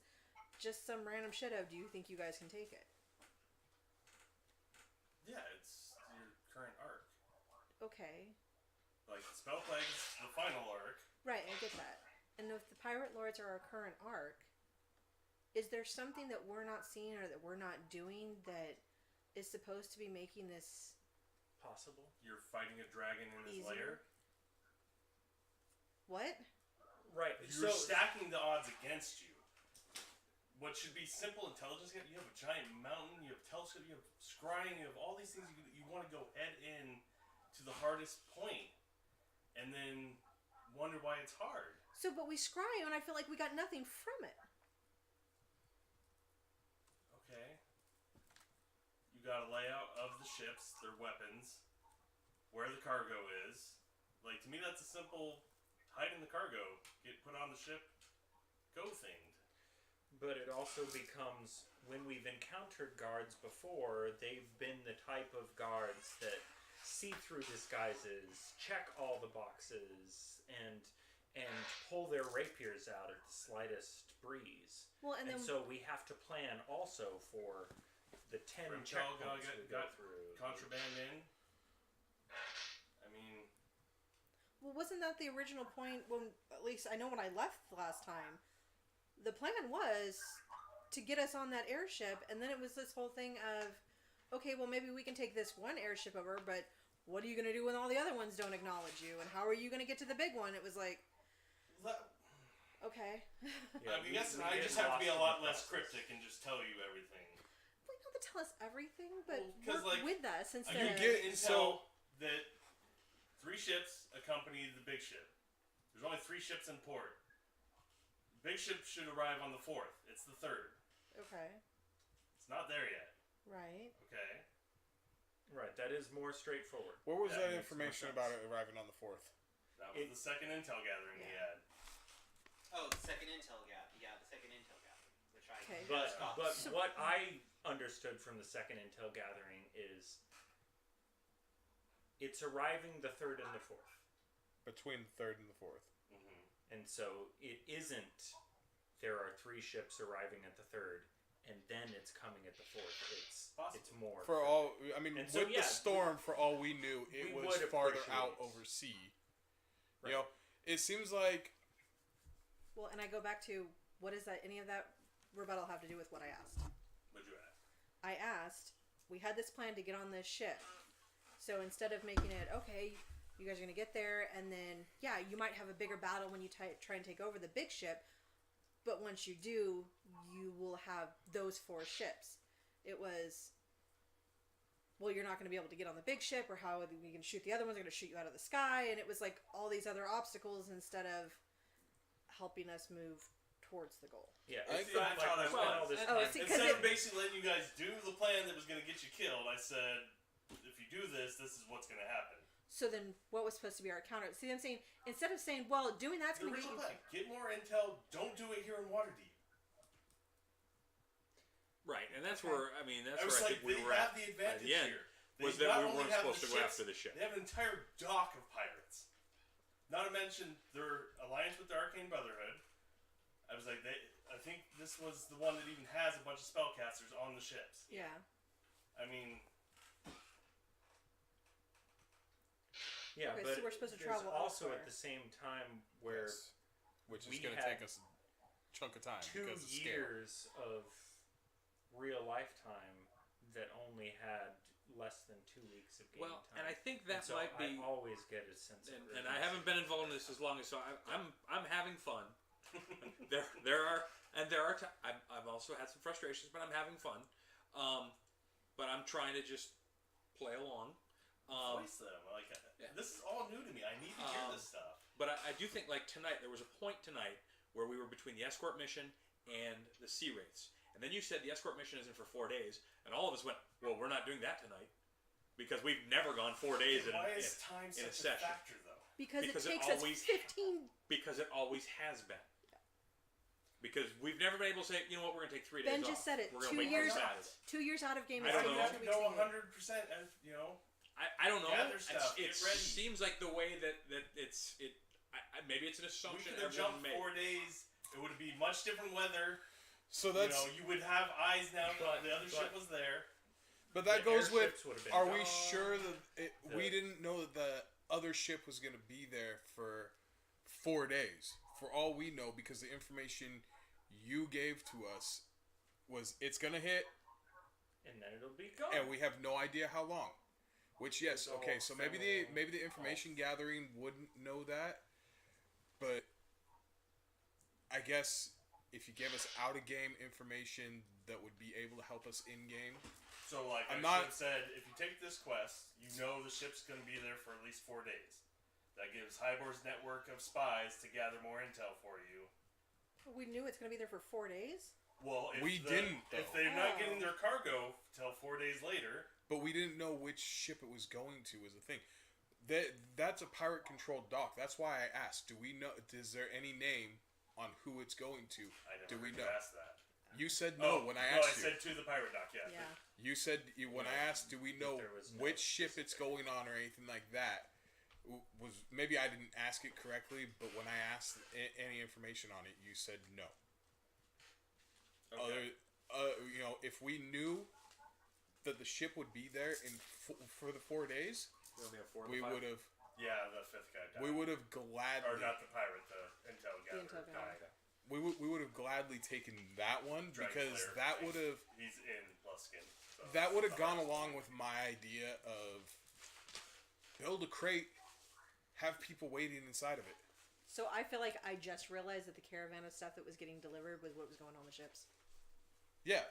just some random shit of, do you think you guys can take it? Yeah, it's your current arc. Okay. Like, the spellplague is the final arc. Right, I get that. And if the Pirate Lords are our current arc, is there something that we're not seeing or that we're not doing that is supposed to be making this Possible. You're fighting a dragon in his easier? lair. What? Right. You're stacking the odds against you. What should be simple intelligence, you have a giant mountain, you have telescope, you have scrying, you have all these things you want to go head in to the hardest point and then wonder why it's hard. So, but we scry and I feel like we got nothing from it. Okay. You got a layout of the ships, their weapons, where the cargo is. Like, to me, that's a simple hide in the cargo, get put on the ship, go thing. But it also becomes, when we've encountered guards before, they've been the type of guards that see through disguises, check all the boxes, and pull their rapiers out at the slightest breeze. Well, and then so we have to plan also for the 10 Grimkel checkpoints we go got through. contraband in. I mean, well, wasn't that the original point when, at least I know when I left last time, the plan was to get us on that airship, and then it was this whole thing of, okay, well, maybe we can take this one airship over, but what are you going to do when all the other ones don't acknowledge you? And how are you going to get to the big one? It was like, okay. I guess I just have to be a lot less cryptic and just tell you everything. Well, you don't have to tell us everything, but Well, 'cause, work like, with us instead You of... get intel that 3 ships accompany the big ship. There's only 3 ships in port. The big ship should arrive on the 4th. It's the 3rd. Okay. It's not there yet. Right. Okay. Right, that is more straightforward. Where was That that makes information more about sense. it arriving on the 4th? That was the second intel gathering he Yeah. had. Oh, the second intel gap. Yeah, the second intel gap, which I Okay. But stopped. what I understood from the second intel gathering is it's arriving the 3rd and the 4th. Between the 3rd and the 4th. Mm-hmm. And so it isn't there are 3 ships arriving at the 3rd and then it's coming at the 4th. It's more. For all, I mean, And with so, the yeah, storm, for all we knew, it we was would farther appreciate- out over sea. Right. You know, it seems like Well, and I go back to, what is that, any of that rebuttal have to do with what I asked? What'd you ask? I asked, we had this plan to get on this ship. So instead of making it, okay, you guys are going to get there, and then, yeah, you might have a bigger battle when you try and take over the big ship, but once you do, you will have those 4 ships. It was, well, you're not going to be able to get on the big ship, or how we can shoot the other ones, they're going to shoot you out of the sky, and it was like all these other obstacles instead of helping us move towards the goal. Yeah, I it's think not that's how like that all was. this Oh, time. see, Instead of basically letting you guys do the plan that was going to get you killed, I said, if you do this, this is what's going to happen. So then, what was supposed to be our counter? See, I'm saying, instead of saying, well, doing that's The going to get original you... plan. Get more intel. Don't do it here in Waterdeep. Right, and that's Okay. where, I mean, that's I where was I like, think we they were have at the by advantage the end. here. Was They that not we only weren't have supposed the to go ships, after the ship. They have an entire dock of pirates. Not to mention their alliance with the Arcane Brotherhood. I was like, I think this was the one that even has a bunch of spellcasters on the ships. Yeah. I mean, Yeah, Okay, but so we're supposed to there's travel also elsewhere. at the same time where yes, which is we going to had take us a chunk of time 2 because of scale. years of real lifetime that only had less than 2 weeks of game Well, time. and I think that so might be, I always get a sense of and I haven't been involved in this as long as, so I'm having fun. there are I've also had some frustrations, but I'm having fun. But I'm trying to just play along. voice them. Like, this is all new to me. I need to hear this stuff. But I do think, like, tonight, there was a point tonight where we were between the escort mission and the sea wraiths. And then you said the escort mission isn't for 4 days, and all of us went, well, we're not doing that tonight. Because we've never gone 4 days in Why is time in a such a session. factor, though? Because Because it it takes always- us 15... Because it always has been. Because we've never been able to say, you know what, we're going to take 3 days Ben off. just said it. We're 2 gonna wait years, till Saturday. 2 years out of game I is don't taking know. us 2 weeks. No, to get. 100%, as you know. I don't know. Gather stuff, It get ready. seems like the way that it's maybe it's an We assumption could have everyone jumped made. 4 days. It would be much different weather. So that's, you would have eyes now. But- the other ship was there. but that the goes with. airships would have been Are we gone. sure that we didn't know that the other ship was going to be there for 4 days. For all we know, because the information you gave to us was it's going to hit, And then it'll be gone. and we have no idea how long. Which, yes, It's all okay, so maybe ephemeral. the information gathering wouldn't know that, but I guess if you gave us out of game information that would be able to help us in game. So, like I'm I not- should have said, if you take this quest, you know the ship's going to be there for at least 4 days. That gives Hibor's network of spies to gather more intel for you. We knew it's going to be there for 4 days. Well, if We didn't, If though. they're not Oh. getting their cargo till 4 days later, But we didn't know which ship it was going to was the thing. That's a pirate-controlled dock. That's why I asked. Do we know? Is there any name on who it's going to? I never Do we heard know? you ask that. You said no when I No, asked I you. said to the pirate dock, yeah. Yeah. You said when I asked, do we know there was no which ship it's going on or anything like that? Was maybe I didn't ask it correctly, but when I asked any information on it, you said no. Okay. If we knew that the ship would be there for the 4 days, We only have 4 of we the 5. would have Yeah, the fifth guy died. we would have Or gladly not the pirate, the intel gatherer intel guy. gatherer. we would have gladly taken that one Dragon because Slayer. that would have He's in Luskin. So that would have the gone hardest along one. with my idea of build a crate, have people waiting inside of it. So I feel like I just realized that the caravan of stuff that was getting delivered was what was going on the ships. Yeah,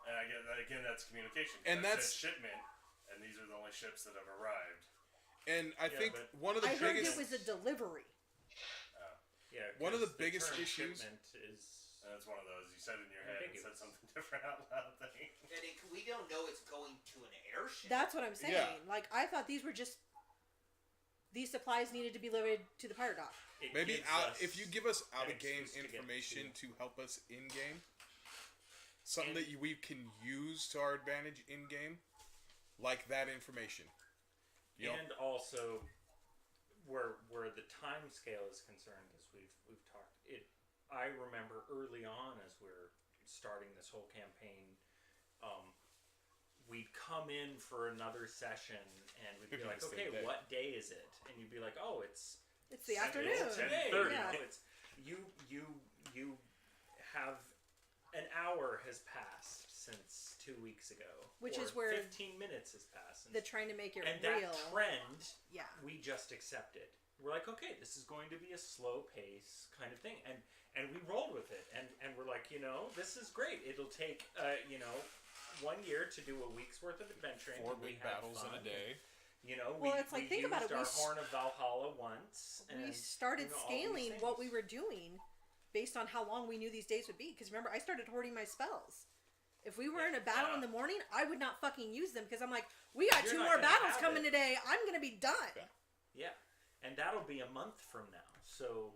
And I get that again. That's communication. And That that's- said shipment, and these are the only ships that have arrived. and I Yeah, think but- one of the I heard biggest it was a delivery. Yeah, One of the 'cause biggest term issues- shipment is And it's one of those you said in your head and said Ambiguous. something different out loud. Thing. And we don't know it's going to an airship. That's what I'm saying. Yeah. Like I thought these were just these supplies needed to be delivered to the pirate dock. it maybe gives out us if you give us an out of game excuse to get information to- to help us in game, something And- that we can use to our advantage in game, like that information. You know, And also, where the time scale is concerned, as we've talked, I remember early on as we're starting this whole campaign, we'd come in for another session and we'd be like, Same okay, day. what day is it? And you'd be like, oh, it's It's the afternoon. It's today. 10:30. Yeah. It's you have an hour has passed since 2 weeks ago, Which or is where 15 minutes has passed. Since The trying to make it and real. that trend Yeah. we just accepted. We're like, okay, this is going to be a slow pace kind of thing, and we rolled with it, and we're like, this is great. It'll take 1 year to do a week's worth of adventuring. 4 and we big had battles in a fun. day. Well, it's like, we think about used it, we our s- Horn of Valhalla once. We and, started all these scaling what things. we were doing based on how long we knew these days would be. Because remember, I started hoarding my spells. If we were in a battle in the morning, I would not fucking use them because I'm like, we got You're 2 not more gonna battles have coming it. today. I'm gonna be done. Yeah. Yeah, and that'll be a month from now. So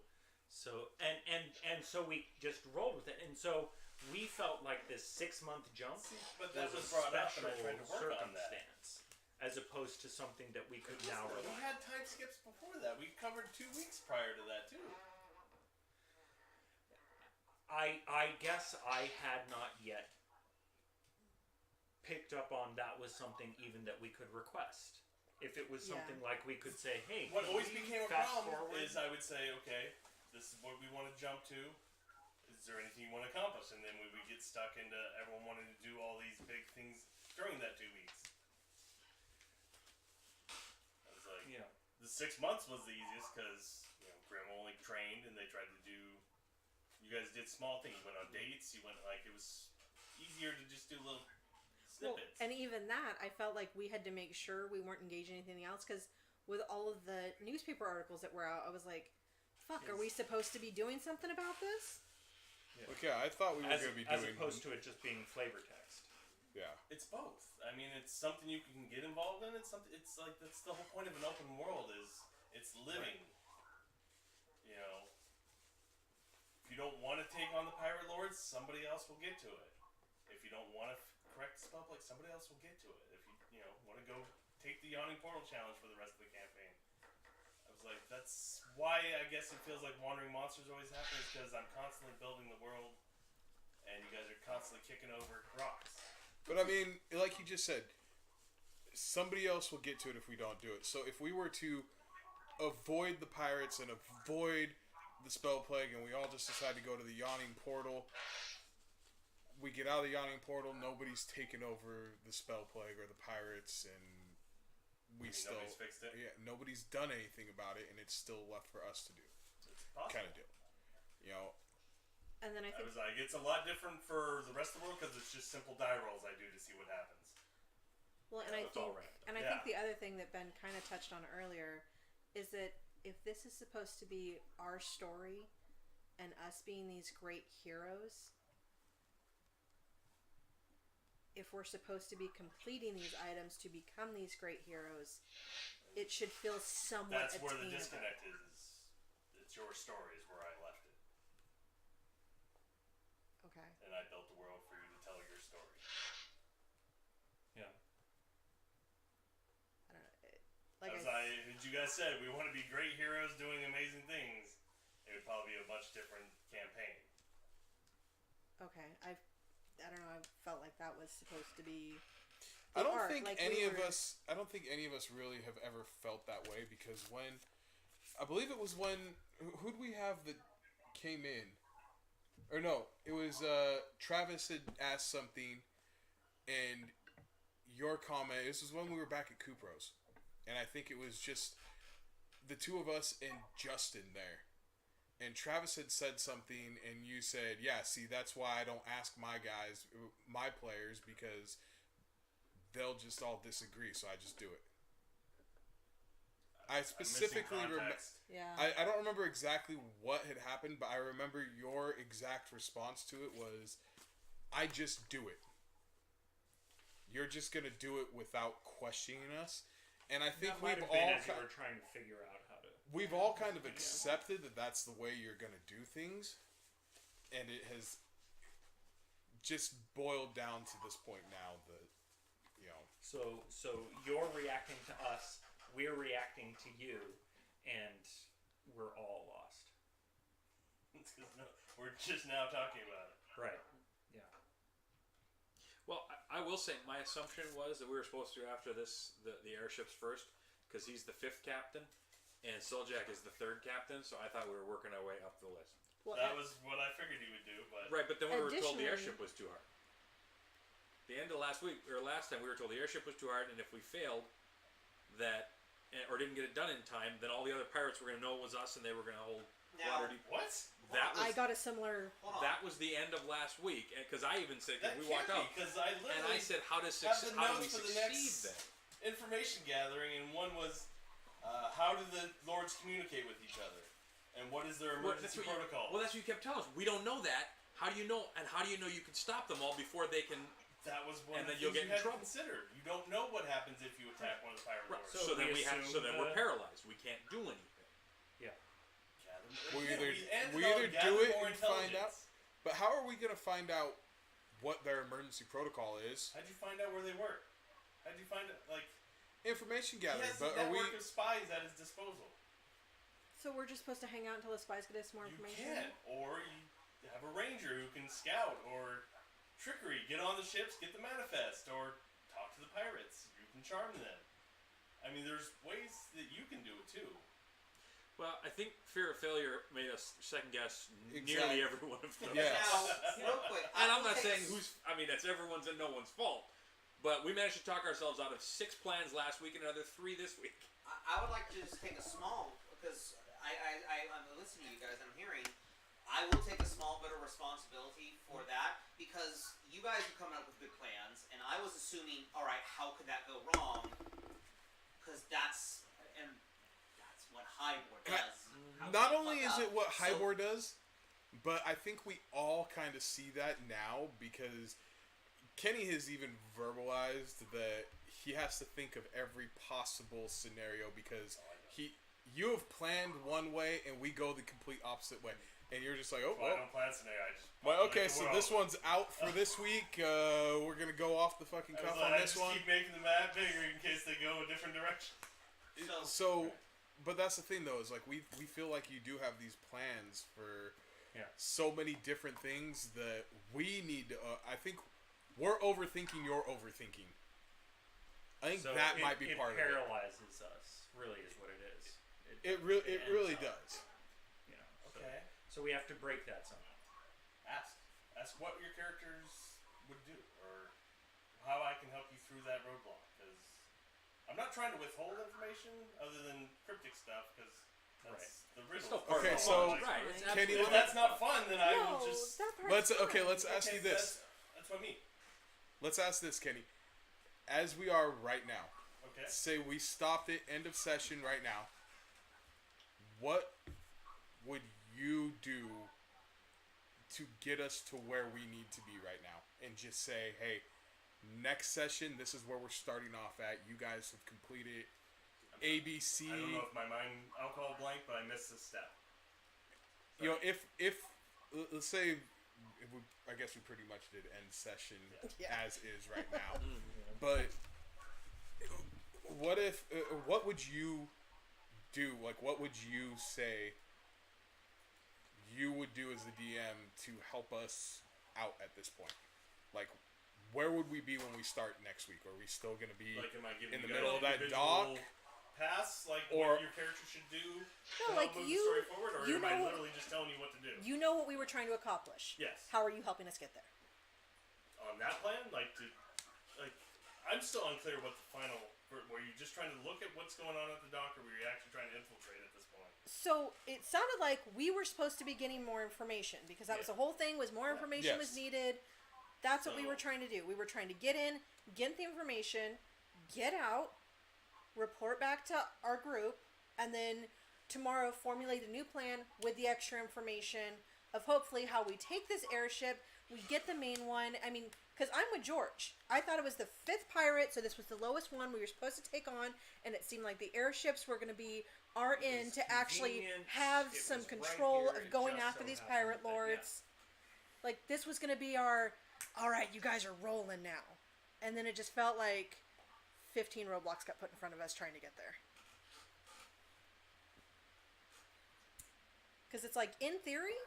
we just rolled with it, and so we felt like this 6-month jump But that was a brought up, and I special tried to work on that. circumstance, as opposed to something that we could now We rely. had time skips before that. We covered 2 weeks prior to that too. I guess I had not yet picked up on that was something even that we could request. If it was Yeah. something like we could say, hey, What can always we became a fast problem forward? is I would say, okay, this is what we want to jump to. Is there anything you want to accomplish? And then we would get stuck into everyone wanting to do all these big things during that 2 weeks. I was like, Yeah. the 6 months was the easiest because Grim only trained and they tried to do. You guys did small things. You went on dates. You went it was easier to just do little Well, snippets. and even that, I felt like we had to make sure we weren't engaging in anything else because with all of the newspaper articles that were out, I was like, fuck, are we supposed to be doing something about this? Okay, I thought we were As, going to be as doing. opposed to it just being flavor text. Yeah. It's both. I mean, it's something you can get involved in. It's something. It's like that's the whole point of an open world is it's living. If you don't want to take on the pirate lords, somebody else will get to it. If you don't want to correct the spellplague, somebody else will get to it. If you want to go take the Yawning Portal challenge for the rest of the campaign, I was like, that's why I guess it feels like Wandering Monsters always happen is because I'm constantly building the world, and you guys are constantly kicking over rocks. But I mean, like you just said, somebody else will get to it if we don't do it. So if we were to avoid the pirates and avoid the spellplague, and we all just decide to go to the yawning portal. We get out of the yawning portal, nobody's taken over the spellplague or the pirates, and nobody's fixed it? Yeah, nobody's done anything about it, and it's still left for us to do. It's possible. Kind of deal. You know. And then I I think was like, it's a lot different for the rest of the world because it's just simple die rolls I do to see what happens. well, and I It's all think random. and I Yeah. think the other thing that Ben kind of touched on earlier is that if this is supposed to be our story and us being these great heroes, if we're supposed to be completing these items to become these great heroes, it should feel somewhat That's where the attainable. disconnect is. It's your story is where I left it. Okay. And I built the world for you to tell your story. Yeah. I don't know. Like As you guys said, we want to be great heroes doing amazing things. It would probably be a much different campaign. okay. I don't know. I felt like that was supposed to be. I the don't arc, think like any we of were- us. I don't think any of us really have ever felt that way because when, I believe it was when who'd we have that came in, or no, it was Travis had asked something, and your comment. This was when we were back at Kupro's, and I think it was just the two of us and Justin there. And Travis had said something, and you said, "Yeah, see, that's why I don't ask my guys, my players, because they'll just all disagree, so I just do it." I specifically I'm missing remember. context. Yeah. I don't remember exactly what had happened, but I remember your exact response to it was, "I just do it. You're just gonna do it without questioning us." And I think That might we've have been all as you ki- were trying to figure out how to. we've all kind of accepted that that's the way you're gonna do things, and it has just boiled down to this point now that, you know. So you're reacting to us, we're reacting to you, and we're all lost. We're just now talking about it. Right. Yeah. Well, I will say my assumption was that we were supposed to go after the airships first because he's the 5th captain and Suljak is the 3rd captain. So I thought we were working our way up the list. well, That was what I figured he would do, but Right, but then we were told the Additionally- airship was too hard. The end of last time we were told the airship was too hard, and if we failed or didn't get it done in time, then all the other pirates were going to know it was us, and they were going to hold Now- Waterdeep. what? That I was got a similar. Hold on. that was the end of last week, because I even said That because we can't walked out, because I and literally I said, how do have the we notes for the succeed next then? information gathering, and one was how do the lords communicate with each other, and what is their Well, that's emergency what protocol? Well, that's what you kept telling us. We don't know that. How do you know? And how do you know you can stop them all before they can? That was one And of then the you'll things get you in had to trouble. consider. You don't know what happens if you attack one of the pirate lords. So So then we we have. So assumed then we're the- paralyzed. We can't do anything. We Again, either ended we on either gather do it more and find out. intelligence. But how are we gonna find out what their emergency protocol is? How'd you find out where they were? How'd you find it? Like, Information he gathering, has but a are we? network of spies at his disposal. So we're just supposed to hang out until the spies get us more You information. can, or you have a ranger who can scout, or trickery. Get on the ships, get the manifest, or talk to the pirates. You can charm them. I mean, there's ways that you can do it too. Well, I think fear of failure made us second guess Exactly. nearly every one of them. Yes. Now, real quick. And I I'm will not take saying s- who's. I mean, that's everyone's and no one's fault. But we managed to talk ourselves out of 6 plans last week and another 3 this week. I would like to just take a small, because I'm listening to you guys, I'm hearing, I will take a small bit of responsibility for that, because you guys are coming up with good plans, and I was assuming, alright, how could that go wrong? Because that's what Hibor does. How Not can only fuck is up? it what So- Hibor does, but I think we all kind of see that now because Kenny has even verbalized that he has to think of every possible scenario because you have planned one way and we go the complete opposite way, and you're just like, oh, Well, I well, don't plan scenario. I just well, populate okay, the so world. this one's out for this week. We're gonna go off the fucking I cuff was like, on I this just one. keep making the map bigger in case they go a different direction. So, but that's the thing though, is like we feel like you do have these plans for so many different things that we need to. I think we're overthinking your overthinking. I think So that it, might be it part of it. paralyzes us. Really, is what it is. It really does. You know. Okay. So we have to break that somehow. Ask what your characters would do, or how I can help you through that roadblock. Because I'm not trying to withhold information other than cryptic stuff, because that's the riddle. still part Okay, of the so- fun. Right. It's Kenny, absolutely If that's not fun, then I No, will just. that part's Let's fine. ask you this. That's what I mean. Let's ask this, Kenny. As we are right now, Okay. say we stopped it, end of session right now. What would you do to get us to where we need to be right now? And just say, hey, next session, this is where we're starting off at. You guys have completed ABC. I don't know if my mind alcohol blank, but I missed this step. You know, if let's say, I guess we pretty much did end session Yeah. as is right now. But what if? What would you do? Like, what would you say you would do as the DM to help us out at this point? Like, where would we be when we start next week? Are we still going to be Like, am I giving in the you middle guys of that individual dock? pass, like Or- what your character should do No, to like help move you- the story forward, or you am I know- literally just telling you what to do? You know what we were trying to accomplish. Yes. How are you helping us get there? On that plan, I'm still unclear what the final. Were you just trying to look at what's going on at the dock, or were you actually trying to infiltrate at this point? So it sounded like we were supposed to be getting more information because that was the whole thing. Was more information was Yes. needed. That's what we So- were trying to do. We were trying to get in, get the information, get out, report back to our group, and then tomorrow formulate a new plan with the extra information of hopefully how we take this airship. We get the main one. I mean, because I'm with George. I thought it was the 5th pirate, so this was the lowest one we were supposed to take on, and it seemed like the airships were going to be our end was to actually convenient. have It some was right control here. of It going just after so these happened pirate that- yeah. lords. Like, this was going to be our, all right, you guys are rolling now. And then it just felt like 15 roadblocks got put in front of us trying to get there. Because it's like, in theory,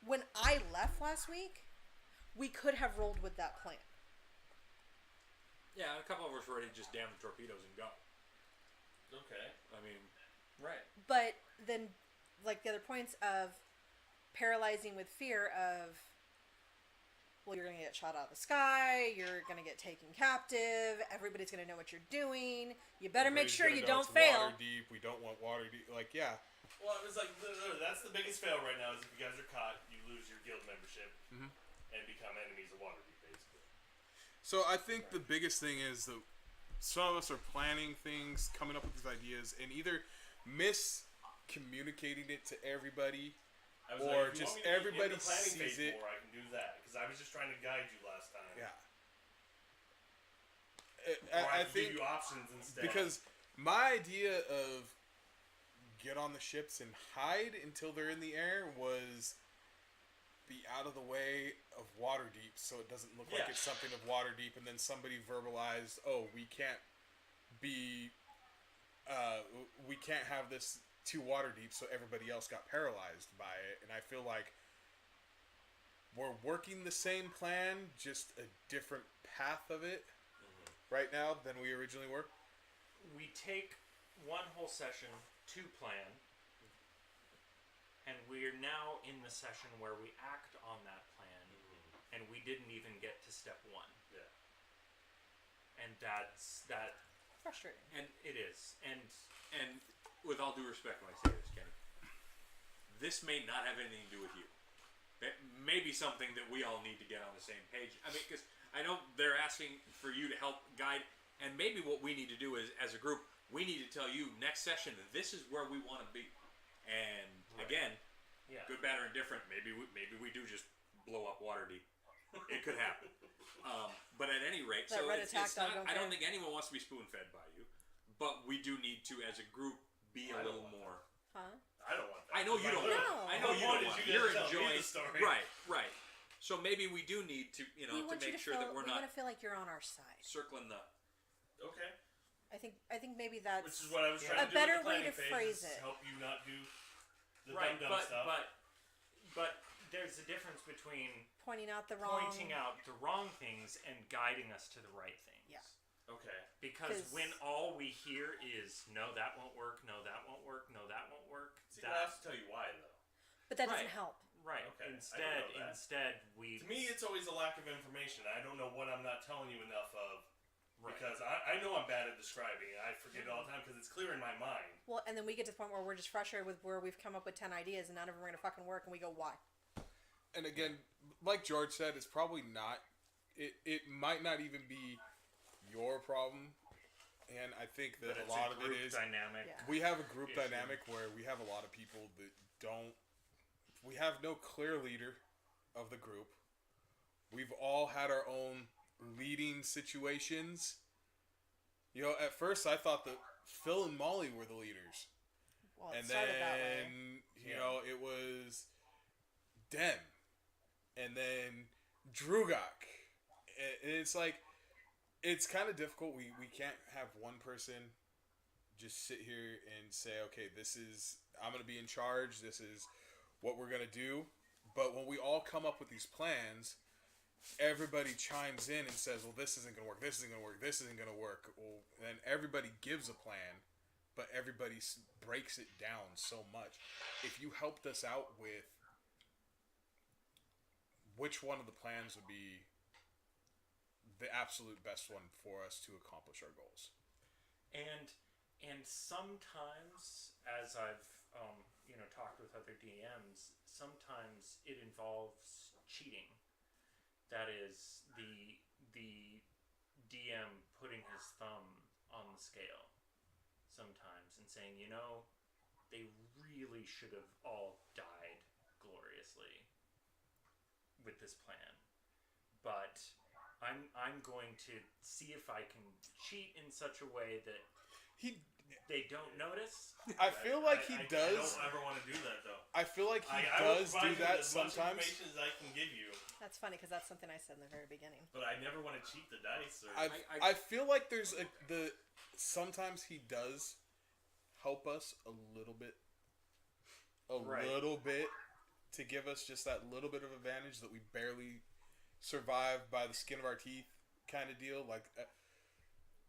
when I left last week, we could have rolled with that plan. Yeah, a couple of us were ready to just damn the torpedoes and go. Okay. I mean, Right. But then, like, the other points of paralyzing with fear of, well, you're going to get shot out of the sky, you're going to get taken captive, everybody's going to know what you're doing, you better make Everybody's sure gonna you know don't it's fail. Waterdeep. We don't want Waterdeep. Like, yeah. Well, it was like literally, that's the biggest fail right now. Is if you guys are caught, you lose your guild membership Mhm. and become enemies of Waterdeep, basically. So I think the biggest thing is that some of us are planning things, coming up with these ideas, and either miscommunicating it to everybody. I was Or like, if you just want me to be in everybody the planning sees phase it. more, I can do that because I was just trying to guide you last time. Yeah. Or I I can give think you options instead. because my idea of get on the ships and hide until they're in the air was be out of the way of Waterdeep so it doesn't look like Yeah. it's something of Waterdeep, and then somebody verbalized, oh, we can't have this too Waterdeep, so everybody else got paralyzed by it. And I feel like we're working the same plan, just a different path of it right now than we originally were. We take one whole session to plan, and we're now in the session where we act on that plan, and we didn't even get to step 1. Yeah. And that's that. Frustrating. And it is. And and with all due respect when I say this, Kenny, this may not have anything to do with you. It may be something that we all need to get on the same page. I mean, because I know they're asking for you to help guide, and maybe what we need to do is, as a group, we need to tell you next session that this is where we want to be. And again, yeah. good, bad, or indifferent, maybe we do just blow up Waterdeep. It could happen. But at any rate, That so red it's attack not. dog don't I don't care. think anyone wants to be spoon-fed by you, but we do need to, as a group, be a I don't little want more. Huh? I don't want that. I know you don't. literally- No. I know you I don't wanted want. you You're to tell me enjoying. the story. Right. So maybe we do need to, We to want you make to sure feel, that we're we not want to feel like you're on our side. circling the. Okay. I think maybe that's Which is what I was Yeah. trying A to do. better with the way planning to phase, phrase is it. Help you not do the Right, dumb stuff. but there's a difference between pointing out the wrong. pointing out the wrong things and guiding us to the right things. Yeah. Okay. Because 'Cause- when all we hear is no, that won't work, no, that won't work, no, that won't work. See, I have to tell you why though. But that doesn't Right. help. Right. Okay, I don't Instead, know that. we To me, it's always a lack of information. I don't know what I'm not telling you enough of. Right. Because I know I'm bad at describing. I forget it all the time because it's clear in my mind. Well, and then we get to the point where we're just frustrated with where we've come up with 10 ideas and none of them are going to fucking work, and we go, why? And again, like George said, it's probably not. It might not even be your problem. And I think that but it's a lot of it group is dynamic. Yeah. we have a group issue. dynamic where we have a lot of people that don't. We have no clear leader of the group. We've all had our own leading situations. You know, at first I thought that Phil and Molly were the leaders. Well, it And started that way. then, you know, it was Dem. And then Dru'Gak. And it's like, it's kind of difficult. We can't have one person just sit here and say, okay, I'm going to be in charge. This is what we're going to do. But when we all come up with these plans, everybody chimes in and says, well, this isn't going to work. This isn't going to work. This isn't going to work. Well, then everybody gives a plan, but everybody breaks it down so much. If you helped us out with which one of the plans would be the absolute best one for us to accomplish our goals. And sometimes, as I've talked with other DMs, sometimes it involves cheating. That is the DM putting his thumb on the scale sometimes and saying, they really should have all died gloriously with this plan, but I'm going to see if I can cheat in such a way that they don't notice. I feel like he I does. don't ever want to do that though. I feel like he I will does provide do you that with as much sometimes. information as I can give you, That's funny because that's something I said in the very beginning. but I never want to cheat the dice. Or I feel like there's sometimes he does help us a little bit, Right. little bit to give us just that little bit of advantage that we barely survive by the skin of our teeth kind of deal. Like,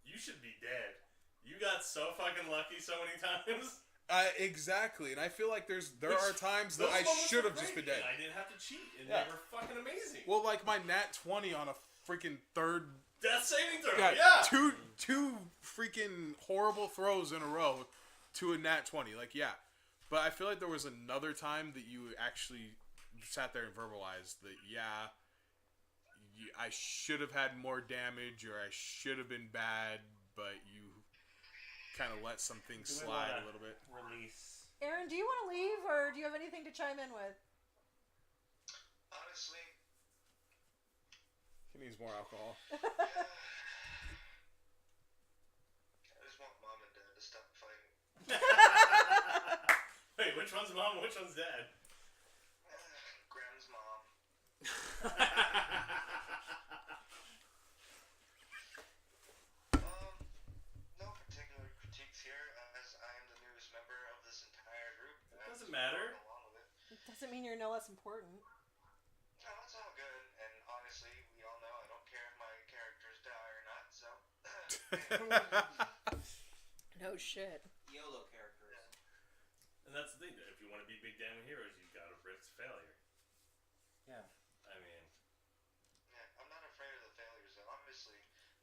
you should be dead. You got so fucking lucky so many times. exactly, and I feel like there are times that Those I moments should were have just great, been dead. and I didn't have to cheat, and Yeah. they were fucking amazing. Well, like my nat 20 on a freaking third. Death saving throw, Yeah, yeah. two freaking horrible throws in a row to a nat 20. Like, yeah. But I feel like there was another time that you actually sat there and verbalized that, yeah, I should have had more damage or I should have been bad, but you kind of let some things Do we slide wanna a little bit. Release. Aaron, do you want to leave or do you have anything to chime in with? Honestly, He needs more alcohol. I just want mom and dad to stop fighting. Wait, which one's mom and which one's dad? Gram's mom. No particular critiques here, as I am the newest member of this entire group. It doesn't matter. Along with it. It doesn't mean you're no less important. No, it's all good, and honestly, we all know I don't care if my characters die or not, so... No shit. YOLO characters. And that's the thing, that if you want to be big damn heroes, you gotta risk failure. Yeah. I mean, Yeah, I'm not afraid of the failures, though. Obviously,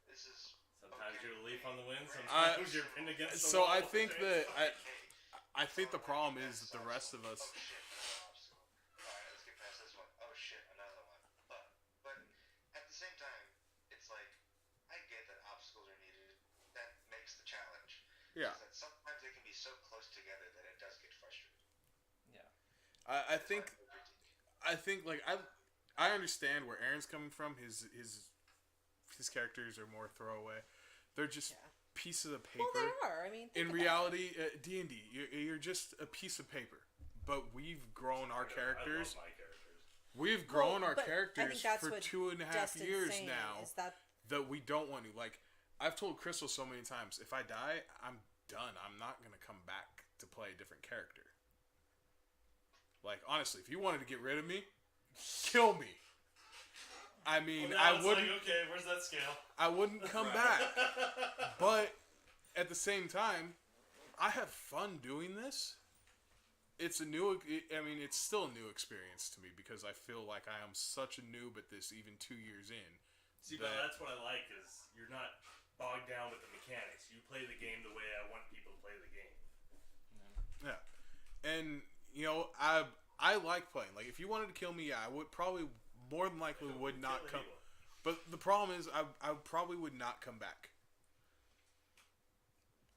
this is... sometimes okay. you're a leaf on the wind, sometimes you're pinned against the So wall. I think that Okay. I think the problem is that the rest of us. Oh shit, another obstacle. Alright, let's get past this one. Oh shit, another one. But at the same time, it's like, I get that obstacles are needed. That makes the challenge. Yeah. Is that sometimes they can be so close together that it does get frustrating. I think like I understand where Aaron's coming from. His characters are more throwaway. They're just Yeah. pieces of paper. Well, they are. I mean, In reality, D&D, you're just a piece of paper. But we've grown our characters. I love my characters. We've grown our but I characters think that's for what 2.5 Dustin's years saying now is that that we don't want to. Like, I've told Crystal so many times, if I die, I'm done. I'm not going to come back to play a different character. Like, honestly, if you wanted to get rid of me, kill me. I mean, Well, now I it's wouldn't. like, okay, where's that scale? I wouldn't come back. But at the same time, I have fun doing this. It's a new. I mean, it's still a new experience to me because I feel like I am such a noob at this, even 2 years in. See, but that's what I like is you're not bogged down with the mechanics. You play the game the way I want people to play the game. Yeah, and you know, I like playing. Like, if you wanted to kill me, I would probably more than likely would not come. But the problem is, I probably would not come back.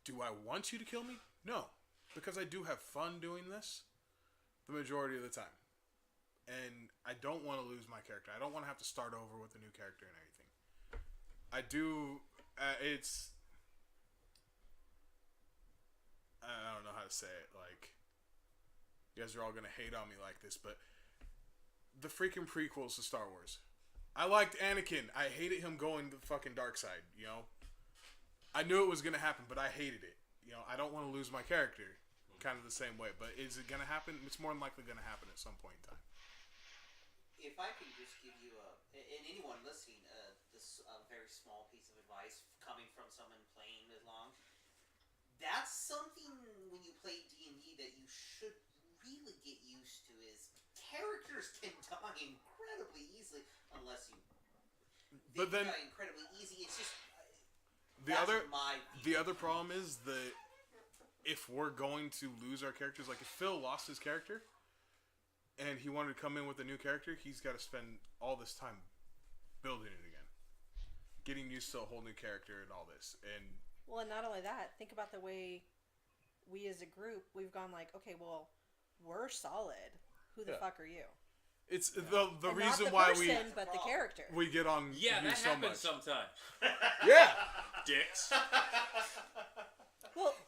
Do I want you to kill me? No, because I do have fun doing this the majority of the time. And I don't want to lose my character. I don't want to have to start over with a new character and everything. I do. It's. I don't know how to say it. Like, you guys are all gonna hate on me like this, but the freaking prequels to Star Wars. I liked Anakin. I hated him going the fucking dark side. You know. I knew it was gonna happen, but I hated it. You know, I don't want to lose my character. Kind of the same way, but is it gonna happen? It's more than likely gonna happen at some point in time. If I can just give you and anyone listening, this very small piece of advice coming from someone playing as long, that's something when you play D&D that you should really get used to is characters can die incredibly easily unless you But then die incredibly easy. It's just the other problem is that if we're going to lose our characters, like if Phil lost his character and he wanted to come in with a new character, he's got to spend all this time building it again, getting used to a whole new character and all this. And well, and not only that, think about the way we as a group, we've gone like, okay, well, we're solid. Who the fuck are you? it's the And reason not the why person, but the character. we get on Yeah, you that so happens much. sometimes. Yeah. Dicks.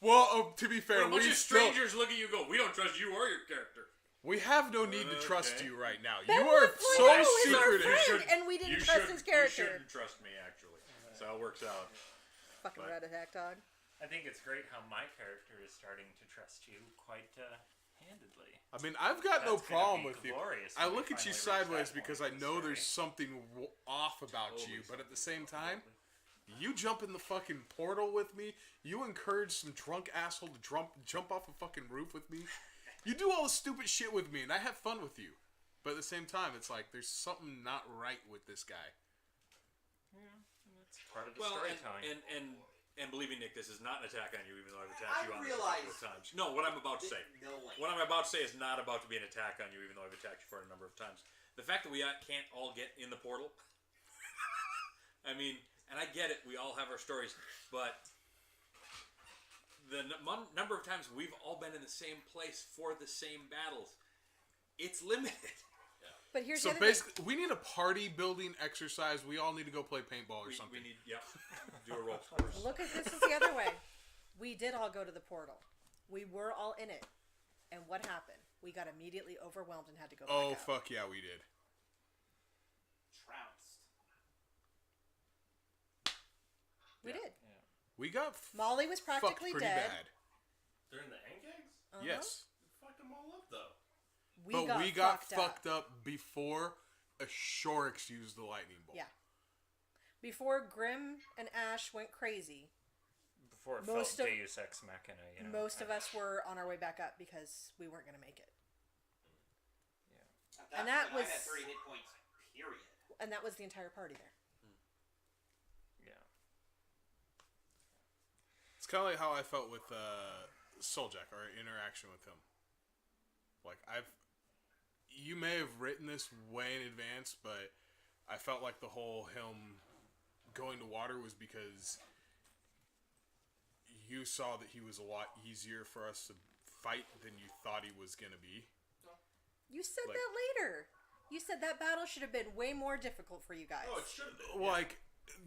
Well, to be fair, When a bunch we of still strangers look at you and go, we don't trust you or your character. we have no need to trust Okay. you right now. Ben You are was so like, "Oh, he's our secretive. friend," and we didn't trust his You character. shouldn't trust me, actually. So it works out. Fucking But- red attack dog. I think it's great how my character is starting to trust you quite handedly. I mean, I've got no That's gonna problem be with you. glorious I when we look at you finally reach sideways that because I point in the know there's story. something off about you, Always but at the something. same time, you jump in the fucking portal with me. You encourage some drunk asshole to jump off a fucking roof with me. You do all the stupid shit with me, and I have fun with you. But at the same time, it's like there's something not right with this guy. It's part of the Well, storytelling. and believe me, Nick, this is not an attack on you, even though I've attacked I you on realize this a couple of times. No, what I'm about to say. No one. What I'm about to say is not about to be an attack on you, even though I've attacked you for it a number of times. The fact that we can't all get in the portal. I mean, and I get it. We all have our stories, but the number of times we've all been in the same place for the same battles, it's limited. But here's So the other thing. basically, we need a party building exercise. We all need to go play paintball or We something. need, do a roll course. Look at this is the other way. We did all go to the portal. We were all in it. And what happened? We got immediately overwhelmed and had to go back Oh, out. fuck yeah, we did. Trounced. We did. We got Molly was fucked practically pretty dead. bad. During the Angags? Uh-huh. Yes. You fucked them all up, though. We got fucked up before Ashorix used the lightning bolt. Yeah. Before Grim and Ash went crazy, Before it most felt of- Deus Ex Machina, you know. most of us were on our way back up because we weren't going to make it. At And that point, was- I had 30 hit points. Period. And that was the entire party there. Yeah. It's kind of like how I felt with Souljack, our interaction with him. Like, you may have written this way in advance, but I felt like the whole him going to water was because you saw that he was a lot easier for us to fight than you thought he was going to be. You said Like- that later. You said that battle should have been way more difficult for you guys. Oh, it should have been. Like,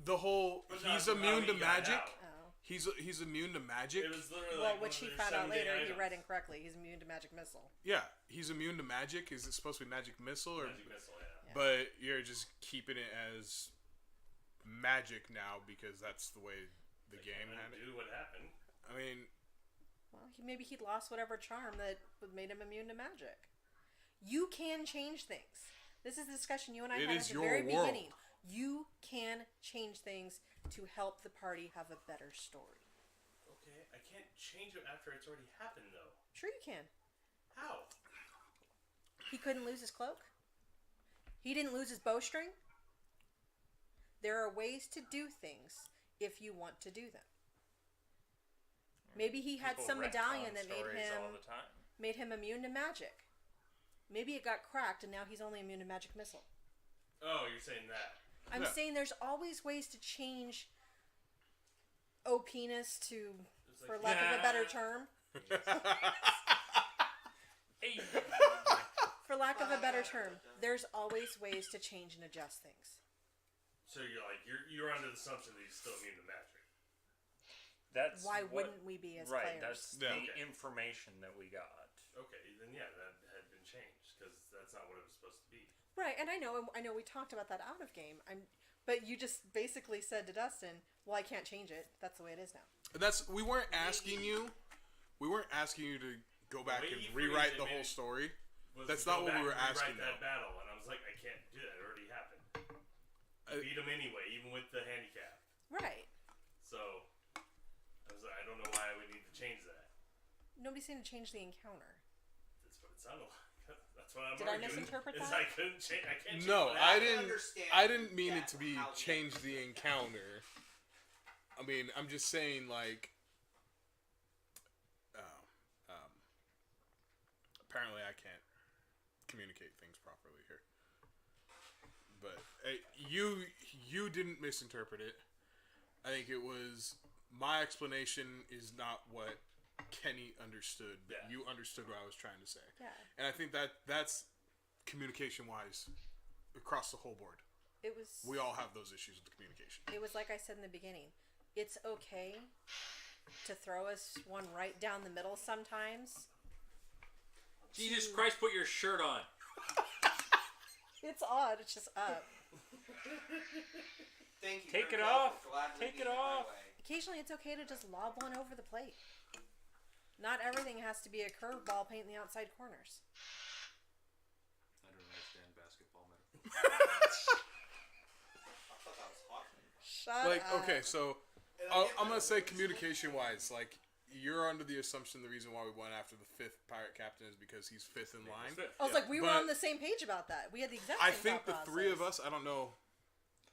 the whole, But he's not how immune he to got magic. out. Oh. He's immune to magic. It was literally Well, like which he one of their found out 7-day later, he items. read incorrectly. He's immune to magic missile. Yeah, he's immune to magic. Is it supposed to be magic missile or? Magic missile, yeah. But you're just keeping it as magic now because that's the way the game had it. Do what happened. I mean, Well, maybe he lost whatever charm that made him immune to magic. You can change things. This is a discussion you and I It had is at the your very world. beginning. You can change things to help the party have a better story. Okay, I can't change it after it's already happened, though. Sure you can. How? He couldn't lose his cloak. He didn't lose his bowstring. There are ways to do things if you want to do them. Maybe he had People some medallion retcon that made stories all him the time. immune to magic. Maybe it got cracked and now he's only immune to magic missile. Oh, you're saying that. I'm Yeah. saying there's always ways to change OP-ness to, It's for like, lack of a better term, Hey. for lack of a better term, there's always ways to change and adjust things. so you're under the assumption that he's still immune to magic. That's Why what- wouldn't we be as right? players? That's Yeah. the Okay. information that we got. Okay, then yeah, that had been changed because that's not what it was supposed to be. Right, and I know we talked about that out of game. But you just basically said to Dustin, "Well, I can't change it. That's the way it is now." We weren't asking you to go back way and you rewrite phrased the it whole made it- story. Was That's to not go what we back were and rewrite asking, that though. battle, and I was like, I can't do that. It already happened. You beat him anyway, even with the handicap. Right. So I was like, I don't know why I would need to change that. Nobody's saying to change the encounter. That's what it sounded like. That's what I'm Did I arguing. misinterpret is that? I couldn't change. I can't change. No, what I happened. didn't. understand I didn't mean it that, to be how the change episode the is. encounter. I mean, I'm just saying, like, apparently I can't communicate things properly here. But you didn't misinterpret it. I think it was my explanation is not what Kenny understood, but Yeah. you understood what I was trying to say. Yeah. And I think that's communication wise across the whole board. It was. We all have those issues with the communication. It was like I said in the beginning. It's okay to throw us one right down the middle sometimes. Jesus Christ, put your shirt on. It's odd. It's just up. Thank you. Take it Grimkel, off. for gladly Take it being in my off. way. Occasionally, it's okay to just lob one over the plate. Not everything has to be a curveball painting the outside corners. I don't understand basketball metaphor. I thought that was hockey. Shut Like, up. okay, so I'm gonna say communication wise, like, you're under the assumption the reason why we went after the 5th pirate captain is because he's 5th in line. I was like, we were But on the same page about that. We had the exact I same think the thought three of process. us, I don't know.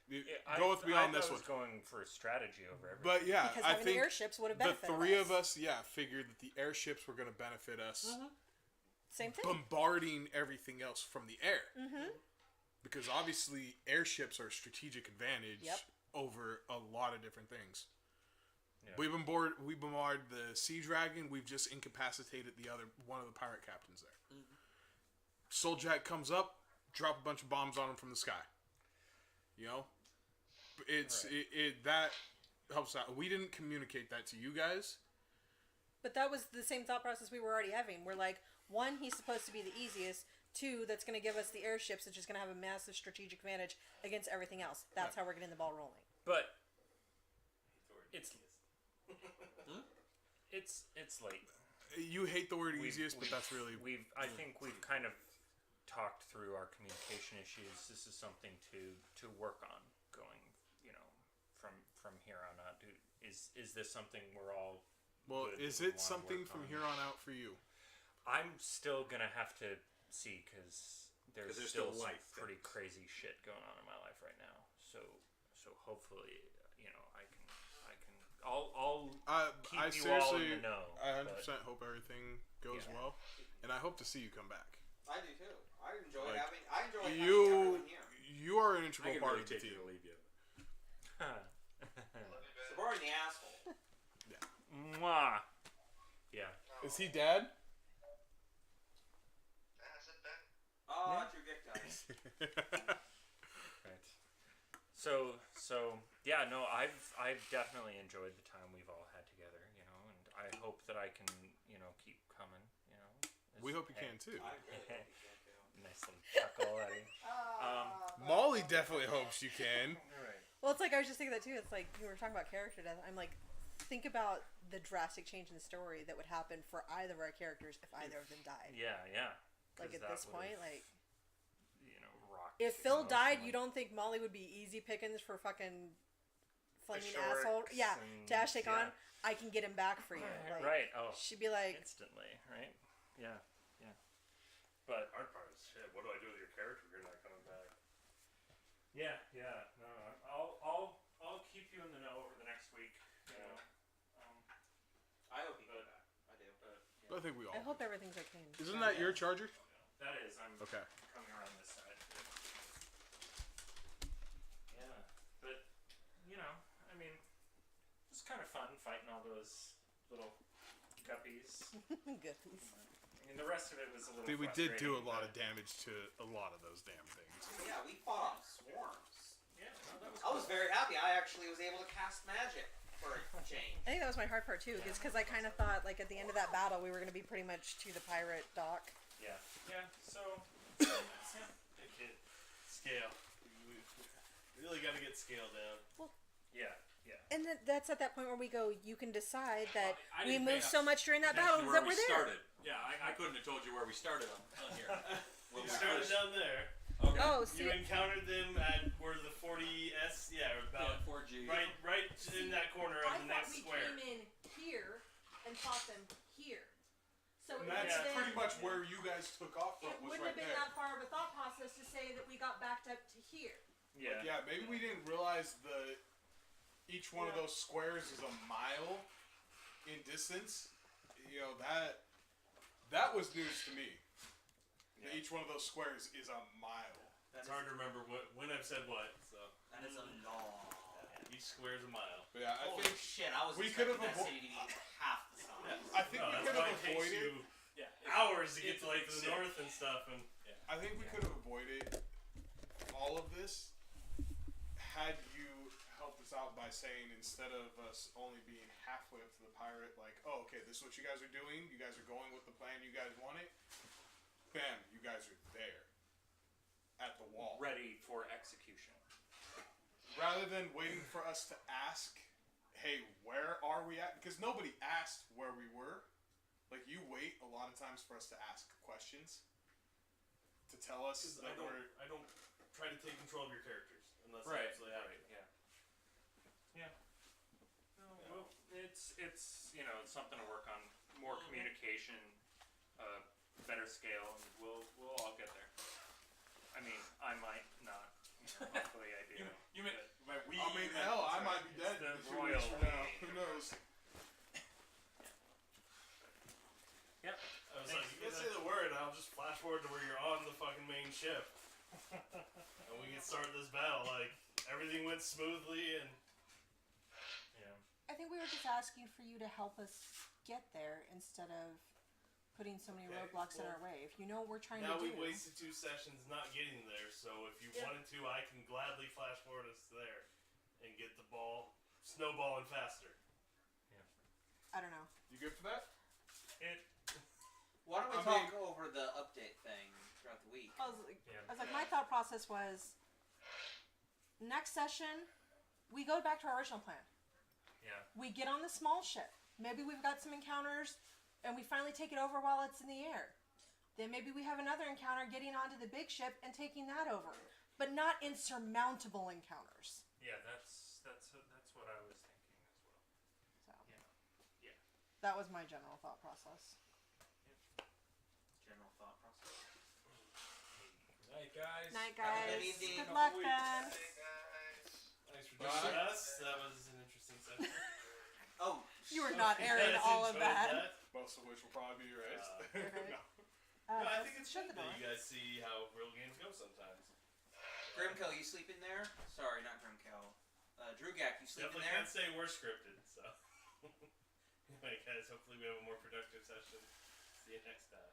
Yeah, Go with me on this I one. was going for strategy over everything. But yeah, Because I having the think airships would have the benefited three us. of us, figured that the airships were going to benefit us Same thing. bombarding everything else from the air. Mm-hmm. Because obviously airships are a strategic advantage Yep. over a lot of different things. Yeah. We bombard the Sea Dragon. We've just incapacitated one of the pirate captains there. Souljack comes up, drop a bunch of bombs on him from the sky. You know, that helps out. We didn't communicate that to you guys. But that was the same thought process we were already having. We're like, one, he's supposed to be the easiest. Two, that's going to give us the airships, which is going to have a massive strategic advantage against everything else. That's how we're getting the ball rolling. But it's it's late. You hate the word easiest, but that's really I think we've kind of talked through our communication issues. This is something to work on going, from here on out. Is this something we're all well. good Is that we it wanna something work from on? here on out for you? I'm still gonna have to see because there's there's still still some life pretty crazy shit going on in my life right now. So hopefully, I'll keep I you seriously, all in the know. I but- 100% hope everything goes Yeah. well, and I hope to see you come back. I do too. I enjoy Like, having You, everyone here. you are an I integral can part really of the take team. you or leave you. Sabor in the asshole. Mwah. Yeah. Is he dead? Has it been? Oh, Dru'Gak died. Right. So yeah, no, I've definitely enjoyed the time we've all had together, and I hope that I can, keep coming, We hope you can too. I really hope you can too. Nice little chuckle at him. Molly definitely hopes you can. Well, it's like I was just thinking that too. It's like you were talking about character death. I'm like, think about the drastic change in the story that would happen for either of our characters if either of them died. Yeah. Like 'Cause at that this point, would've, like rocked If Phil died, emotionally. you don't think Molly would be easy pickings for fucking flaming Shorts asshole? Yeah, and- Dash take yeah. on. I can get him back for you. Like, Right. Oh, She'd be like, instantly. Right. Yeah. Yeah. But Hard part is shit. What do I do with your character if you're not coming back? yeah. Yeah. No. I'll keep you in the know over the next week. You know. I hope you But- come back. I do. I think we all. I hope everything's okay. Isn't that your charger? That is. I'm Okay. coming around this side. Yeah. But you know, I mean, it was kind of fun fighting all those little guppies. Goodies. I mean, the rest of it was a little. Dude, we did do a frustrating, lot but- of damage to a lot of those damn things. Yeah, we fought off swarms. Yeah, no, that was. I was very happy. I actually was able to cast magic for a change. I think that was my hard part too, is because I kind of thought like at the end of that battle we were going to be pretty much to the pirate dock. Yeah. Yeah. So. Big hit. Scale. We really got to get scale down. Yeah. Yeah. And that's at that point where we go, you can decide that I we didn't pay moved so much during that attention battle to where that we're we there. started. Yeah, I couldn't have told you where we started on here. When We we started first- down there. Okay. Oh, see, You encountered them at where the 40S, yeah, about 4G. right in that corner I of the thought next we square. came in here and fought them here. So And it that's would've pretty been- much where you guys took off from. It Was wouldn't right have been there. that far of a thought process to say that we got backed up to here. Yeah. Yeah, maybe we didn't realize each one of Yeah. those squares is a mile in distance. You know, that was news to me. That Yeah. each one of those squares is a mile. It's hard to remember when I've said what, so That is a long. each square is a mile. But yeah, I Holy think shit! I was we expecting could've that avo- city to be half the size. I think No, we that's could why have it takes avoided. you Yeah. hours to get it's to like a big the city. north and stuff, and I think we could have avoided all of this had you helped us out by saying instead of us only being halfway up to the pirate, like, oh, okay, this is what you guys are doing. You guys are going with the plan you guys wanted. Bam, you guys are there at the wall. Ready for execution. Rather than waiting for us to ask, hey, where are we at? Because nobody asked where we were. Like, you wait a lot of times for us to ask questions to tell us because that we're. I don't try to take control of your characters unless Right. I absolutely have to. Yeah. Yeah. No, well, it's you know, it's something to work on. More communication, better scale, and we'll all get there. I mean, I might not. You know, hopefully, I do. You mean but- by we? I mean, you meant- hell, I might be dead the in a few royal weeks from now. we. Who knows? Yep. I was like, you guys say the word, and I'll just flash forward to where you're on the fucking main ship, and we can start this battle. Like everything went smoothly, and Yeah. I think we were just asking for you to help us get there instead of putting so many Okay, roadblocks in well, our way. If you know what we're trying now to do. we've wasted 2 sessions not getting there. So if you Yeah. wanted to, I can gladly flash forward us there and get the ball snowballing faster. I don't know. You good for that? Why don't we I talk mean- over the update thing throughout the week? I was like, Yeah. my thought process was, next session, we go back to our original plan. Yeah. We get on the small ship. Maybe we've got some encounters, and we finally take it over while it's in the air. Then maybe we have another encounter getting onto the big ship and taking that over, but not insurmountable encounters. Yeah. That's what I was thinking as well. So Yeah. that was my general thought process. General thought process. Night, guys. Night, Have a guys. good evening. Good Have a luck, good week. then. Hey guys. Thanks for Bye. joining us. That was an interesting session. Oh, You were not You airing guys all of enjoyed that. Most of which will probably be erased. Okay. No. No, I think it's shut good the door. that you guys see how real games go sometimes. Grimkel, you sleeping there? Sorry, not Grimkel. Dru'Gak, you sleeping Definitely there? can't say we're scripted, so. Anyway, guys, hopefully we have a more productive session. See you next time.